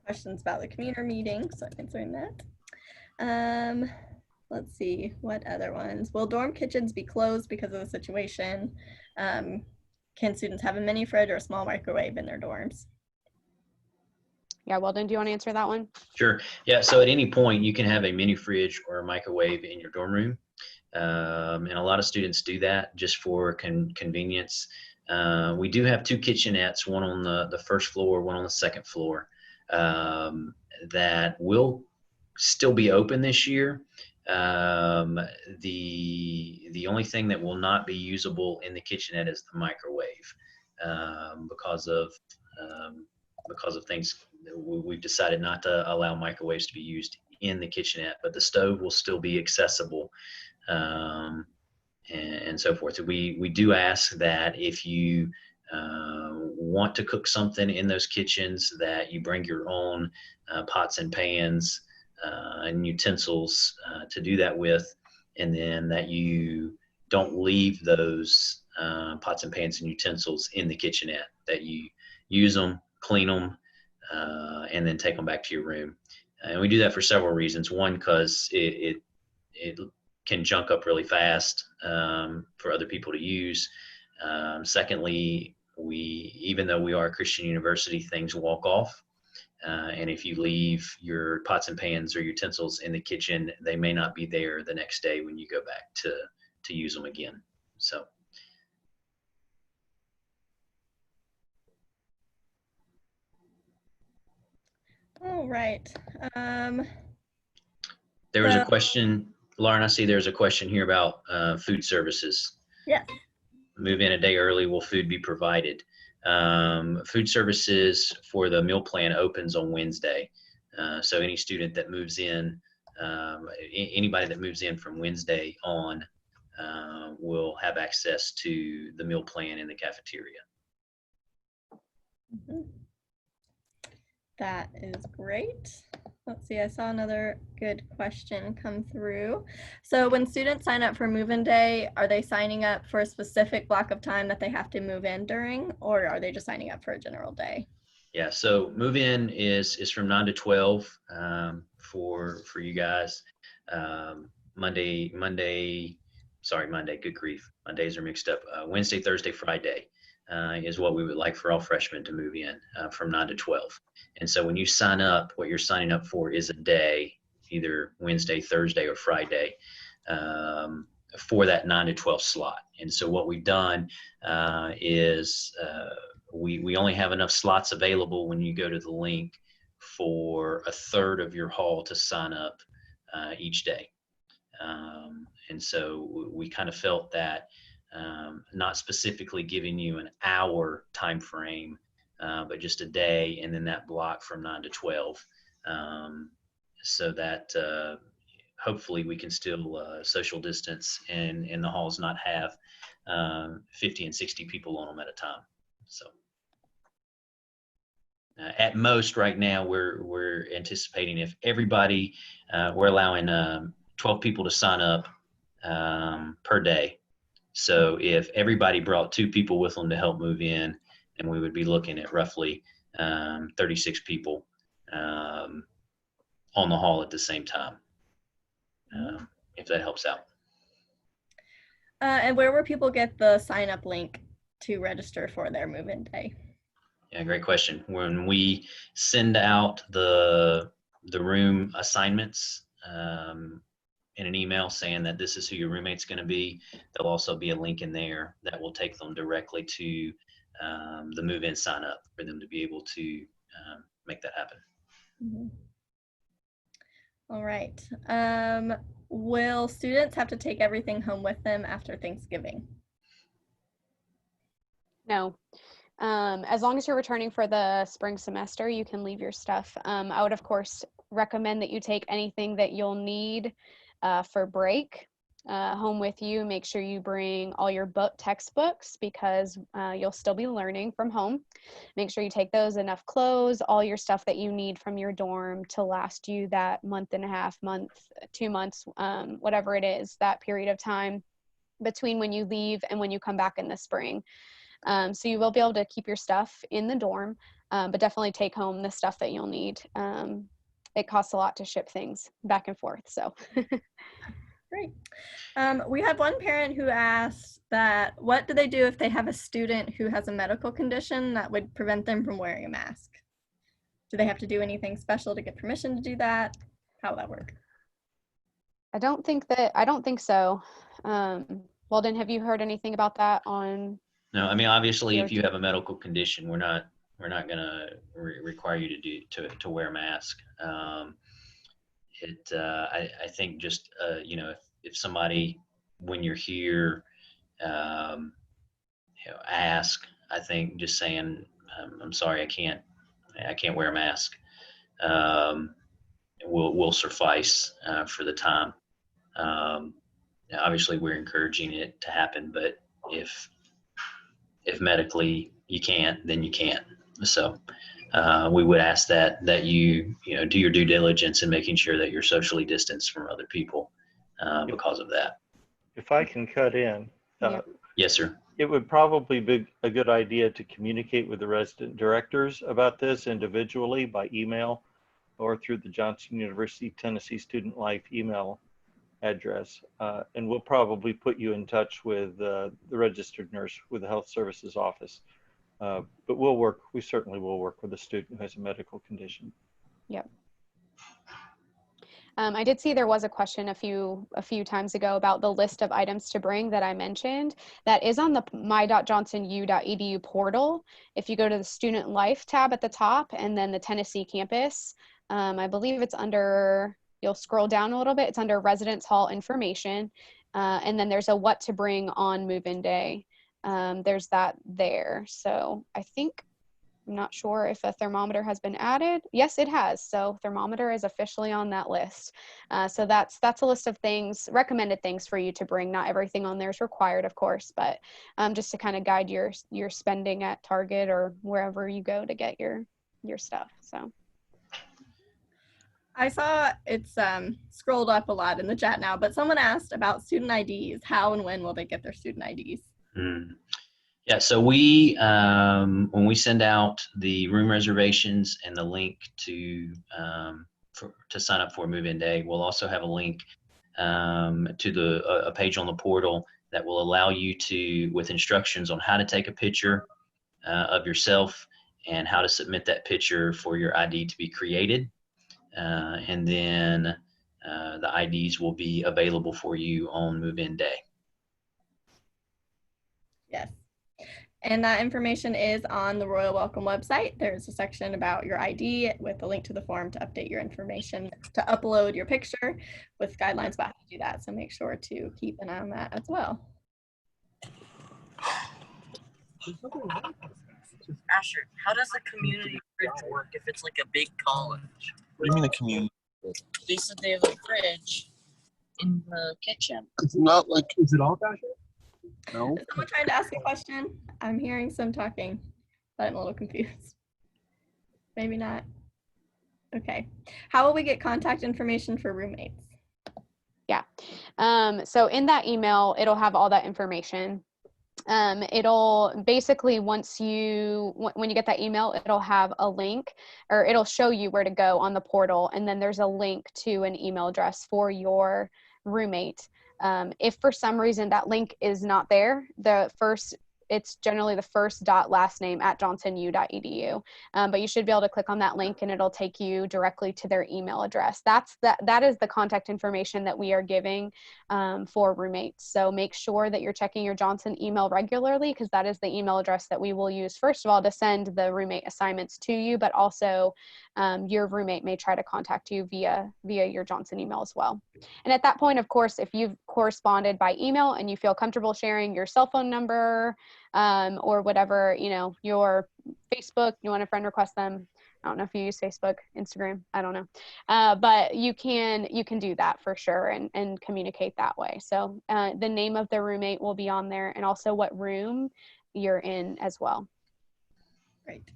Questions about the commuter meeting, so I'm answering that. Let's see, what other ones? Will dorm kitchens be closed because of the situation? Can students have a mini fridge or a small microwave in their dorms? Yeah, Weldon, do you want to answer that one? Sure. Yeah, so at any point you can have a mini fridge or a microwave in your dorm room. And a lot of students do that just for convenience. We do have 2 kitchenettes, one on the first floor, one on the second floor, that will still be open this year. The only thing that will not be usable in the kitchenette is the microwave, because of things. We've decided not to allow microwaves to be used in the kitchenette, but the stove will still be accessible, and so forth. So we do ask that if you want to cook something in those kitchens, that you bring your own pots and pans and utensils to do that with, and then that you don't leave those pots and pans and utensils in the kitchenette, that you use them, clean them, and then take them back to your room. And we do that for several reasons. One, because it can junk up really fast for other people to use. Secondly, even though we are a Christian university, things walk off. And if you leave your pots and pans or utensils in the kitchen, they may not be there the next day when you go back to use them again. So. All right. There was a question, Lauren, I see there's a question here about food services. Yeah. Move in a day early, will food be provided? Food services for the meal plan opens on Wednesday. So any student that moves in, anybody that moves in from Wednesday on will have access to the meal plan in the cafeteria. Mm-hmm. That is great. Let's see, I saw another good question come through. So when students sign up for move-in day, are they signing up for a specific block of time that they have to move in during, or are they just signing up for a general day? Yeah, so move-in is from 9 to 12 for you guys. Monday, good grief. Mondays are mixed up. Wednesday, Thursday, Friday is what we would like for all freshmen to move in from 9 to 12. And so when you sign up, what you're signing up for is a day, either Wednesday, Thursday, or Friday, for that 9 to 12 slot. And so what we've done is we only have enough slots available when you go to the link for a third of your hall to sign up each day. And so we kind of felt that not specifically giving you an hour time frame, but just a day, and then that block from 9 to 12, so that hopefully we can still social distance and the halls not have 50 and 60 people on them at a time. So at most right now we're anticipating, if everybody, we're allowing 12 people to sign up per day. So if everybody brought 2 people with them to help move in, and we would be looking at roughly 36 people on the hall at the same time, if that helps out. And where will people get the sign up link to register for their move-in day? Yeah, great question. When we send out the room assignments in an email saying that this is who your roommate's going to be, there'll also be a link in there that will take them directly to the move-in sign up for them to be able to make that happen. Mm-hmm. All right. Will students have to take everything home with them after Thanksgiving? No. As long as you're returning for the spring semester, you can leave your stuff. I would, of course, recommend that you take anything that you'll need for break home with you. Make sure you bring all your textbooks because you'll still be learning from home. Make sure you take those, enough clothes, all your stuff that you need from your dorm to last you that month and a half, 2 months, whatever it is, that period of time between when you leave and when you come back in the spring. So you will be able to keep your stuff in the dorm, but definitely take home the stuff that you'll need. It costs a lot to ship things back and forth, so. Great. We had one parent who asked that, what do they do if they have a student who has a medical condition that would prevent them from wearing a mask? Do they have to do anything special to get permission to do that? How will that work? I don't think so. Walden, have you heard anything about that on? No, I mean, obviously, if you have a medical condition, we're not going to require you to wear a mask. I think just you know, if somebody, when you're here, you know, ask, I think just saying, I'm sorry, I can't wear a mask, will suffice for the time. Obviously, we're encouraging it to happen, but if medically you can't, then you can't. So we would ask that you do your due diligence in making sure that you're socially distanced from other people because of that. If I can cut in. Yes, sir. It would probably be a good idea to communicate with the resident directors about this individually by email or through the Johnson University Tennessee Student Life email address. And we'll probably put you in touch with the registered nurse with the health services office. But we certainly will work with a student who has a medical condition. Yep. I did see there was a question a few times ago about the list of items to bring that I mentioned. That is on the my.johnsonu.edu portal. If you go to the Student Life tab at the top and then the Tennessee campus, I believe it's under, you'll scroll down a little bit, it's under Residence Hall information. And then there's a what to bring on move-in day. There's that there. So I think, I'm not sure if a thermometer has been added. Yes, it has. So thermometer is officially on that list. So that's a list of things, recommended things for you to bring. Not everything on there is required, of course, but just to kind of guide your spending at Target or wherever you go to get your stuff. So I saw it's scrolled up a lot in the chat now, but someone asked about student IDs. How and when will they get their student IDs? Yeah, so we when we send out the room reservations and the link to sign up for move-in day, we'll also have a link to a page on the portal that will allow you to, with instructions on how to take a picture of yourself and how to submit that picture for your ID to be created, and then the IDs will be available for you on move-in day. Yes. And that information is on the Royal Welcome website. There's a section about your ID with a link to the form to update your information, to upload your picture with guidelines about how to do that. So make sure to keep an eye on that as well. Asher, how does a community fridge work if it's like a big college? What do you mean a community? They said they have a fridge in the kitchen. It's not like, is it off, Asher? No. Is someone trying to ask a question? I'm hearing some talking, but I'm a little confused. Maybe not. Okay. How will we get contact information for roommates? Yeah. So in that email, it'll have all that information. It'll basically, once when you get that email, it'll have a link, or it'll show you where to go on the portal, and then there's a link to an email address for your roommate. If for some reason that link is not there, it's generally the first dot last name at johnsonu.edu. But you should be able to click on that link and it'll take you directly to their email address. That is the contact information that we are giving for roommates. So make sure that you're checking your Johnson email regularly, because that is the email address that we will use, first of all, to send the roommate assignments to you, but also your roommate may try to contact you via your Johnson email as well. And at that point, of course, if you've corresponded by email and you feel comfortable sharing your cell phone number or whatever, your Facebook, you want to friend request them. I don't know if you use Facebook, Instagram, I don't know. But you can do that for sure and communicate that way. So the name of the roommate will be on there, and also what room you're in as well. Great.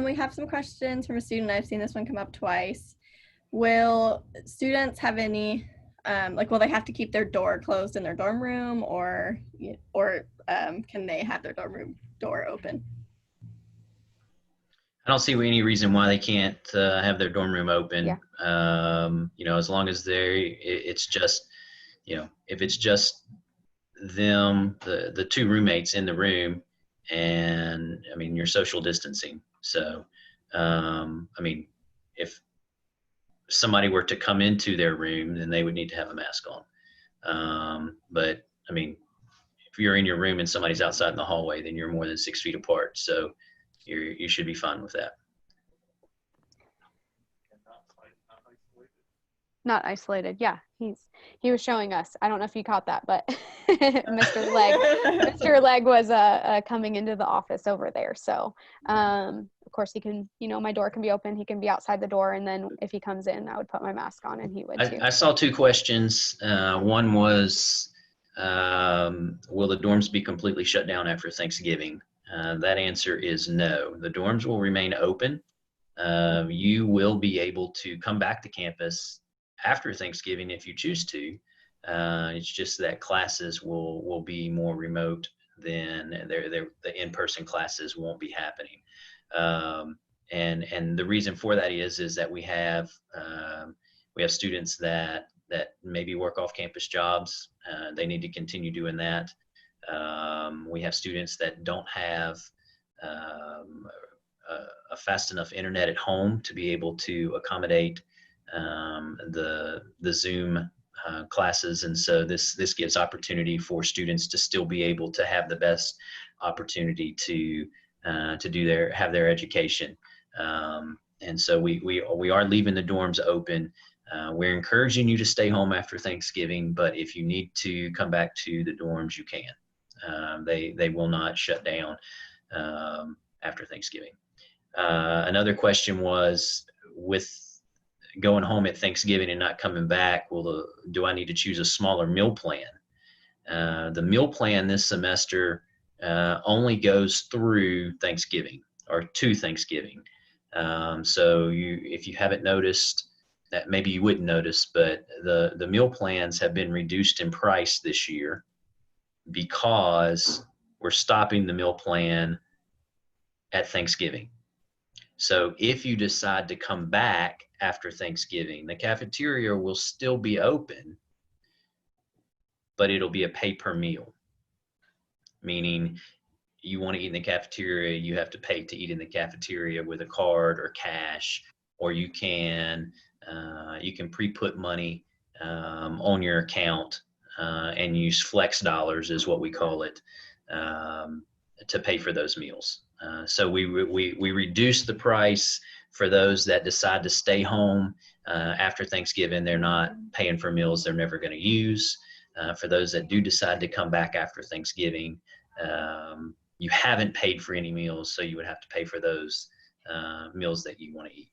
We have some questions from a student. I've seen this one come up twice. Will students have any, will they have to keep their door closed in their dorm room, or can they have their dorm room door open? I don't see any reason why they can't have their dorm room open. Yeah. As long as it's just, if it's just them, the two roommates in the room, and you're social distancing. So, if somebody were to come into their room, then they would need to have a mask on. But if you're in your room and somebody's outside in the hallway, then you're more than 6 feet apart. So you should be fine with that. Not isolated. Yeah, he was showing us. I don't know if you caught that, but Mr. Legg was coming into the office over there. So of course he can, my door can be open. He can be outside the door, and then if he comes in, I would put my mask on, and he would too. I saw two questions. One was, will the dorms be completely shut down after Thanksgiving? That answer is no. The dorms will remain open. You will be able to come back to campus after Thanksgiving if you choose to. It's just that classes will be more remote than the in-person classes won't be happening. And the reason for that is that we have students that maybe work off-campus jobs. They need to continue doing that. We have students that don't have a fast enough internet at home to be able to accommodate the Zoom classes, and so this gives opportunity for students to still be able to have the best opportunity to have their education. And so we are leaving the dorms open. We're encouraging you to stay home after Thanksgiving, but if you need to come back to the dorms, you can. They will not shut down after Thanksgiving. Another question was, with going home at Thanksgiving and not coming back, do I need to choose a smaller meal plan? The meal plan this semester only goes through Thanksgiving, or to Thanksgiving. So if you haven't noticed, that maybe you wouldn't notice, but the meal plans have been reduced in price this year because we're stopping the meal plan at Thanksgiving. So if you decide to come back after Thanksgiving, the cafeteria will still be open, but it'll be a pay per meal, meaning you want to eat in the cafeteria, you have to pay to eat in the cafeteria with a card or cash, or you can pre-put money on your account and use flex dollars, is what we call it, to pay for those meals. So we reduce the price for those that decide to stay home after Thanksgiving. They're not paying for meals they're never going to use. For those that do decide to come back after Thanksgiving, you haven't paid for any meals, so you would have to pay for those meals that you want to eat.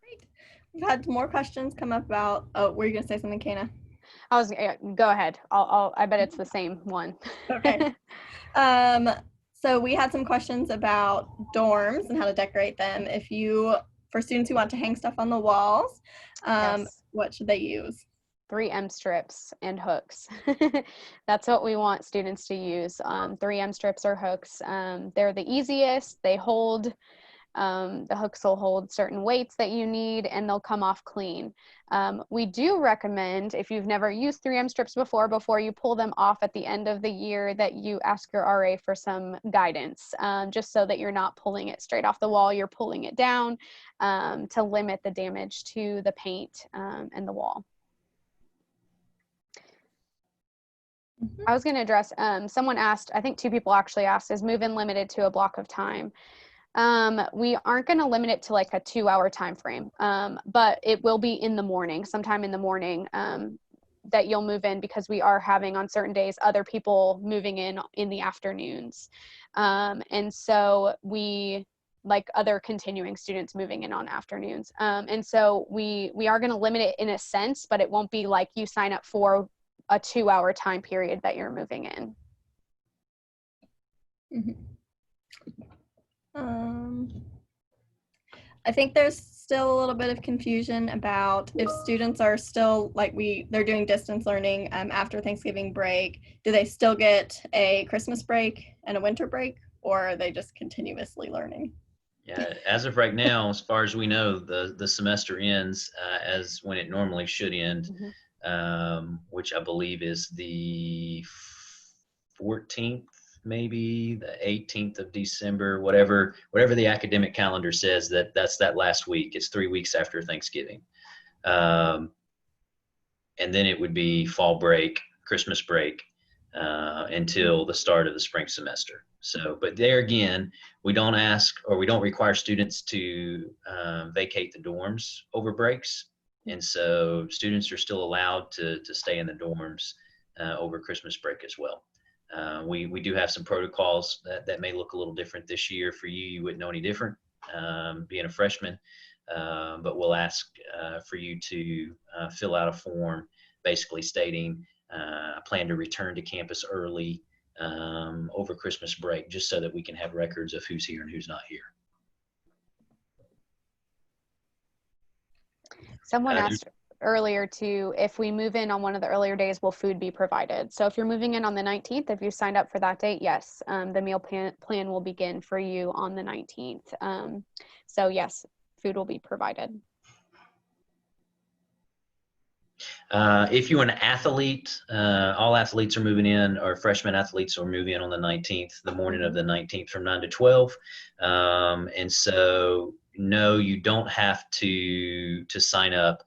Great. We've had more questions come up about, were you going to say something, Kana? Go ahead. I bet it's the same one. Okay. So we had some questions about dorms and how to decorate them. For students who want to hang stuff on the walls, Yes. what should they use? 3M strips and hooks. That's what we want students to use. 3M strips or hooks. They're the easiest. They hold, the hooks will hold certain weights that you need, and they'll come off clean. We do recommend, if you've never used 3M strips before you pull them off at the end of the year, that you ask your RA for some guidance, just so that you're not pulling it straight off the wall, you're pulling it down, to limit the damage to the paint and the wall. I was going to address, someone asked, I think 2 people actually asked, is move-in limited to a block of time? We aren't going to limit it to like a 2-hour time frame, but it will be in the morning, sometime in the morning, that you'll move in, because we are having on certain days other people moving in the afternoons. And so we, like other continuing students moving in on afternoons. And so we are going to limit it in a sense, but it won't be like you sign up for a 2-hour time period that you're moving in. I think there's still a little bit of confusion about if students are still they're doing distance learning after Thanksgiving break. Do they still get a Christmas break and a winter break, or are they just continuously learning? Yeah, as of right now, as far as we know, the semester ends as when it normally should end, which I believe is the 14th, maybe the 18th of December, whatever the academic calendar says. That's that last week. It's 3 weeks after Thanksgiving, and then it would be fall break, Christmas break, until the start of the spring semester. So, but there again, we don't ask, or we don't require students to vacate the dorms over breaks. And so students are still allowed to stay in the dorms over Christmas break as well. We do have some protocols that may look a little different this year. For you, you wouldn't know any different, being a freshman, but we'll ask for you to fill out a form basically stating, I plan to return to campus early over Christmas break, just so that we can have records of who's here and who's not here. Someone asked earlier too, if we move in on one of the earlier days, will food be provided? So if you're moving in on the 19th, if you signed up for that date, yes, the meal plan will begin for you on the 19th. So yes, food will be provided. If you're an athlete, all athletes are moving in, or freshman athletes will move in on the 19th, the morning of the 19th from 9 to 12. And so, no, you don't have to sign up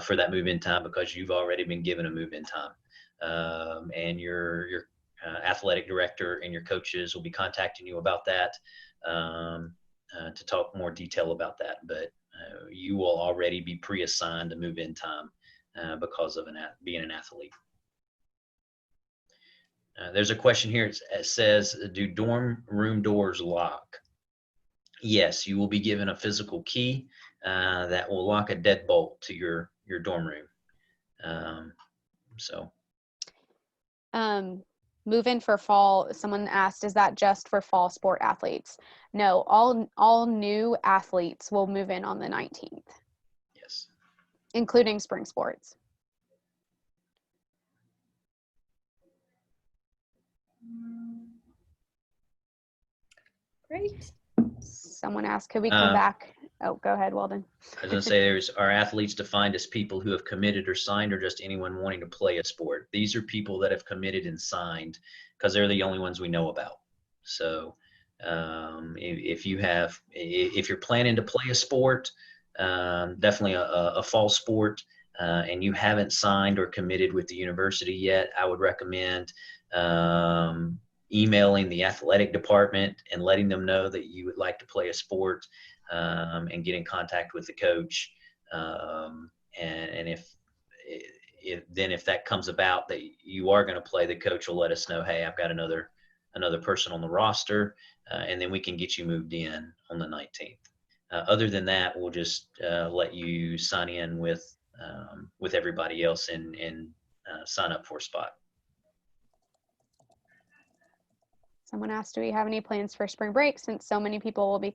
for that move-in time, because you've already been given a move-in time. And your athletic director and your coaches will be contacting you about that to talk more detail about that. But you will already be pre-assigned a move-in time because of being an athlete. There's a question here. It says, do dorm room doors lock? Yes, you will be given a physical key that will lock a deadbolt to your dorm room. Move in for fall. Someone asked, is that just for fall sport athletes? No, all new athletes will move in on the 19th. Yes. Including spring sports. Great. Someone asked, could we come back? Oh, go ahead, Weldon. I was going to say, are athletes defined as people who have committed or signed, or just anyone wanting to play a sport? These are people that have committed and signed, because they're the only ones we know about. So if you're planning to play a sport, definitely a fall sport, and you haven't signed or committed with the university yet, I would recommend emailing the athletic department and letting them know that you would like to play a sport, and get in contact with the coach. And if that comes about that you are going to play, the coach will let us know, hey, I've got another person on the roster, and then we can get you moved in on the 19th. Other than that, we'll just let you sign in with everybody else and sign up for a spot. Someone asked, do we have any plans for spring break, since so many people will be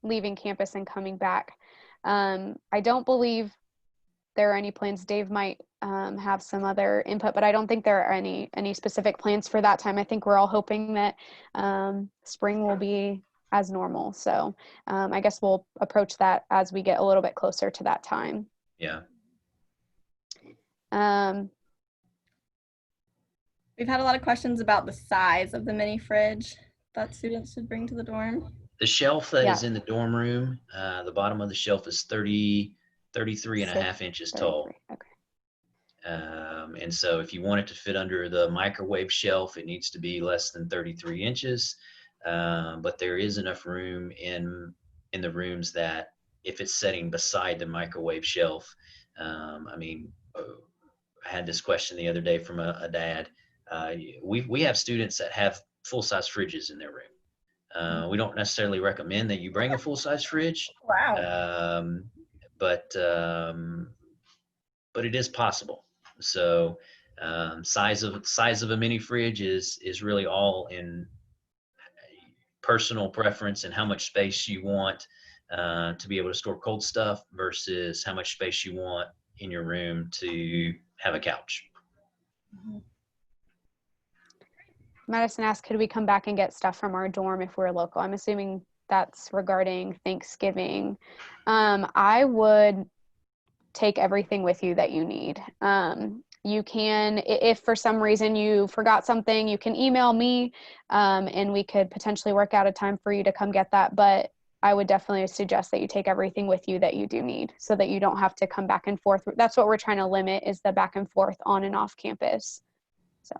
leaving campus and coming back? I don't believe there are any plans. Dave might have some other input, but I don't think there are any specific plans for that time. I think we're all hoping that spring will be as normal. So I guess we'll approach that as we get a little bit closer to that time. Yeah. We've had a lot of questions about the size of the mini fridge that students should bring to the dorm. The shelf that is Yeah. in the dorm room, the bottom of the shelf is 33 and a half inches tall. Okay. And so if you want it to fit under the microwave shelf, it needs to be less than 33 inches. But there is enough room in the rooms that if it's sitting beside the microwave shelf, I mean, I had this question the other day from a dad. We have students that have full-size fridges in their room. We don't necessarily recommend that you bring a full-size fridge. Wow. But it is possible. So size of a mini fridge is really all in personal preference and how much space you want to be able to store cold stuff versus how much space you want in your room to have a couch. Madison asked, could we come back and get stuff from our dorm if we're local? I'm assuming that's regarding Thanksgiving. I would take everything with you that you need. You can, if for some reason you forgot something, you can email me and we could potentially work out a time for you to come get that. But I would definitely suggest that you take everything with you that you do need so that you don't have to come back and forth. That's what we're trying to limit, is the back and forth on and off campus. So.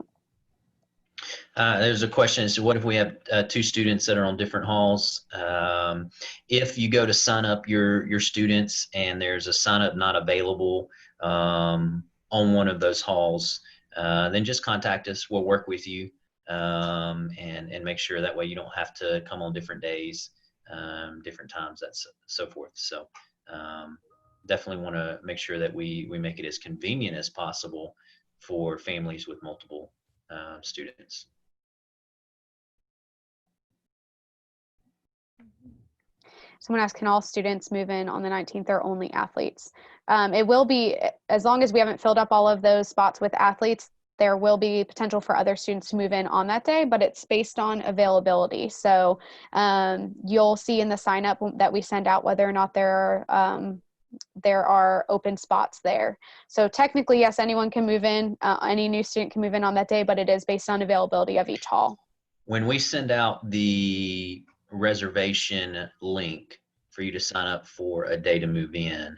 There's a question. So what if we have two students that are on different halls? If you go to sign up your students and there's a sign up not available on one of those halls, then just contact us. We'll work with you and make sure that way you don't have to come on different days, different times, that's so forth. So definitely want to make sure that we make it as convenient as possible for families with multiple students. Someone asked, can all students move in on the 19th or only athletes? It will be, as long as we haven't filled up all of those spots with athletes, there will be potential for other students to move in on that day, but it's based on availability. So you'll see in the sign up that we send out whether or not there are open spots there. So technically, yes, anyone can move in, any new student can move in on that day, but it is based on availability of each hall. When we send out the reservation link for you to sign up for a day to move in,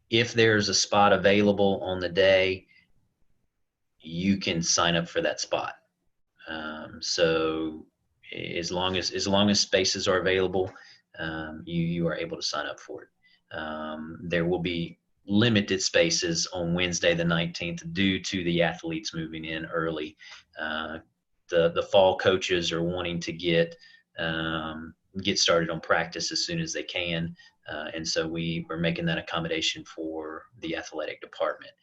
if there's a spot available on the day, you can sign up for that spot. So as long as spaces are available, you are able to sign up for it. There will be limited spaces on Wednesday the 19th due to the athletes moving in early. The fall coaches are wanting to get started on practice as soon as they can. And so we are making that accommodation for the athletic department.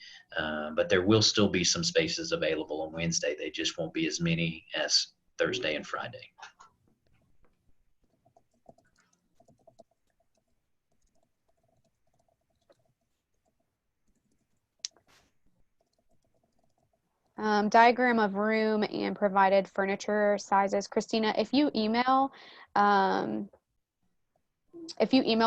But there will still be some spaces available on Wednesday. They just won't be as many as Thursday and Friday. Diagram of room and provided furniture sizes. Christina, if you email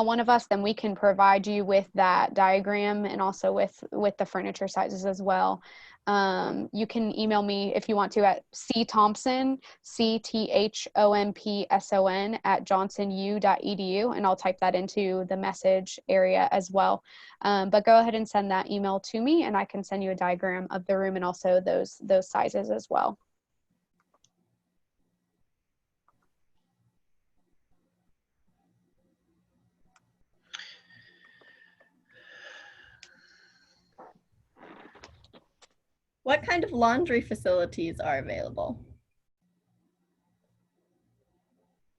one of us, then we can provide you with that diagram and also with the furniture sizes as well. You can email me if you want to at cthompson, cthompson @johnsonu.edu, and I'll type that into the message area as well. But go ahead and send that email to me and I can send you a diagram of the room and also those sizes as well. What kind of laundry facilities are available?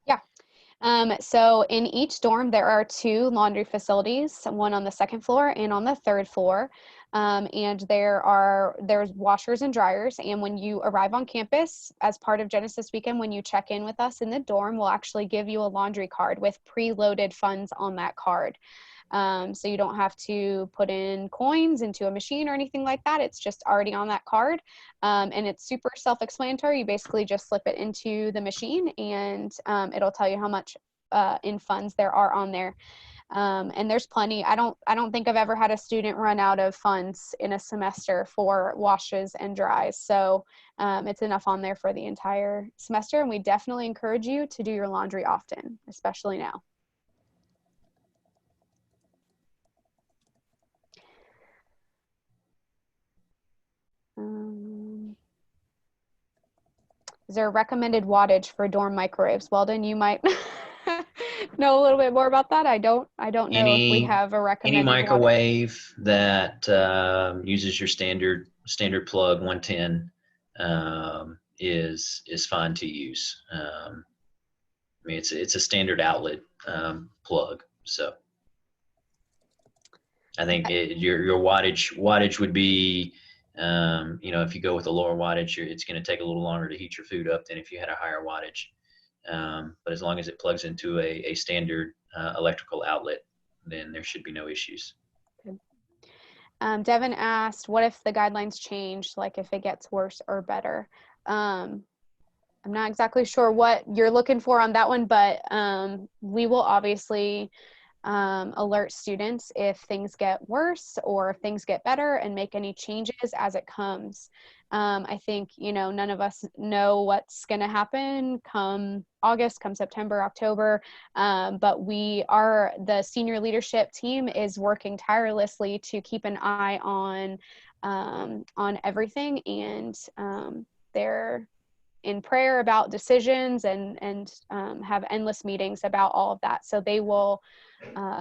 Yeah. So in each dorm, there are 2 laundry facilities, one on the 2nd floor and on the 3rd floor. And there's washers and dryers. And when you arrive on campus, as part of Genesis Weekend, when you check in with us in the dorm, we'll actually give you a laundry card with preloaded funds on that card. So you don't have to put in coins into a machine or anything like that. It's just already on that card. And it's super self-explanatory. You basically just slip it into the machine and it'll tell you how much in funds there are on there. And there's plenty. I don't think I've ever had a student run out of funds in a semester for washes and dries. So it's enough on there for the entire semester. And we definitely encourage you to do your laundry often, especially now. Is there a recommended wattage for dorm microwaves? Weldon, you might know a little bit more about that. I don't know if we have a recommended any wattage. microwave that uses your standard plug 110 is fine to use. I mean, it's a standard outlet plug, so I think your wattage would be, if you go with a lower wattage, it's going to take a little longer to heat your food up than if you had a higher wattage. But as long as it plugs into a standard electrical outlet, then there should be no issues. Okay. Devin asked, what if the guidelines change, like if it gets worse or better? I'm not exactly sure what you're looking for on that one, but we will obviously alert students if things get worse or if things get better and make any changes as it comes. I think, none of us know what's going to happen come August, come September, October, but the senior leadership team is working tirelessly to keep an eye on everything, and they're in prayer about decisions and have endless meetings about all of that. So they will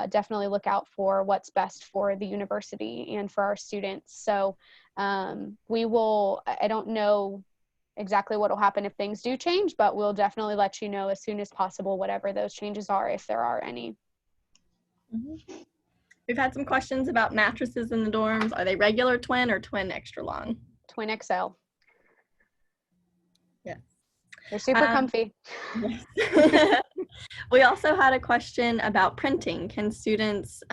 definitely look out for what's best for the university and for our students. So I don't know exactly what will happen if things do change, but we'll definitely let you know as soon as possible, whatever those changes are, if there are any. Mm-hmm. We've had some questions about mattresses in the dorms. Are they regular twin or twin extra long? Twin XL. Yes. They're super comfy. Yes. We also had a question about printing. Can students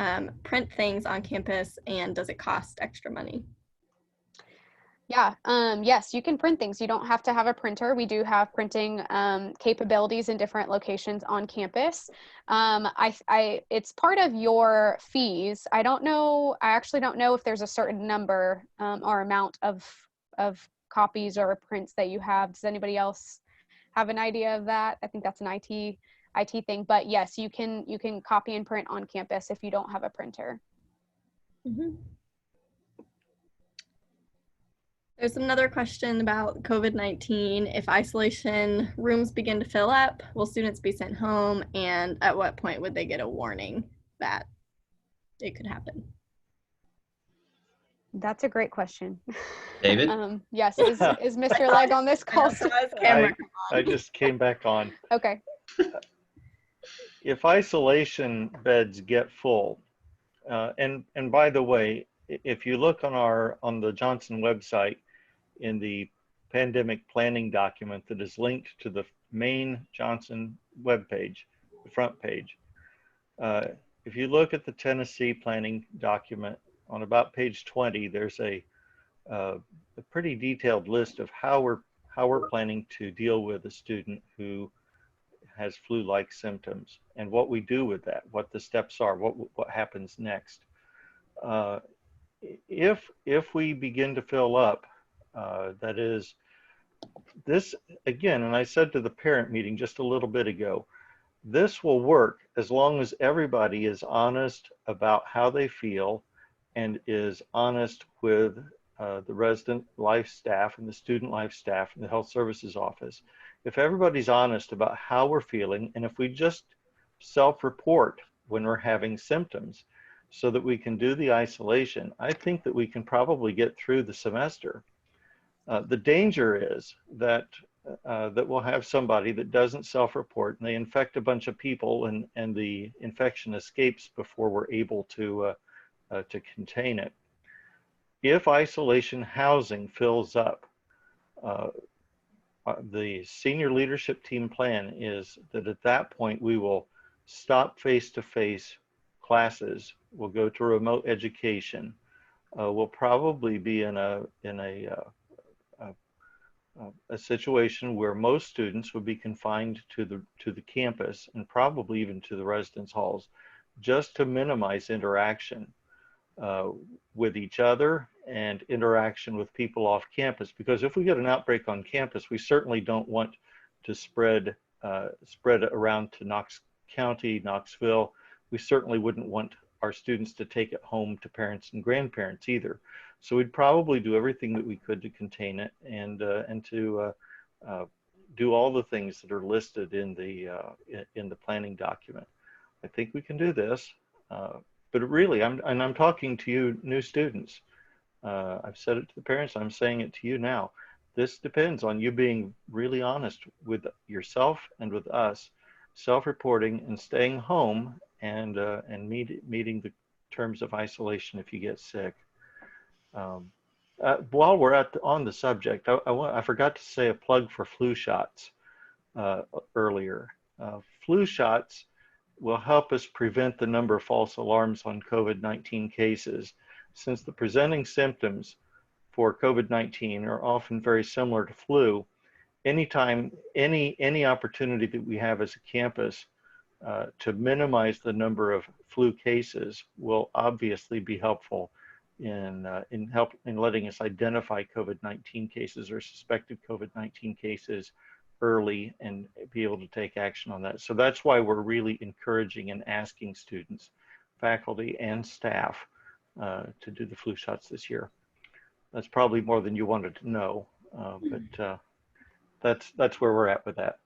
print things on campus, and does it cost extra money? Yeah, yes, you can print things. You don't have to have a printer. We do have printing capabilities in different locations on campus. It's part of your fees. I actually don't know if there's a certain number or amount of copies or prints that you have. Does anybody else have an idea of that? I think that's an IT thing, but yes, you can copy and print on campus if you don't have a printer. Mm-hmm. There's another question about COVID-19. If isolation rooms begin to fill up, will students be sent home? And at what point would they get a warning that it could happen? That's a great question. David? Yes, is Mr. Legg on this call? I just came back on. Okay. If isolation beds get full, and by the way, if you look on the Johnson website in the pandemic planning document that is linked to the main Johnson webpage, the front page, if you look at the Tennessee planning document on about page 20, there's a pretty detailed list of how we're planning to deal with a student who has flu-like symptoms and what we do with that, what the steps are, what happens next. If we begin to fill up, that is, this again, and I said to the parent meeting just a little bit ago, this will work as long as everybody is honest about how they feel and is honest with the resident life staff and the student life staff and the health services office. If everybody's honest about how we're feeling, and if we just self-report when we're having symptoms so that we can do the isolation, I think that we can probably get through the semester. The danger is that we'll have somebody that doesn't self-report and they infect a bunch of people, and the infection escapes before we're able to contain it. If isolation housing fills up, the senior leadership team plan is that at that point we will stop face-to-face classes will go to remote education. We'll probably be in a situation where most students would be confined to the campus and probably even to the residence halls, just to minimize interaction with each other and interaction with people off campus. Because if we get an outbreak on campus, we certainly don't want to spread around to Knox County, Knoxville. We certainly wouldn't want our students to take it home to parents and grandparents either. So we'd probably do everything that we could to contain it and to do all the things that are listed in the planning document. I think we can do this, but really, I'm talking to you new students. I've said it to the parents, I'm saying it to you now. This depends on you being really honest with yourself and with us, self-reporting and staying home and meeting the terms of isolation if you get sick. While we're on the subject, I forgot to say a plug for flu shots earlier. Flu shots will help us prevent the number of false alarms on COVID-19 cases, since the presenting symptoms for COVID-19 are often very similar to flu. Anytime, any opportunity that we have as a campus to minimize the number of flu cases will obviously be helpful in letting us identify COVID-19 cases or suspected COVID-19 cases early and be able to take action on that. So that's why we're really encouraging and asking students, faculty, and staff to do the flu shots this year. That's probably more than you wanted to know, but that's where we're at with that.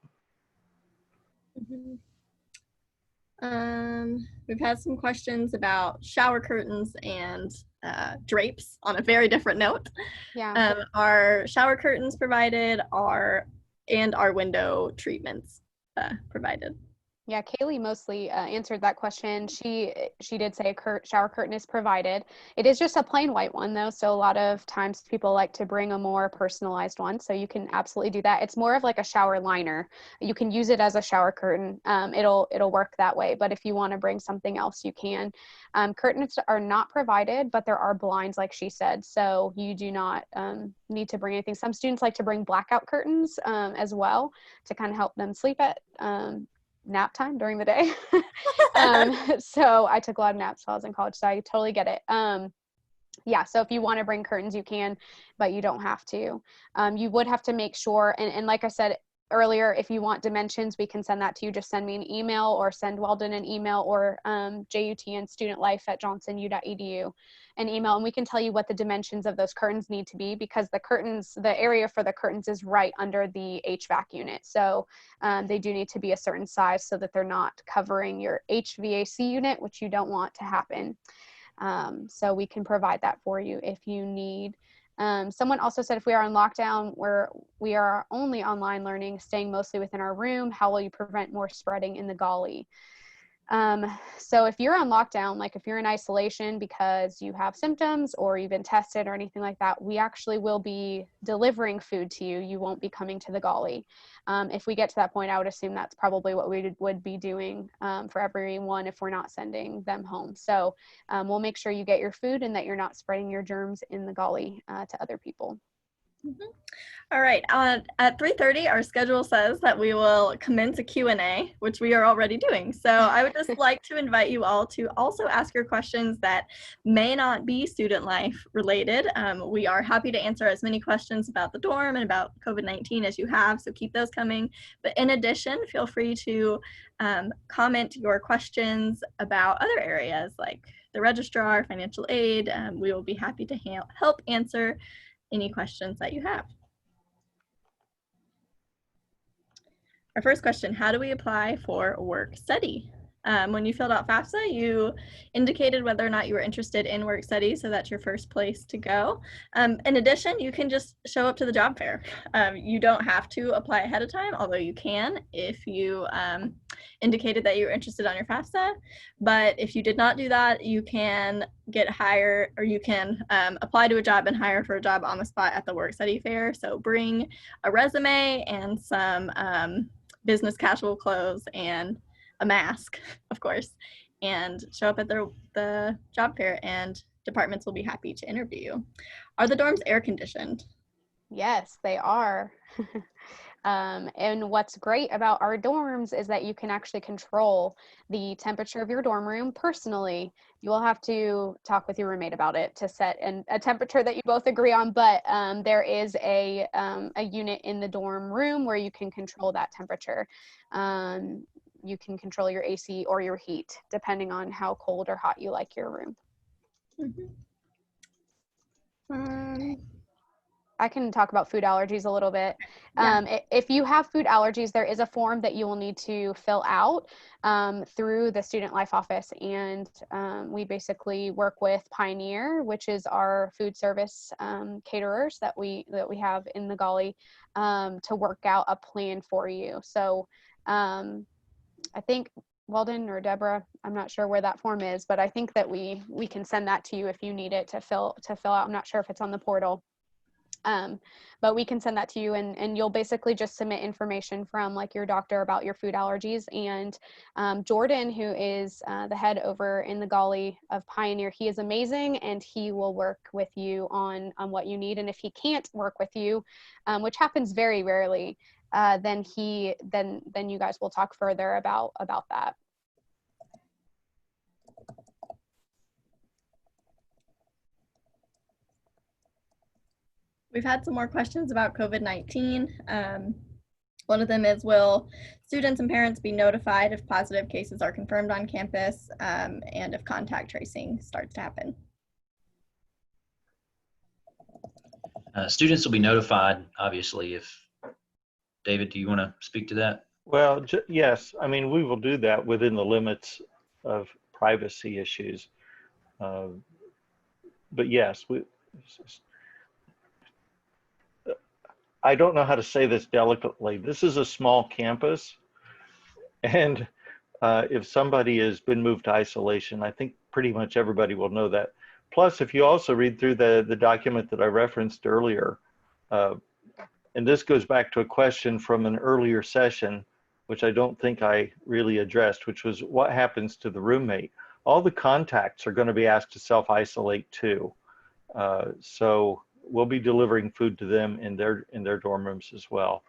We've had some questions about shower curtains and drapes on a very different note. Yeah. Are shower curtains provided, and are window treatments provided? Yeah, Kaylee mostly answered that question. She did say a shower curtain is provided. It is just a plain white one though, so a lot of times people like to bring a more personalized one, so you can absolutely do that. It's more of like a shower liner. You can use it as a shower curtain. It'll work that way, but if you want to bring something else, you can. Curtains are not provided, but there are blinds, like she said, so you do not need to bring anything. Some students like to bring blackout curtains as well to kind of help them sleep at nap time during the day. So I took a lot of naps while I was in college, so I totally get it. Yeah, so if you want to bring curtains, you can, but you don't have to. You would have to make sure, and like I said earlier, if you want dimensions, we can send that to you. Just send me an email or send Weldon an email or jutnstudentlife@johnson.u.edu an email, and we can tell you what the dimensions of those curtains need to be, because the area for the curtains is right under the HVAC unit. So they do need to be a certain size so that they're not covering your HVAC unit, which you don't want to happen. So we can provide that for you if you need. Someone also said, if we are on lockdown where we are only online learning, staying mostly within our room, how will you prevent more spreading in the gully? So if you're on lockdown, like if you're in isolation because you have symptoms or you've been tested or anything like that, we actually will be delivering food to you. You won't be coming to the gully. If we get to that point, I would assume that's probably what we would be doing for everyone if we're not sending them home. So we'll make sure you get your food and that you're not spreading your germs in the gully to other people. Mm-hmm. All right, at 3:30, our schedule says that we will commence a Q&A, which we are already doing. So I would just like to invite you all to also ask your questions that may not be student life related. We are happy to answer as many questions about the dorm and about COVID-19 as you have, so keep those coming. But in addition, feel free to comment your questions about other areas like the registrar, financial aid. We will be happy to help answer any questions that you have. Our first question, how do we apply for work study? When you filled out FAFSA, you indicated whether or not you were interested in work study, so that's your first place to go. In addition, you can just show up to the job fair. You don't have to apply ahead of time, although you can if you indicated that you were interested on your FAFSA. But if you did not do that, you can get hired, or you can apply to a job and hire for a job on the spot at the work study fair. So bring a resume and some business casual clothes and a mask, of course, and show up at the job fair, and departments will be happy to interview you. Are the dorms air conditioned? Yes, they are. And what's great about our dorms is that you can actually control the temperature of your dorm room personally. You will have to talk with your roommate about it to set a temperature that you both agree on, but there is a unit in the dorm room where you can control that temperature. You can control your AC or your heat depending on how cold or hot you like your room. I can talk about food allergies a little bit. If you have food allergies, there is a form that you will need to fill out through the Student Life Office. And we basically work with Pioneer, which is our food service caterers that we have in the Gully, to work out a plan for you. So I think Weldon or Deborah, I'm not sure where that form is, but I think that we can send that to you if you need it to fill out. I'm not sure if it's on the portal. But we can send that to you, and you'll basically just submit information from like your doctor about your food allergies. And Jordan, who is the head over in the Gully of Pioneer, he is amazing, and he will work with you on what you need. And if he can't work with you, which happens very rarely, then you guys will talk further about that. We've had some more questions about COVID-19. One of them is, will students and parents be notified if positive cases are confirmed on campus, and if contact tracing starts to happen? Students will be notified, obviously. If David, do you want to speak to that? Well, yes. I mean, we will do that within the limits of privacy issues. But yes, I don't know how to say this delicately. This is a small campus, and if somebody has been moved to isolation, I think pretty much everybody will know that. Plus, if you also read through the document that I referenced earlier, and this goes back to a question from an earlier session, which I don't think I really addressed, which was what happens to the roommate. All the contacts are going to be asked to self-isolate too. So we'll be delivering food to them in their dorm rooms as well.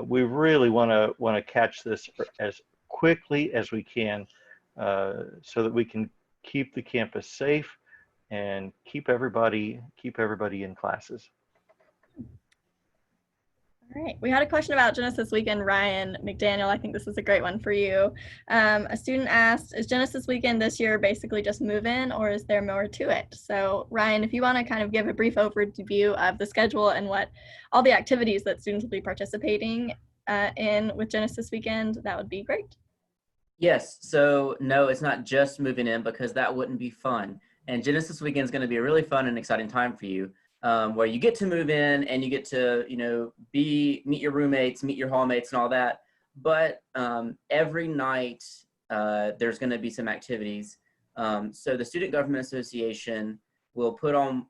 We really want to catch this as quickly as we can, so that we can keep the campus safe and keep everybody in classes. All right, we had a question about Genesis Weekend. Ryan McDaniel, I think this is a great one for you. A student asked, is Genesis Weekend this year basically just move in, or is there more to it? So Ryan, if you want to kind of give a brief overview of the schedule and what all the activities that students will be participating in with Genesis Weekend, that would be great. Yes, so no, it's not just moving in, because that wouldn't be fun. And Genesis Weekend is going to be a really fun and exciting time for you. Where you get to move in and you get to, meet your roommates, meet your hallmates and all that. But every night there's going to be some activities. So the Student Government Association will put on,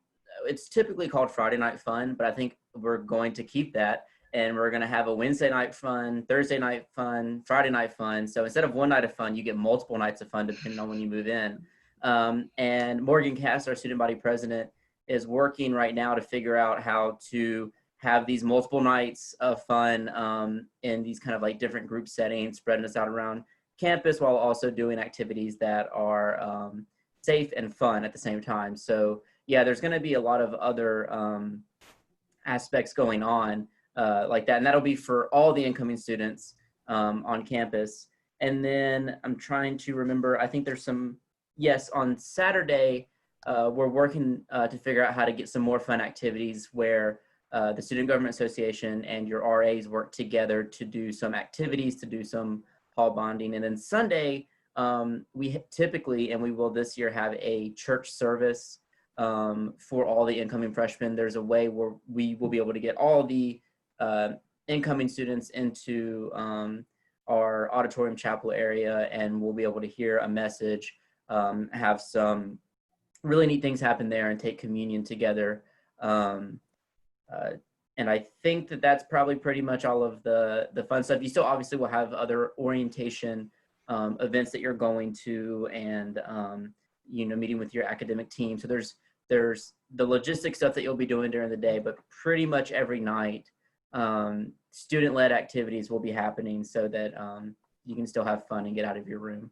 it's typically called Friday Night Fun, but I think we're going to keep that. And we're going to have a Wednesday night fun, Thursday night fun, Friday night fun. So instead of one night of fun, you get multiple nights of fun depending on when you move in. And Morgan Cass, our student body president, is working right now to figure out how to have these multiple nights of fun in these kind of like different group settings, spreading us out around campus while also doing activities that are safe and fun at the same time. So yeah, there's going to be a lot of other aspects going on like that. And that'll be for all the incoming students on campus. And then I'm trying to remember, I think there's some, yes, on Saturday, we're working to figure out how to get some more fun activities where the Student Government Association and your RAs work together to do some activities, to do some hall bonding. And then Sunday, we typically, and we will this year, have a church service for all the incoming freshmen. There's a way where we will be able to get all the incoming students into our auditorium chapel area, and we'll be able to hear a message, have some really neat things happen there, and take communion together. And I think that that's probably pretty much all of the fun stuff. You still obviously will have other orientation events that you're going to, and meeting with your academic team. So there's the logistic stuff that you'll be doing during the day, but pretty much every night, student-led activities will be happening so that you can still have fun and get out of your room.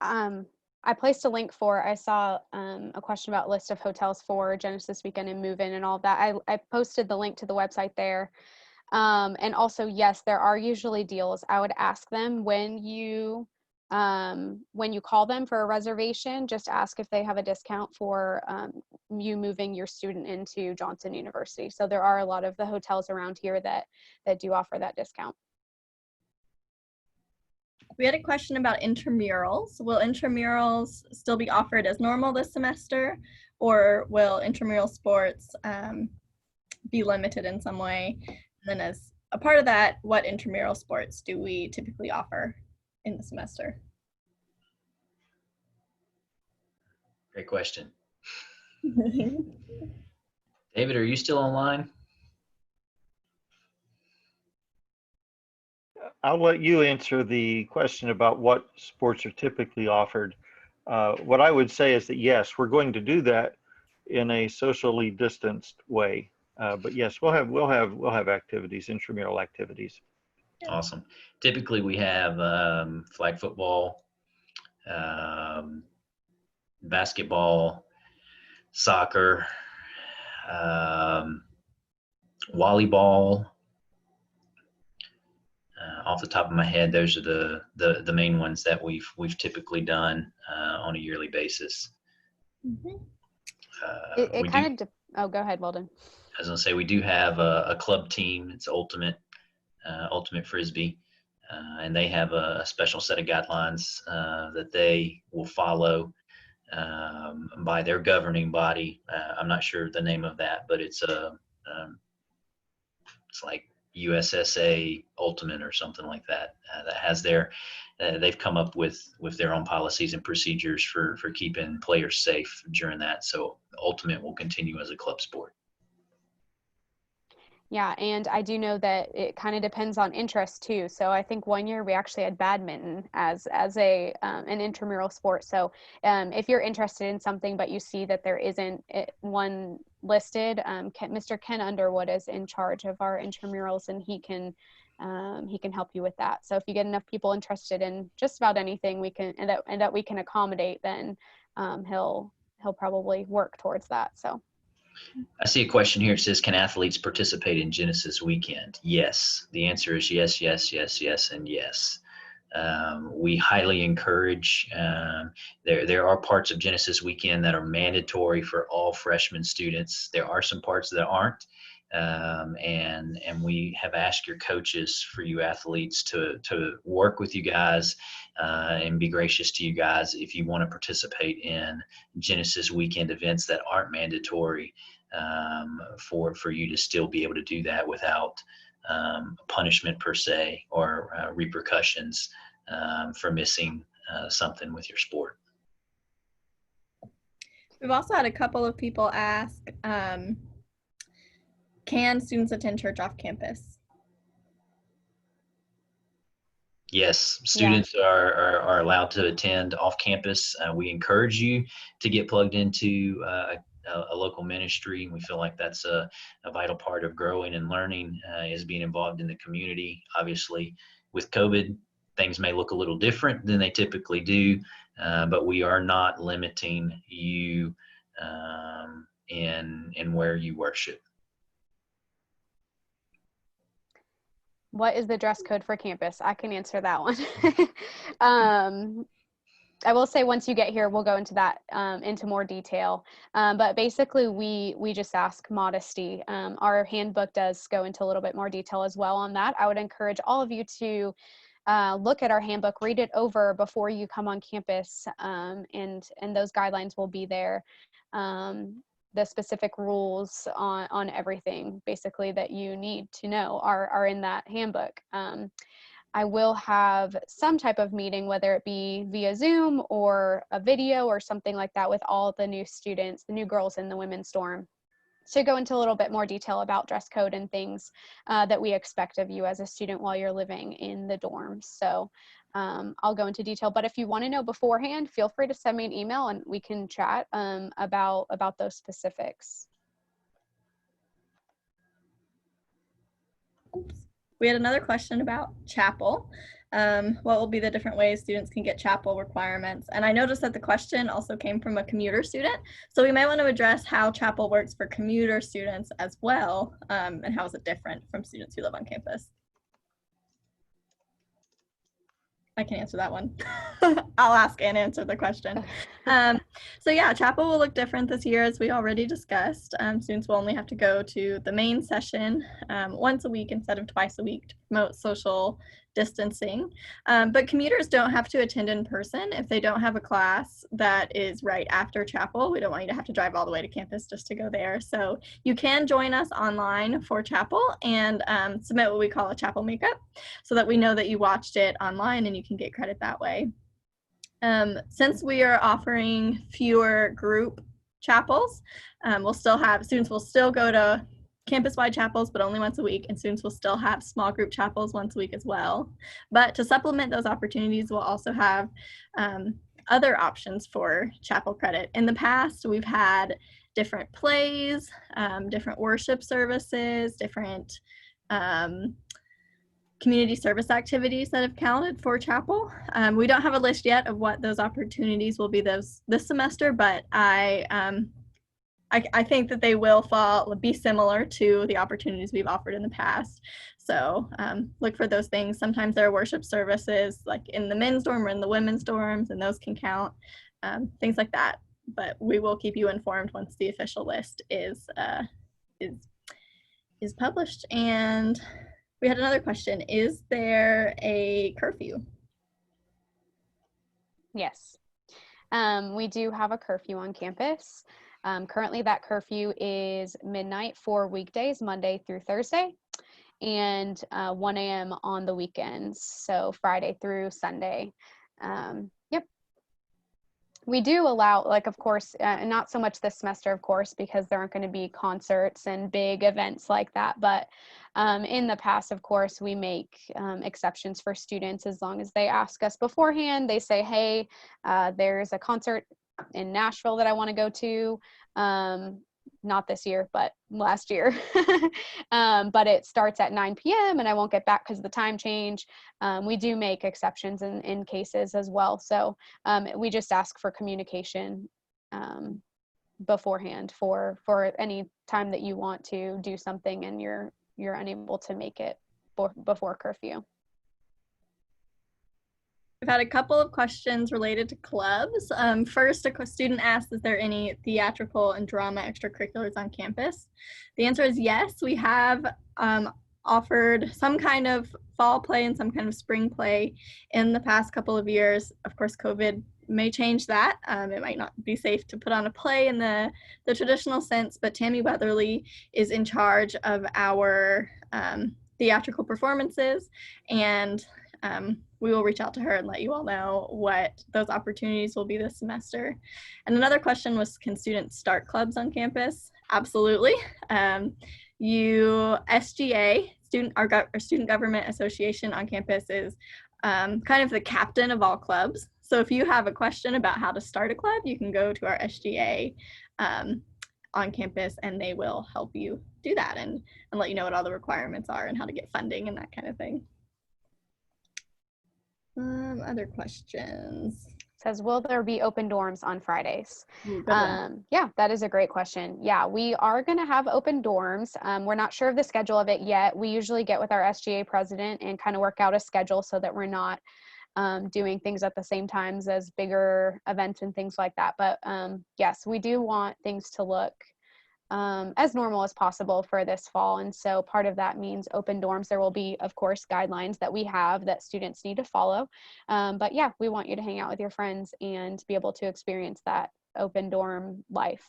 I placed a link I saw a question about list of hotels for Genesis weekend and move in and all of that. I posted the link to the website there. And also, yes, there are usually deals. I would ask them when you call them for a reservation, just ask if they have a discount for you moving your student into Johnson University. So there are a lot of the hotels around here that do offer that discount. We had a question about intramurals. Will intramurals still be offered as normal this semester, or will intramural sports be limited in some way? And then as a part of that, what intramural sports do we typically offer in the semester? Great question. David, are you still online? I'll let you answer the question about what sports are typically offered. What I would say is that yes, we're going to do that in a socially distanced way. But yes, we'll have activities, intramural activities. Awesome. Typically, we have flag football, basketball, soccer, volleyball. Off the top of my head, those are the main ones that we've typically done on a yearly basis. Mm-hmm. It kind of oh, go ahead, Weldon. I was gonna say we do have a club team. It's ultimate frisbee, and they have a special set of guidelines that they will follow by their governing body. I'm not sure the name of that, but it's like USSA Ultimate or something like that. That has they've come up with their own policies and procedures for keeping players safe during that. So Ultimate will continue as a club sport. Yeah, and I do know that it kind of depends on interest too. So I think one year we actually had badminton as an intramural sport. So if you're interested in something but you see that there isn't one listed, Mr. Ken Underwood is in charge of our intramurals, and he can help you with that. So if you get enough people interested in just about anything and that we can accommodate, then he'll probably work towards that. So. I see a question here. It says, can athletes participate in Genesis weekend? Yes. The answer is yes, yes, yes, yes, and yes. We highly encourage, there are parts of Genesis weekend that are mandatory for all freshman students. There are some parts that aren't. And we have asked your coaches for you athletes to work with you guys and be gracious to you guys if you want to participate in Genesis weekend events that aren't mandatory, for you to still be able to do that without punishment per se or repercussions for missing something with your sport. We've also had a couple of people ask, can students attend church off campus? Yes, students are allowed to attend off campus. We encourage you to get plugged into a local ministry. We feel like that's a vital part of growing and learning, is being involved in the community. Obviously, with COVID, things may look a little different than they typically do, but we are not limiting you in where you worship. What is the dress code for campus? I can answer that one. I will say once you get here, we'll go into that into more detail. But basically, we just ask modesty. Our handbook does go into a little bit more detail as well on that. I would encourage all of you to look at our handbook, read it over before you come on campus, and those guidelines will be there. The specific rules on everything basically that you need to know are in that handbook. I will have some type of meeting, whether it be via Zoom or a video or something like that, with all the new students, the new girls in the women's dorm, to go into a little bit more detail about dress code and things that we expect of you as a student while you're living in the dorms. So I'll go into detail, but if you want to know beforehand, feel free to send me an email and we can chat about those specifics. Oops. We had another question about chapel. What will be the different ways students can get chapel requirements? And I noticed that the question also came from a commuter student. So we might want to address how chapel works for commuter students as well, and how is it different from students who live on campus? I can answer that one. I'll ask and answer the question. So yeah, chapel will look different this year, as we already discussed. Students will only have to go to the main session once a week instead of twice a week to promote social distancing. But commuters don't have to attend in person if they don't have a class that is right after chapel. We don't want you to have to drive all the way to campus just to go there. So you can join us online for chapel and submit what we call a chapel makeup so that we know that you watched it online and you can get credit that way. Since we are offering fewer group chapels, students will still go to campus-wide chapels, but only once a week, and students will still have small group chapels once a week as well. But to supplement those opportunities, we'll also have other options for chapel credit. In the past, we've had different plays, different worship services, different community service activities that have counted for chapel. We don't have a list yet of what those opportunities will be this semester, but I think that they will be similar to the opportunities we've offered in the past. So look for those things. Sometimes there are worship services like in the men's dorm or in the women's dorms, and those can count, things like that. But we will keep you informed once the official list is published. And we had another question. Is there a curfew? Yes, we do have a curfew on campus. Currently that curfew is midnight for weekdays, Monday through Thursday, and 1 a.m. on the weekends, so Friday through Sunday. Yep. We do allow, like, of course, not so much this semester, of course, because there aren't going to be concerts and big events like that. But in the past, of course, we make exceptions for students as long as they ask us beforehand. They say, hey, there's a concert in Nashville that I want to go to. Not this year, but last year. But it starts at 9 p.m. and I won't get back because of the time change. We do make exceptions in cases as well. So we just ask for communication beforehand for any time that you want to do something and you're unable to make it before curfew. We've had a couple of questions related to clubs. First, a student asked, is there any theatrical and drama extracurriculars on campus? The answer is yes. We have offered some kind of fall play and some kind of spring play in the past couple of years. Of course, COVID may change that. It might not be safe to put on a play in the traditional sense, but Tammy Weatherly is in charge of our theatrical performances, and we will reach out to her and let you all know what those opportunities will be this semester. And another question was, can students start clubs on campus? Absolutely. SGA, Student Government Association on campus, is kind of the captain of all clubs. So if you have a question about how to start a club, you can go to our SGA on campus and they will help you do that and let you know what all the requirements are and how to get funding and that kind of thing. Other questions? Says, will there be open dorms on Fridays? Yeah, that is a great question. Yeah, we are going to have open dorms. We're not sure of the schedule of it yet. We usually get with our SGA president and kind of work out a schedule so that we're not doing things at the same times as bigger events and things like that. But yes, we do want things to look as normal as possible for this fall. And so part of that means open dorms. There will be, of course, guidelines that we have that students need to follow. But yeah, we want you to hang out with your friends and be able to experience that open dorm life.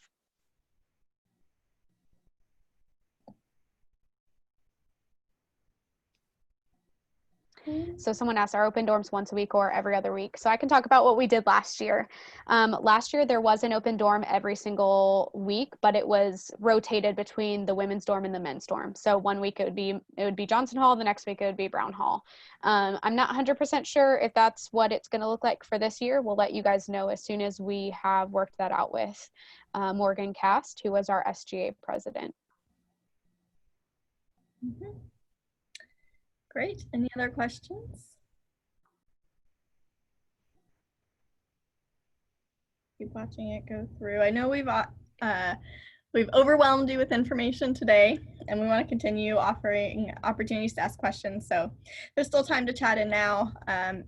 So someone asked, are open dorms once a week or every other week? So I can talk about what we did last year. Last year, there was an open dorm every single week, but it was rotated between the women's dorm and the men's dorm. So one week it would be Johnson Hall, the next week it would be Brown Hall. I'm not 100% sure if that's what it's going to look like for this year. We'll let you guys know as soon as we have worked that out with Morgan Cast, who was our SGA president. Mm-hmm. Great. Any other questions? Keep watching it go through. I know we've overwhelmed you with information today, and we want to continue offering opportunities to ask questions. So there's still time to chat in now.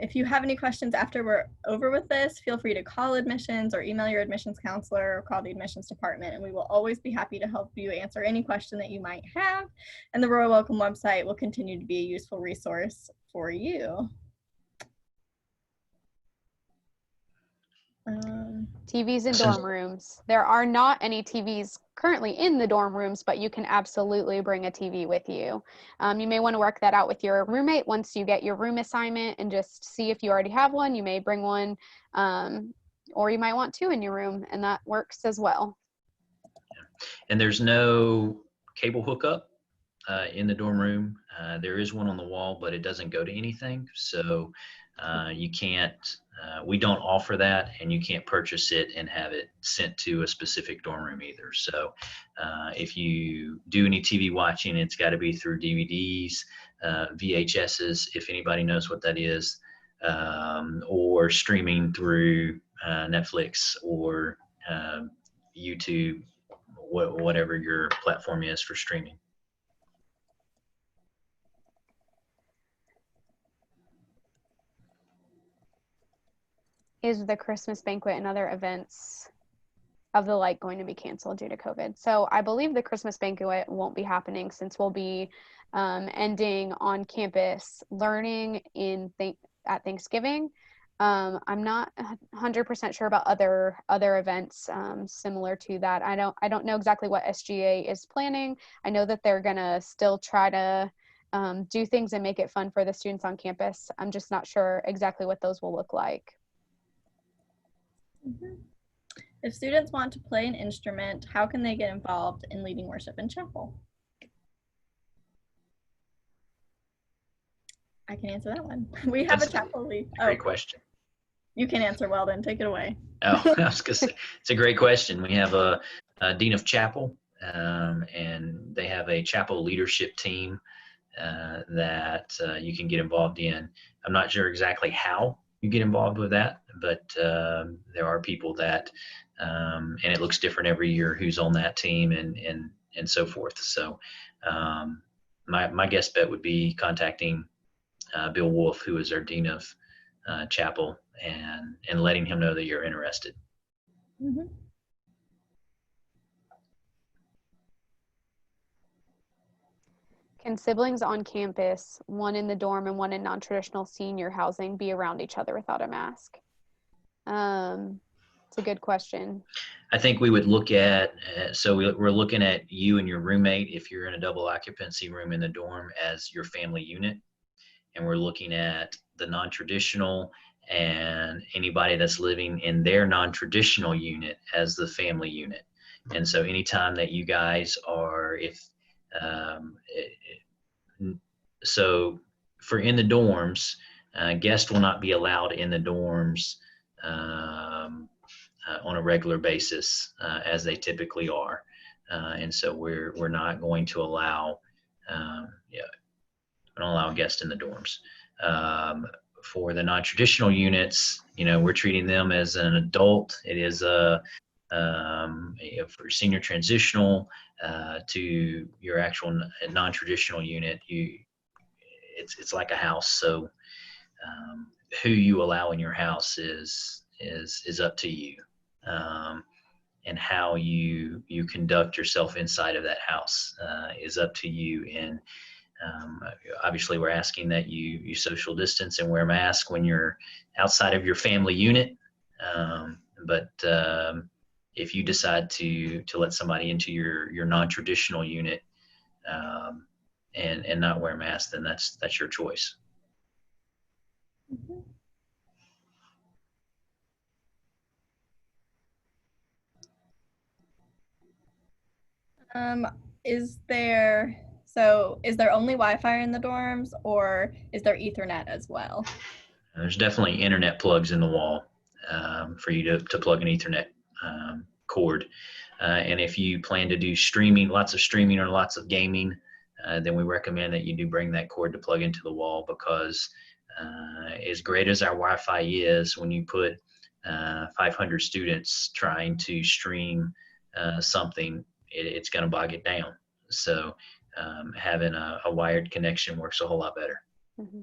If you have any questions after we're over with this, feel free to call admissions or email your admissions counselor or call the admissions department, and we will always be happy to help you answer any question that you might have. And the Royal Welcome website will continue to be a useful resource for you. TVs in dorm rooms. There are not any TVs currently in the dorm rooms, but you can absolutely bring a TV with you. You may want to work that out with your roommate once you get your room assignment and just see if you already have one. You may bring one, or you might want two in your room, and that works as well. And there's no cable hookup in the dorm room. There is one on the wall, but it doesn't go to anything. So you can't, we don't offer that, and you can't purchase it and have it sent to a specific dorm room either. So if you do any TV watching, it's got to be through DVDs, VHSs, if anybody knows what that is, or streaming through Netflix or YouTube, whatever your platform is for streaming. Is the Christmas banquet and other events of the like going to be canceled due to COVID? So I believe the Christmas banquet won't be happening since we'll be ending on campus learning at Thanksgiving. I'm not 100% sure about other events similar to that. I don't know exactly what SGA is planning. I know that they're gonna still try to do things and make it fun for the students on campus. I'm just not sure exactly what those will look like. Mm-hmm. If students want to play an instrument, how can they get involved in leading worship in chapel? I can answer that one. We have a chapel lead. Great question. You can answer, Weldon. Take it away. Oh, I was gonna say, it's a great question. We have a dean of chapel, and they have a chapel leadership team that you can get involved in. I'm not sure exactly how you get involved with that, but there are people that, and it looks different every year who's on that team and so forth. So my guess bet would be contacting Bill Wolf, who is our dean of chapel, and letting him know that you're interested. Mm-hmm. Can siblings on campus, one in the dorm and one in non-traditional senior housing, be around each other without a mask? It's a good question. I think we would look at, so we're looking at you and your roommate, if you're in a double occupancy room in the dorm, as your family unit. And we're looking at the non-traditional and anybody that's living in their non-traditional unit as the family unit. And so anytime that you guys are, so for in the dorms, guests will not be allowed in the dorms on a regular basis as they typically are. And so we're not going to allow, we don't allow guests in the dorms. For the non-traditional units, we're treating them as an adult. It is for senior transitional to your actual non-traditional unit. It's like a house. So who you allow in your house is up to you, and how you conduct yourself inside of that house is up to you. And obviously we're asking that you social distance and wear a mask when you're outside of your family unit. But if you decide to let somebody into your non-traditional unit and not wear a mask, then that's your choice. Is there only Wi-Fi in the dorms, or is there Ethernet as well? There's definitely internet plugs in the wall for you to plug an Ethernet cord. And if you plan to do streaming, lots of streaming or lots of gaming, then we recommend that you do bring that cord to plug into the wall, because as great as our Wi-Fi is, when you put 500 students trying to stream something, it's going to bog it down. So having a wired connection works a whole lot better. Mm-hmm.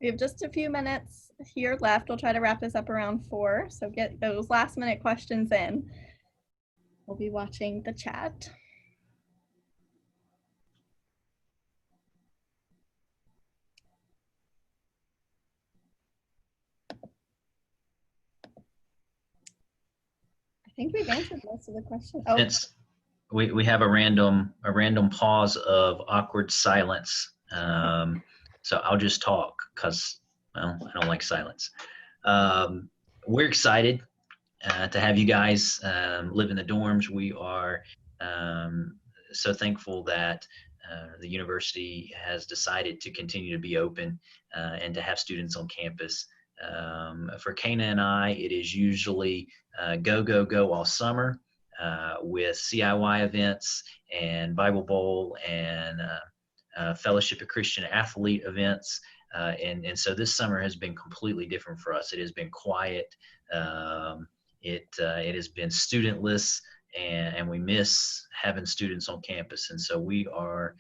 We have just a few minutes here left. We'll try to wrap this up around 4. So get those last minute questions in. We'll be watching the chat. I think we've answered most of the questions. Oh. Since we have a random pause of awkward silence, so I'll just talk because, well, I don't like silence. We're excited to have you guys live in the dorms. We are so thankful that the university has decided to continue to be open and to have students on campus. For Kana and I, it is usually go all summer with CIY events and Bible Bowl and Fellowship of Christian Athlete events. And so this summer has been completely different for us. It has been quiet. It has been studentless, and we miss having students on campus. And so we are,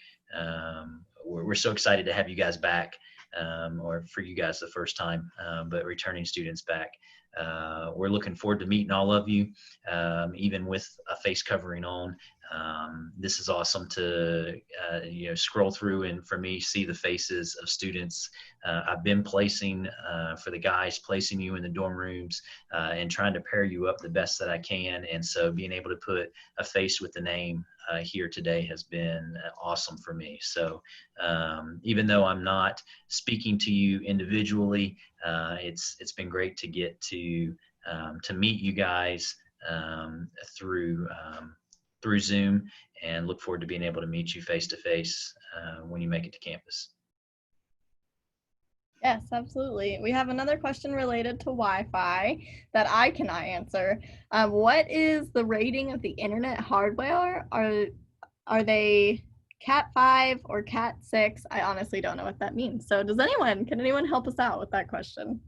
we're so excited to have you guys back, or for you guys the first time, but returning students back. We're looking forward to meeting all of you, even with a face covering on. This is awesome to scroll through and for me see the faces of students. I've been placing for the guys, placing you in the dorm rooms and trying to pair you up the best that I can. And so being able to put a face with the name here today has been awesome for me. So even though I'm not speaking to you individually, it's been great to get to meet you guys through Zoom, and look forward to being able to meet you face to face when you make it to campus. Yes, absolutely. We have another question related to Wi-Fi that I cannot answer. What is the rating of the internet hardware? Are they Cat 5 or Cat 6? I honestly don't know what that means. So can anyone help us out with that question?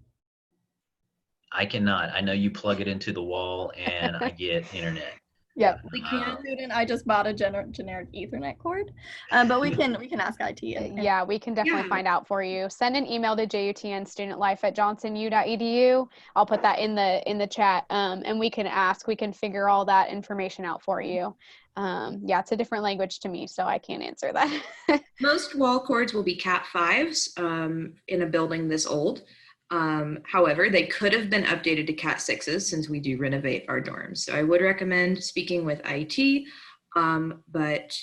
I cannot. I know you plug it into the wall and I get internet. Yep, we can. I just bought a generic Ethernet cord, but we can ask IT. Yeah, we can definitely find out for you. Send an email to jutnstudentlife@johnsonu.edu. I'll put that in the chat, and we can figure all that information out for you. Yeah, it's a different language to me, so I can't answer that. Most wall cords will be Cat 5s in a building this old. However, they could have been updated to Cat 6s since we do renovate our dorms. So I would recommend speaking with IT, but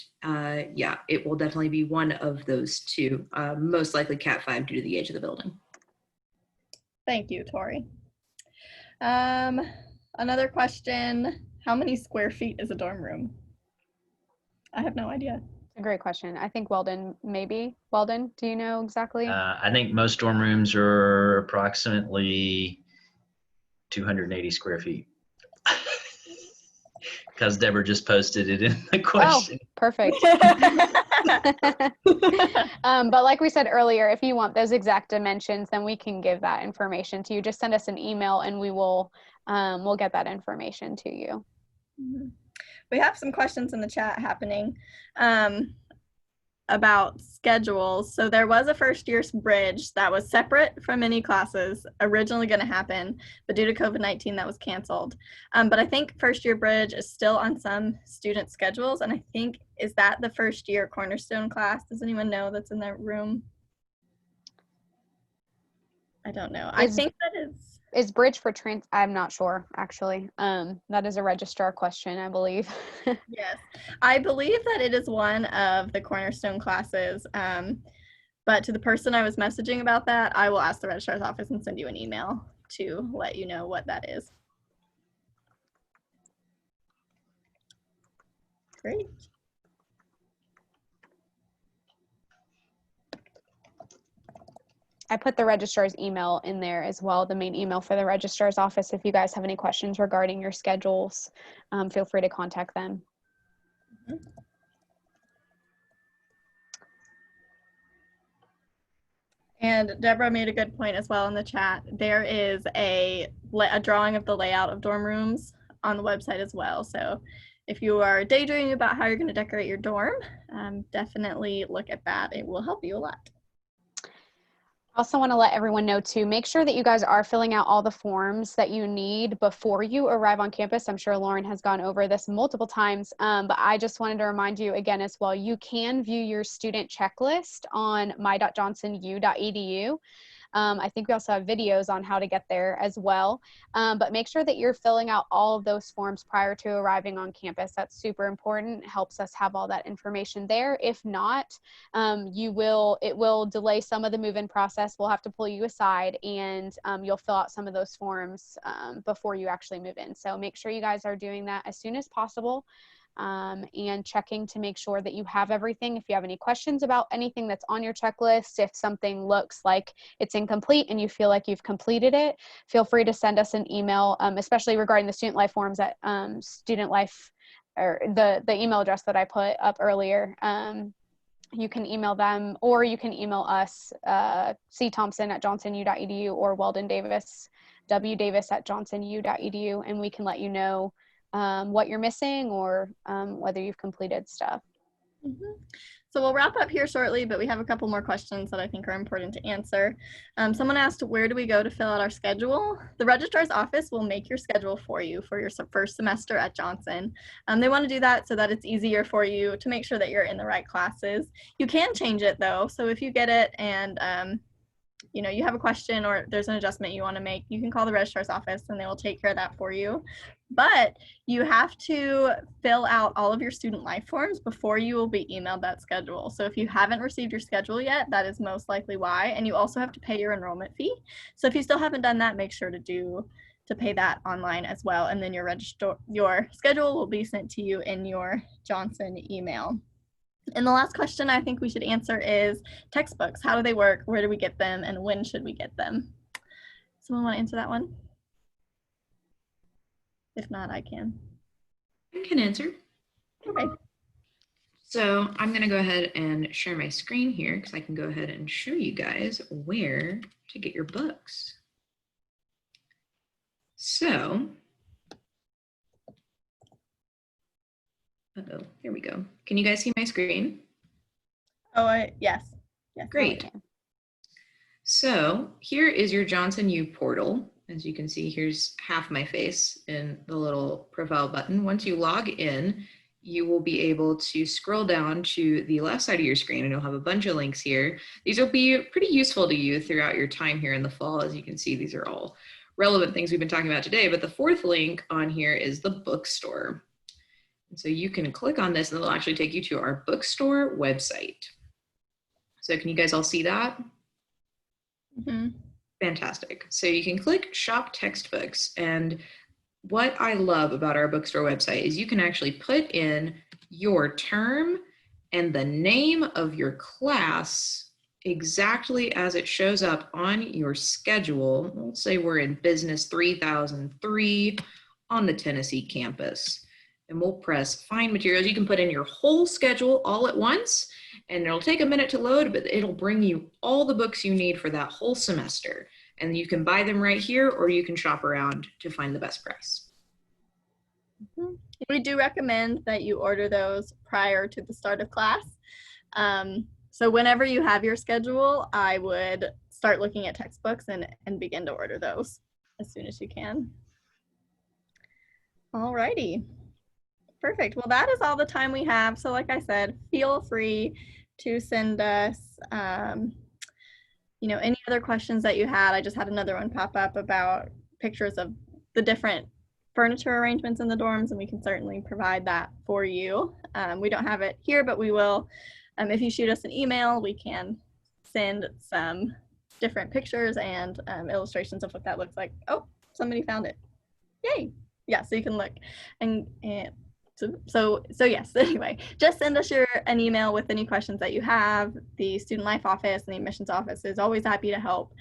yeah, it will definitely be one of those two, most likely Cat 5 due to the age of the building. Thank you, Tori. Another question, how many square feet is a dorm room? I have no idea. A great question. I think Weldon, maybe. Weldon, do you know exactly? I think most dorm rooms are approximately 280 square feet. Because Deborah just posted it in the question. Oh, perfect. But like we said earlier, if you want those exact dimensions, then we can give that information to you. Just send us an email and we will we'll get that information to you. Mm-hmm. We have some questions in the chat happening about schedules. So there was a first year's bridge that was separate from any classes, originally going to happen, but due to COVID-19 that was canceled. But I think first year bridge is still on some student schedules, and I think, is that the first year cornerstone class? Does anyone know that's in that room? I don't know. I think that is. is bridge for I'm not sure, actually. That is a registrar question, I believe. Yes, I believe that it is one of the cornerstone classes. But to the person I was messaging about that, I will ask the registrar's office and send you an email to let you know what that is. Great. I put the registrar's email in there as well, the main email for the registrar's office. If you guys have any questions regarding your schedules, feel free to contact them. Mm-hmm. And Deborah made a good point as well in the chat. There is a drawing of the layout of dorm rooms on the website as well. So if you are daydreaming about how you're going to decorate your dorm, definitely look at that. It will help you a lot. I also want to let everyone know to make sure that you guys are filling out all the forms that you need before you arrive on campus. I'm sure Lauren has gone over this multiple times, but I just wanted to remind you again as well, you can view your student checklist on my.johnsonu.edu. I think we also have videos on how to get there as well, but make sure that you're filling out all of those forms prior to arriving on campus. That's super important. It helps us have all that information there. If not, it will delay some of the move-in process. We'll have to pull you aside and you'll fill out some of those forms before you actually move in. So make sure you guys are doing that as soon as possible. And checking to make sure that you have everything. If you have any questions about anything that's on your checklist, if something looks like it's incomplete and you feel like you've completed it, feel free to send us an email, especially regarding the student life forms at student life, or the email address that I put up earlier. You can email them, or you can email us, cthompson@johnsonu.edu, or Weldon Davis, wdavis@johnsonu.edu, and we can let you know what you're missing or whether you've completed stuff. Mm-hmm. So we'll wrap up here shortly, but we have a couple more questions that I think are important to answer. Someone asked, where do we go to fill out our schedule? The registrar's office will make your schedule for you for your first semester at Johnson. They want to do that so that it's easier for you to make sure that you're in the right classes. You can change it though. So if you get it and you know, you have a question or there's an adjustment you want to make, you can call the registrar's office and they will take care of that for you. But you have to fill out all of your student life forms before you will be emailed that schedule. So if you haven't received your schedule yet, that is most likely why. And you also have to pay your enrollment fee. So if you still haven't done that, make sure to pay that online as well. And then your schedule will be sent to you in your Johnson email. And the last question I think we should answer is textbooks. How do they work? Where do we get them? And when should we get them? Someone want to answer that one? If not, I can. I can answer. Okay. So I'm going to go ahead and share my screen here because I can go ahead and show you guys where to get your books. So, here we go. Can you guys see my screen? Oh, yes. Yes. Great. So here is your Johnson U portal. As you can see, here's half my face in the little profile button. Once you log in, you will be able to scroll down to the left side of your screen and you'll have a bunch of links here. These will be pretty useful to you throughout your time here in the fall. As you can see, these are all relevant things we've been talking about today, but the fourth link on here is the bookstore. And so you can click on this and it'll actually take you to our bookstore website. So can you guys all see that? Mm-hmm. Fantastic. So you can click shop textbooks, and what I love about our bookstore website is you can actually put in your term and the name of your class exactly as it shows up on your schedule. Let's say we're in business 3003 on the Tennessee campus, and we'll press find materials. You can put in your whole schedule all at once, and it'll take a minute to load, but it'll bring you all the books you need for that whole semester. And you can buy them right here, or you can shop around to find the best price. Mm-hmm. We do recommend that you order those prior to the start of class. So whenever you have your schedule, I would start looking at textbooks and begin to order those as soon as you can. All righty. Perfect. Well, that is all the time we have. So like I said, feel free to send us, you know, any other questions that you had. I just had another one pop up about pictures of the different furniture arrangements in the dorms, and we can certainly provide that for you. We don't have it here, but we will. If you shoot us an email, we can send some different pictures and illustrations of what that looks like. Oh, somebody found it. Yay. Yeah, so you can look. And so yes, anyway, just send us an email with any questions that you have. The Student Life Office and the Admissions Office is always happy to help.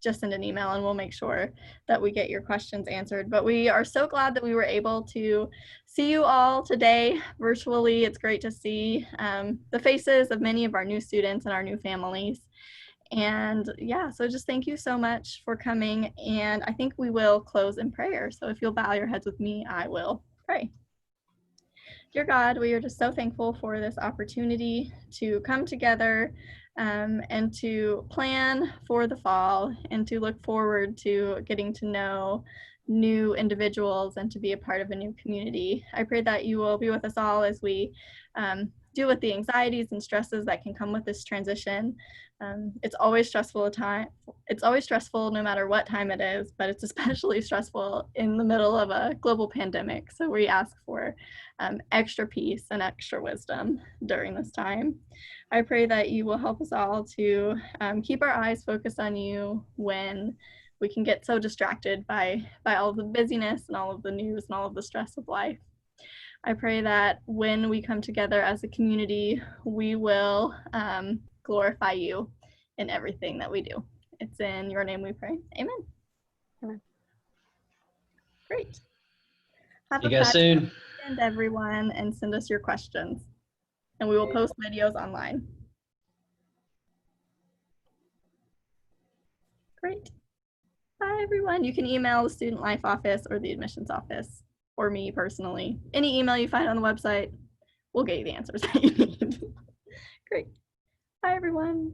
Just send an email and we'll make sure that we get your questions answered. But we are so glad that we were able to see you all today virtually. It's great to see the faces of many of our new students and our new families. And yeah, so just thank you so much for coming. And I think we will close in prayer. So if you'll bow your heads with me, I will pray. Dear God, we are just so thankful for this opportunity to come together and to plan for the fall and to look forward to getting to know new individuals and to be a part of a new community. I pray that you will be with us all as we deal with the anxieties and stresses that can come with this transition. It's always stressful It's always stressful no matter what time it is, but it's especially stressful in the middle of a global pandemic. So we ask for extra peace and extra wisdom during this time. I pray that you will help us all to keep our eyes focused on you when we can get so distracted by all of the busyness and all of the news and all of the stress of life. I pray that when we come together as a community, we will glorify you in everything that we do. It's in your name we pray. Amen. Amen. Great. Have See a you guys soon. weekend, everyone, and send us your questions. And we will post videos online. Great. Bye, everyone. You can email the Student Life Office or the Admissions Office or me personally. Any email you find on the website, we'll get you the answers that you need. Great. Bye, everyone.